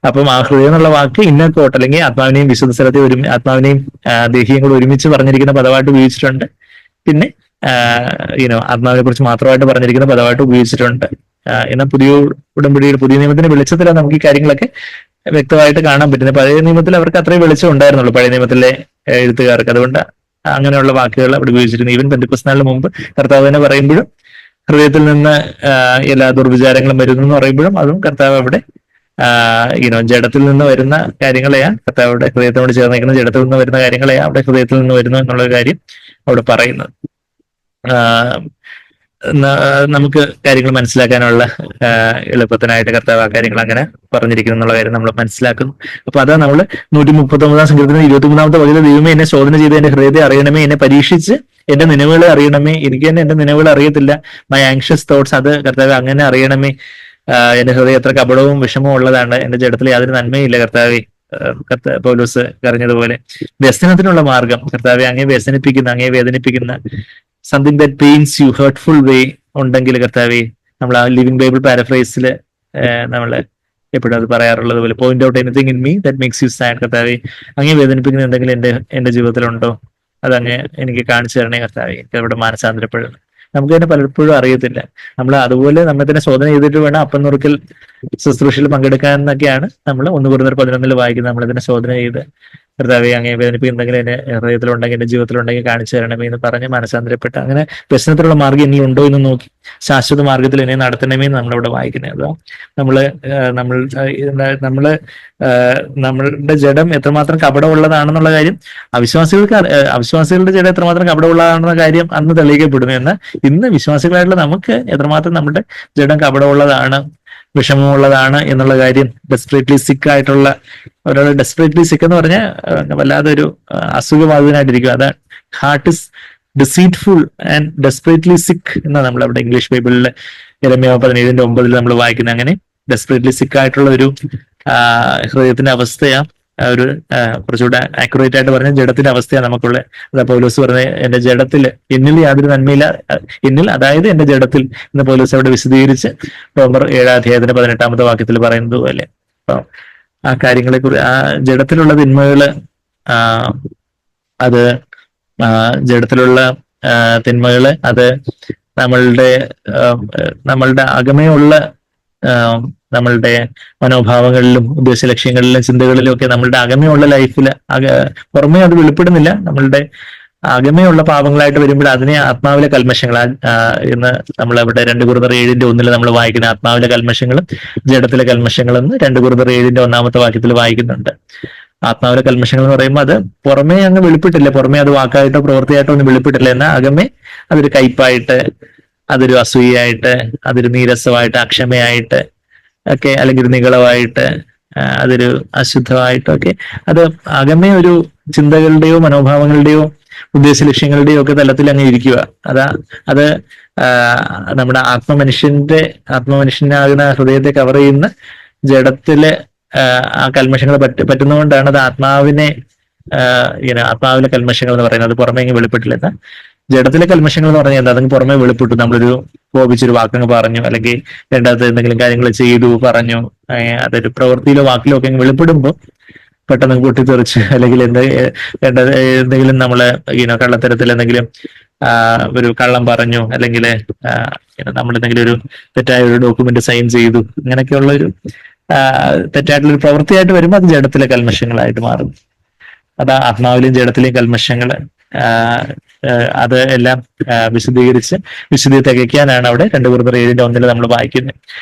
അപ്പം ആ ഹൃദയം എന്നുള്ള വാക്ക് ഇന്നർ കോട്ട്, അല്ലെങ്കിൽ ആത്മാവിനെയും വിശുദ്ധ സ്ഥലത്തെ ആത്മാവിനെയും ദേഹിയും കൂടെ ഒരുമിച്ച് പറഞ്ഞിരിക്കുന്ന പദമായിട്ട് ഉപയോഗിച്ചിട്ടുണ്ട്. പിന്നെ ആത്മാവിനെ കുറിച്ച് മാത്രമായിട്ട് പറഞ്ഞിരിക്കുന്ന പദമായിട്ട് ഉപയോഗിച്ചിട്ടുണ്ട്. എന്നാൽ പുതിയ ഉടമ്പടിയുടെ പുതിയ നിയമത്തിന്റെ വെളിച്ചത്തിലാണ് നമുക്ക് ഈ കാര്യങ്ങളൊക്കെ വ്യക്തമായിട്ട് കാണാൻ പറ്റുന്നത്. പഴയ നിയമത്തിൽ അവർക്ക് അത്രയും വെളിച്ചം ഉണ്ടായിരുന്നുള്ളൂ, പഴയ നിയമത്തിലെ എഴുത്തുകാർക്ക്. അതുകൊണ്ട് അങ്ങനെയുള്ള വാക്കുകൾ അവിടെ ഉപയോഗിച്ചിരുന്നു. ഈവൻ പെന്തക്കോസ്ത് മുമ്പ് കർത്താവ് തന്നെ പറയുമ്പോഴും ഹൃദയത്തിൽ നിന്ന് എല്ലാ ദുർവിചാരങ്ങളും വരുന്നു എന്ന് പറയുമ്പോഴും അതും കർത്താവ് അവിടെ ജഡത്തിൽ നിന്ന് വരുന്ന കാര്യങ്ങളെയാ, കർത്താവിടെ ഹൃദയത്തോട് ചേർന്ന് നിൽക്കുന്ന ജഡത്തിൽ നിന്ന് വരുന്ന കാര്യങ്ങളെയാ അവിടെ ഹൃദയത്തിൽ നിന്ന് വരുന്നു എന്നുള്ള കാര്യം അവിടെ പറയുന്നത്. നമുക്ക് കാര്യങ്ങൾ മനസ്സിലാക്കാനുള്ള എളുപ്പത്തിനായിട്ട് കർത്താവ് ആ കാര്യങ്ങൾ അങ്ങനെ പറഞ്ഞിരിക്കുന്നു എന്നുള്ള കാര്യം നമ്മൾ മനസ്സിലാക്കുന്നു. അപ്പൊ അതാ നമ്മൾ 139 സങ്കീർത്തനം 23 പകുതി, ദൈവമേ എന്നെ ശോധന ചെയ്ത് എന്റെ ഹൃദയത്തെ അറിയണമേ, എന്നെ പരീക്ഷിച്ച് എന്റെ നിലവുകളെ അറിയണമേ. എനിക്ക് തന്നെ എന്റെ നിലവുകൾ അറിയത്തില്ല. മൈ ആങ്ഷ്യസ് തോട്ട്സ്, അത് കർത്താവ് അങ്ങനെ അറിയണമേ. എന്റെ ഹൃദയം എത്ര കപടവും വിഷമവും ഉള്ളതാണ്, എന്റെ ജഡത്തിൽ യാതൊരു നന്മയില്ല കർത്താവെ. പൗലോസ് കറിഞ്ഞതുപോലെ വ്യസനത്തിനുള്ള മാർഗം കർത്താവെ, അങ്ങേ വ്യസനിപ്പിക്കുന്ന, അങ്ങേ വേദനിപ്പിക്കുന്ന something that pains you, hurtful way ഉണ്ടെങ്കിൽ കർത്താവെ, നമ്മൾ ആ ലിവിംഗ് ബൈബിൾ പാരഫ്രൈസിൽ നമ്മൾ എപ്പോഴും അത് പറയാറുള്ളത് പോലെ, point out anything in me that makes you sad. കർത്താവെ, അങ്ങേ വേദനിപ്പിക്കുന്ന എന്തെങ്കിലും എന്റെ ജീവിതത്തിലുണ്ടോ, അതങ്ങ് എനിക്ക് കാണിച്ചു തരണേ കർത്താവെ. എനിക്ക് അവിടെ മാനസാന്തരപ്പെടുന്നു. നമുക്ക് തന്നെ പലപ്പോഴും അറിയത്തില്ല. നമ്മൾ അതുപോലെ നമ്മെ തന്നെ ശോധന ചെയ്തിട്ട് വേണം അപ്പം നുറുക്കൽ ശുശ്രൂഷയിൽ പങ്കെടുക്കാൻ എന്നൊക്കെയാണ് നമ്മൾ 1 Corinthians 11 വായിക്കുന്നത്. നമ്മളതിനെ ശോധന ചെയ്ത് കർത്താവെ, അങ്ങേ വേദനിപ്പിക്കുന്നെങ്കിൽ എന്റെ ഹൃദയത്തിലുണ്ടെങ്കിൽ എന്റെ ജീവിതത്തിലുണ്ടെങ്കിൽ കാണിച്ചു തരണമേ എന്ന് പറഞ്ഞ് മനസ്സാന്തരപ്പെട്ട് അങ്ങനെ വ്യസനത്തിലുള്ള മാർഗ്ഗം ഇനി ഉണ്ടോ എന്ന് നോക്കി ശാശ്വത മാർഗത്തിൽ എന്നെ നടത്തണമേ എന്ന് നമ്മളിവിടെ വായിക്കുന്നത്. അതോ നമ്മളുടെ ജഡം എത്രമാത്രം കപടമുള്ളതാണെന്നുള്ള കാര്യം അവിശ്വാസികളുടെ ജഡം എത്രമാത്രം കപടമുള്ളതാണെന്ന കാര്യം അന്ന് തെളിയിക്കപ്പെടുന്നു. എന്നാൽ ഇന്ന് വിശ്വാസികളായിട്ടുള്ള നമുക്ക് എത്രമാത്രം നമ്മുടെ ജഡം കപടമുള്ളതാണ്, വിഷമമുള്ളതാണ് എന്നുള്ള കാര്യം ഡെസ്പറേറ്റ്ലി സിക്ക് ആയിട്ടുള്ള ഒരാൾ, ഡെസ്പറേറ്റ്ലി സിക്ക് എന്ന് പറഞ്ഞാൽ വല്ലാതെ ഒരു അസുഖബാധിതനായിട്ടിരിക്കും. അതാണ് heart is deceitful and desperately സിക്ക് എന്നാണ് നമ്മൾ അവിടെ ഇംഗ്ലീഷ് ബൈബിളിൽ യെരമ്യാവ് 17:9 നമ്മൾ വായിക്കുന്നത്. അങ്ങനെ ഡെസ്പറേറ്റ്ലി സിക്ക് ആയിട്ടുള്ള ഒരു ഹൃദയത്തിന്റെ അവസ്ഥയാ, ഒരു കുറച്ചുകൂടെ ആക്യുറേറ്റ് ആയിട്ട് പറഞ്ഞ ജഡത്തിന്റെ അവസ്ഥയാണ് നമുക്കുള്ള. അതാ പൗലോസ് പറഞ്ഞ എന്റെ ജഡത്തിൽ എന്നിൽ യാതൊരു നന്മയില്ല, എന്നിൽ അതായത് എന്റെ ജഡത്തിൽ എന്ന് പൗലോസ് അവിടെ വിശദീകരിച്ച് റോമർ 7:18 വാക്യത്തിൽ പറയുന്നത് പോലെ. അപ്പൊ ആ കാര്യങ്ങളെ കുറിച്ച്, ആ ജഡത്തിലുള്ള തിന്മകള്, അത് ജഡത്തിലുള്ള തിന്മകള് അത് നമ്മളുടെ അകമേയുള്ള നമ്മളുടെ മനോഭാവങ്ങളിലും ഉദ്ദേശ ലക്ഷ്യങ്ങളിലും ചിന്തകളിലും ഒക്കെ നമ്മളുടെ അകമയുള്ള ലൈഫിൽ പുറമേ അത് വെളിപ്പെടുന്നില്ല. നമ്മളുടെ അകമയുള്ള പാപങ്ങളായിട്ട് വരുമ്പോൾ അതിനെ ആത്മാവിലെ കൽമശങ്ങൾ എന്ന് നമ്മൾ അവിടെ 2 Corinthians 7:1 നമ്മൾ വായിക്കുന്ന ആത്മാവിലെ കൽമശങ്ങളും ജഡത്തിലെ കൽമശങ്ങളെന്ന് 2 Corinthians 7:1 വാക്യത്തിൽ വായിക്കുന്നുണ്ട്. ആത്മാവിലെ കൽമശങ്ങൾ എന്ന് പറയുമ്പോൾ അത് പുറമേ അങ്ങ് വെളിപ്പെട്ടില്ല, പുറമേ അത് വാക്കായിട്ടോ പ്രവൃത്തിയായിട്ടോ ഒന്നും വെളിപ്പെട്ടില്ല. എന്നാൽ അകമേ അതൊരു കയ്പായിട്ട്, അതൊരു അസൂയായിട്ട്, അതൊരു നീരസമായിട്ട്, അക്ഷമയായിട്ട് ഒക്കെ, അല്ലെങ്കിൽ ഒരു നികളമായിട്ട്, അതൊരു അശുദ്ധമായിട്ടൊക്കെ, അത് അകമേ ഒരു ചിന്തകളുടെയോ മനോഭാവങ്ങളുടെയോ ഉദ്ദേശ ലക്ഷ്യങ്ങളുടെയോ ഒക്കെ തലത്തിൽ അങ്ങ് ഇരിക്കുക. അത് നമ്മുടെ ആത്മമനുഷ്യനാകുന്ന ഹൃദയത്തെ കവർ ചെയ്യുന്ന ജഡത്തിലെ ആ കൽമഷങ്ങൾ പറ്റുന്നതുകൊണ്ടാണ് അത് ആത്മാവിലെ കൽമഷങ്ങൾ എന്ന് പറയുന്നത്. അത് പുറമേ വെളിപ്പെട്ടില്ല. എന്നാൽ ജഡത്തിലെ കൽമഷങ്ങൾ എന്ന് പറഞ്ഞാൽ അതങ്ങ് പുറമേ വെളിപ്പെട്ടു. നമ്മളൊരു കോപിച്ചൊരു വാക്കങ്ങ് പറഞ്ഞു, അല്ലെങ്കിൽ രണ്ടാമത്തെ എന്തെങ്കിലും കാര്യങ്ങൾ ചെയ്തു പറഞ്ഞു, അതൊരു പ്രവൃത്തിയിലോ വാക്കിലോ ഒക്കെ വെളിപ്പെടുമ്പോൾ പെട്ടെന്ന് പൊട്ടിത്തെറിച്ച്, അല്ലെങ്കിൽ എന്തെങ്കിലും നമ്മള് കള്ളത്തരത്തിൽ എന്തെങ്കിലും ഒരു കള്ളം പറഞ്ഞു, അല്ലെങ്കിൽ നമ്മളെന്തെങ്കിലും ഒരു തെറ്റായ ഒരു ഡോക്യുമെന്റ് സൈൻ ചെയ്തു, അങ്ങനെയൊക്കെയുള്ള ഒരു തെറ്റായിട്ടുള്ളൊരു പ്രവൃത്തിയായിട്ട് വരുമ്പോൾ അത് ജഡത്തിലെ കൽമഷങ്ങളായിട്ട് മാറും. അതാ ആത്മാവിലെയും ജഡത്തിലെയും കൽമഷങ്ങള് അത് എല്ലാം വിശദീകരിച്ച് വിശുദ്ധി തികയ്ക്കാനാണ് അവിടെ 2 Corinthians 7:1 നമ്മൾ വായിക്കുന്നത്.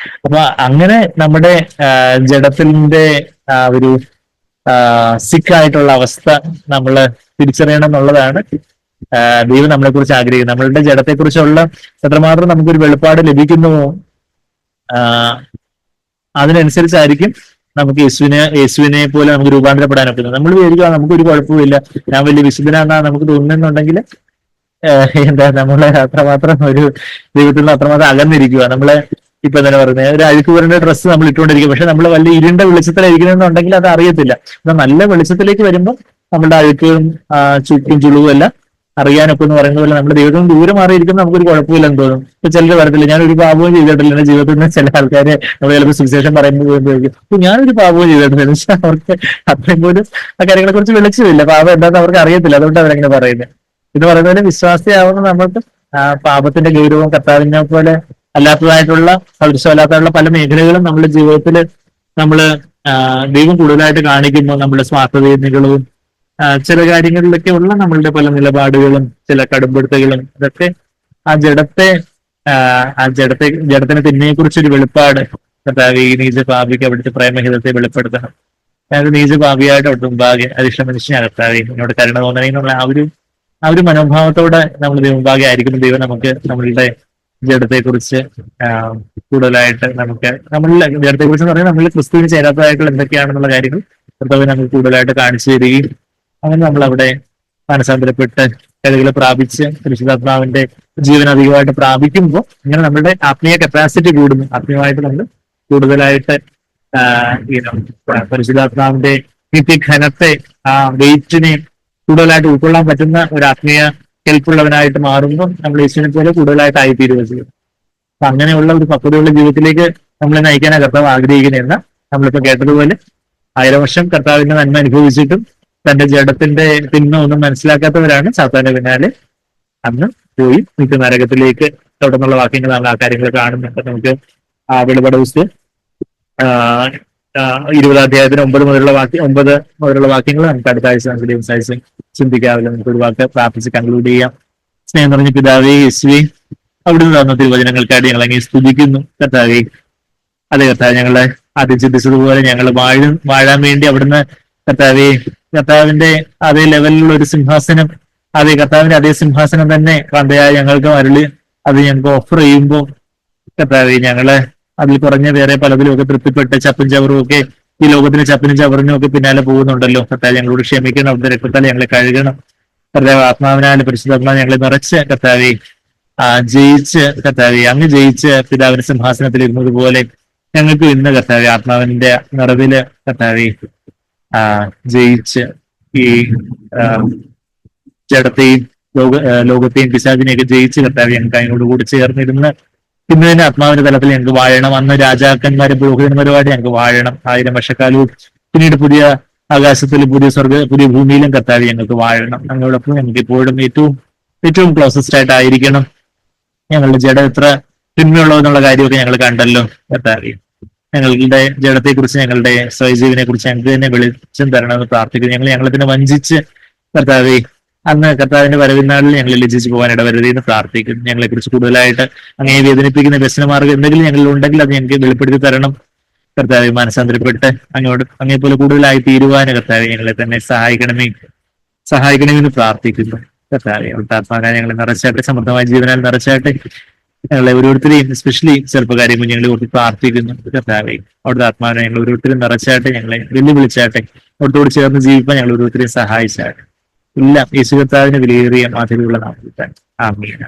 അപ്പൊ അങ്ങനെ നമ്മുടെ ജഡത്തിന്റെ ഒരു സിക്കായിട്ടുള്ള അവസ്ഥ നമ്മൾ തിരിച്ചറിയണം എന്നുള്ളതാണ് ദൈവം നമ്മളെ കുറിച്ച് ആഗ്രഹിക്കുന്നത്. നമ്മളുടെ ജഡത്തെക്കുറിച്ചുള്ള എത്രമാത്രം നമുക്കൊരു വെളിപ്പാട് ലഭിക്കുന്നുവോ അതിനനുസരിച്ചായിരിക്കും നമുക്ക് യേശുവിനെ പോലെ നമുക്ക് രൂപാന്തരപ്പെടാൻ പറ്റുന്നത്. നമ്മൾ വിചാരിക്കുക നമുക്കൊരു കുഴപ്പമില്ല, ഞാൻ വലിയ വിശുദ്ധനാണെന്നാ നമുക്ക് തോന്നുന്നുണ്ടെങ്കിൽ നമ്മളെ അത്രമാത്രം ഒരു ദൈവത്തിൽ നിന്ന് അത്രമാത്രം അകന്നിരിക്കുക. നമ്മളെ ഇപ്പൊ തന്നെ പറയുന്നത് ഒരു അഴുക്ക് പുരണ്ട ഡ്രസ്സ് നമ്മൾ ഇട്ടുകൊണ്ടിരിക്കും, പക്ഷെ നമ്മൾ വലിയ ഇരുണ്ട വെളിച്ചത്തിലായിരിക്കണമെന്നുണ്ടെങ്കിൽ അത് അറിയത്തില്ല. എന്നാൽ നല്ല വെളിച്ചത്തിലേക്ക് വരുമ്പോൾ നമ്മുടെ അഴുക്കും ചുറ്റും ചുളിവും എല്ലാം അറിയാനൊക്കെ എന്ന് പറയുന്നത് പോലെ നമ്മുടെ ദൈവത്തിന് ദൂരം മാറിയിരിക്കുമ്പോൾ നമുക്കൊരു കുഴപ്പമില്ലെന്ന് തോന്നും. ഇപ്പൊ ചിലർ പറയത്തില്ല ഞാനൊരു പാപവും ചെയ്തിട്ടില്ല, എന്റെ ജീവിതത്തിൽ നിന്ന് ചില ആൾക്കാരെ നമ്മൾ ചിലപ്പോൾ സുവിശേഷം പറയുമ്പോൾ ഞാനൊരു പാപവും ചെയ്തിട്ടില്ല. പക്ഷെ അവർക്ക് അത്രയും പോലും ആ കാര്യങ്ങളെ കുറിച്ച് വെളിച്ചമില്ല, പാപം എന്താണെന്ന് അവർക്ക് അറിയത്തില്ല. അതുകൊണ്ട് അവരങ്ങനെ പറയുന്നത്. ഇത് പറയുന്ന പോലെ വിശ്വാസിയാവുന്ന നമ്മൾക്ക് പാപത്തിന്റെ ഗൗരവം കർത്താവിനെ പോലെ അല്ലാത്തതായിട്ടുള്ള സദൃശമല്ലാത്തതായിട്ടുള്ള പല മേഖലകളും നമ്മുടെ ജീവിതത്തിൽ ദൈവം കൂടുതലായിട്ട് കാണിക്കുമ്പോൾ നമ്മുടെ സ്വാർത്ഥതയും നികളവും ചില കാര്യങ്ങളിലൊക്കെ ഉള്ള നമ്മളുടെ പല നിലപാടുകളും ചില കടുംപിടുത്തങ്ങളും ഇതൊക്കെ ജഡത്തിന് തിന്മയെ കുറിച്ചൊരു വെളിപ്പാട് കർത്താവ് ഈ നീച പാപിക്ക് അവിടുത്തെ പ്രേമഹിതത്തെ വെളിപ്പെടുത്തണം. അതായത് നീച പാപിയായിട്ട് അവിടുത്തെ മുമ്പാകെ അരിഷ്ട മനുഷ്യനാണ് കർത്താവ് എന്നോട് കരുണ തോന്നണേന്നുള്ള ആ ഒരു മനോഭാവത്തോടെ നമ്മൾ മുമ്പാകെ ആയിരിക്കും ദൈവം നമുക്ക് നമ്മളുടെ ജഡത്തെക്കുറിച്ച് കൂടുതലായിട്ട് നമ്മളിൽ ജഡത്തെക്കുറിച്ച് പറഞ്ഞാൽ നമ്മൾ ക്രിസ്തുവിന് ചേരാത്തതായിട്ടുള്ള എന്തൊക്കെയാണെന്നുള്ള കാര്യങ്ങൾ കർത്താവ് നമുക്ക് കൂടുതലായിട്ട് കാണിച്ചു തരികയും അങ്ങനെ നമ്മൾ അവിടെ മാനസാന്തരപ്പെട്ട് കഴിവുകൾ പ്രാപിച്ച് പരിശുദ്ധാത്മാവിന്റെ ജീവൻ അധികമായിട്ട് പ്രാപിക്കുമ്പോൾ ഇങ്ങനെ നമ്മുടെ ആത്മീയ കപ്പാസിറ്റി കൂടുന്നു. ആത്മീയമായിട്ട് നമ്മൾ കൂടുതലായിട്ട് പരിശുദ്ധാത്മാവിന്റെ നിത്യഘനത്തെ ആ വെയിറ്റിനെ കൂടുതലായിട്ട് ഉൾക്കൊള്ളാൻ പറ്റുന്ന ഒരു ആത്മീയ ഹെൽപ്പുള്ളവനായിട്ട് മാറുമ്പോൾ നമ്മൾ യേശുവിനെ പോലെ കൂടുതലായിട്ട് ആയിത്തീരുക ചെയ്യും. അപ്പൊ അങ്ങനെയുള്ള ഒരു പക്വതയുള്ള ജീവിതത്തിലേക്ക് നമ്മളെ നയിക്കാനാണ് കർത്താവ് ആഗ്രഹിക്കുന്നതെന്ന് നമ്മളിപ്പോ കേട്ടതുപോലെ 1000 വർഷം കർത്താവിന്റെ നന്മ അനുഭവിച്ചിട്ടും തന്റെ ജഡത്തിന്റെ തിന്മ ഒന്നും മനസ്സിലാക്കാത്തവരാണ് സാത്താന്റെ പിന്നാലെ അന്ന് പോയി നിത്യ നരകത്തിലേക്ക് തുടർന്നുള്ള വാക്യങ്ങൾ നമ്മൾ ആ കാര്യങ്ങൾ കാണുന്നുണ്ട്. നമുക്ക് വെളിപാട് പുസ്തകം 20 അധ്യായത്തിന് 9 മുതലുള്ള വാക്യങ്ങൾ നമുക്ക് അടുത്ത ആഴ്ച നമുക്ക് ദിവസാഴ്ച ചിന്തിക്കാവില്ല. നമുക്ക് ഒരു വാക്ക് പ്രാർത്ഥിച്ച് കൺക്ലൂഡ് ചെയ്യാം. സ്നേഹം നിറഞ്ഞ പിതാവേ യേശുവേ, അവിടുന്ന് തന്ന തിരുവചനങ്ങൾക്കായിട്ട് ഞങ്ങൾ അങ്ങനെ സ്തുതിക്കുന്നു കർത്താവേ. അതെ കർത്താവ്, ഞങ്ങളെ ആദ്യം ചിന്തിച്ചതുപോലെ ഞങ്ങൾ വാഴാൻ വേണ്ടി അവിടുന്ന് കർത്താവിന്റെ അതേ ലെവലിലുള്ള ഒരു സിംഹാസനം, അതേ കർത്താവിന്റെ അതേ സിംഹാസനം തന്നെ കണ്ടയായി ഞങ്ങൾക്ക് അരുളി അത് ഞങ്ങൾക്ക് ഓഫർ ചെയ്യുമ്പോൾ കർത്താവേ, ഞങ്ങള് അതിൽ കുറഞ്ഞ വേറെ പലതിലും ഒക്കെ തൃപ്തിപ്പെട്ട് ചപ്പും ചവറും ഒക്കെ ഈ ലോകത്തിന് ചപ്പിനും ചവറിനും ഒക്കെ പിന്നാലെ പോകുന്നുണ്ടല്ലോ. കർത്താവ് ഞങ്ങളോട് ക്ഷമിക്കണം, അവിടുത്തെ രക്തത്താൽ ഞങ്ങളെ കഴുകണം. കർത്താവ് ആത്മാവിനാൽ പരിശുദ്ധാത്മാവ് ഞങ്ങളെ നിറച്ച് കർത്താവെ ജയിച്ച് കർത്താവെ അങ്ങ് ജയിച്ച് പിതാവിന്റെ സിംഹാസനത്തിൽ ഇരുന്നത് പോലെ ഞങ്ങൾക്ക് ഇന്ന് കർത്താവെ ആത്മാവിന്റെ നിറവില് കർത്താവെ ജയിച്ച് ഈ ജഡത്തെയും ലോകത്തെയും പിശാചിനെയൊക്കെ ജയിച്ച് കർത്താവെ ഞങ്ങൾക്ക് അതിനോട് കൂടി ചേർന്നിരുന്ന് ഇന്ന് തന്നെ ആത്മാവിന്റെ തലത്തിൽ ഞങ്ങൾക്ക് വാഴണം. അന്ന് രാജാക്കന്മാരും പുരോഹിതന്മാരുമായിട്ട് ഞങ്ങൾക്ക് വാഴണം 1000 വർഷക്കാലവും പിന്നീട് പുതിയ ആകാശത്തിൽ പുതിയ ഭൂമിയിലും കർത്താവെ ഞങ്ങൾക്ക് വാഴണം. ഞങ്ങളോടൊപ്പം ഞങ്ങൾക്ക് ഇപ്പോഴും ഏറ്റവും ക്ലോസസ്റ്റ് ആയിട്ടായിരിക്കണം. ഞങ്ങളുടെ ജഡം എത്ര തിന്മയുള്ളതെന്നുള്ള കാര്യമൊക്കെ ഞങ്ങൾ കണ്ടല്ലോ കർത്താവെ. ഞങ്ങളുടെ ജഡത്തെക്കുറിച്ച് ഞങ്ങളുടെ സ്വയജീവനെ കുറിച്ച് ഞങ്ങൾക്ക് തന്നെ വെളിച്ചം തരണമെന്ന് പ്രാർത്ഥിക്കുന്നു. ഞങ്ങളെ തന്നെ വഞ്ചിച്ച് കർത്താവെ അന്ന് കർത്താവിന്റെ വരവിനാളിൽ ഞങ്ങൾ ലജ്ജിച്ച് പോകാൻ ഇടവരുതെന്ന് പ്രാർത്ഥിക്കുന്നു. ഞങ്ങളെ കുറിച്ച് കൂടുതലായിട്ട് അങ്ങനെ വേദനിപ്പിക്കുന്ന വ്യസനമാർഗം എന്തെങ്കിലും ഞങ്ങളിൽ ഉണ്ടെങ്കിൽ അത് ഞങ്ങൾക്ക് വെളിപ്പെടുത്തി തരണം കർത്താവെ. മാനസാന്തരപ്പെട്ട് അങ്ങേപോലെ കൂടുതലായി തീരുവാൻ കർത്താവെ ഞങ്ങളെ തന്നെ സഹായിക്കണമെന്ന് പ്രാർത്ഥിക്കുന്നു കർത്താവെ. അവിടുത്തെ ആത്മാവിനെ ഞങ്ങളെ നിറച്ചാട്ടെ, സമൃദ്ധമായ ജീവനാൽ നിറച്ചാട്ടെ. ഞങ്ങളെ ഓരോരുത്തരെയും എസ്പെഷ്യലി ചെറുപ്പക്കാരെയും കുഞ്ഞുങ്ങളെ ഓർത്ത് പ്രാർത്ഥിക്കുന്നു കർത്താവെ. അവിടുത്തെ ആത്മാവിനെ ഞങ്ങൾ ഓരോരുത്തരും നിറച്ചാട്ടെ, ഞങ്ങളെ വെല്ലുവിളിച്ചാട്ടെ, അവിടുത്തോട് ചേർന്ന് ജീവിക്കാൻ ഞങ്ങൾ ഓരോരുത്തരെയും സഹായിച്ചാട്ടെ. എല്ലാം യേശു കർത്താവിന് വിലയേറിയ മാതിരിയുള്ള നാമത്തിൽ തന്നെ ആമേൻ.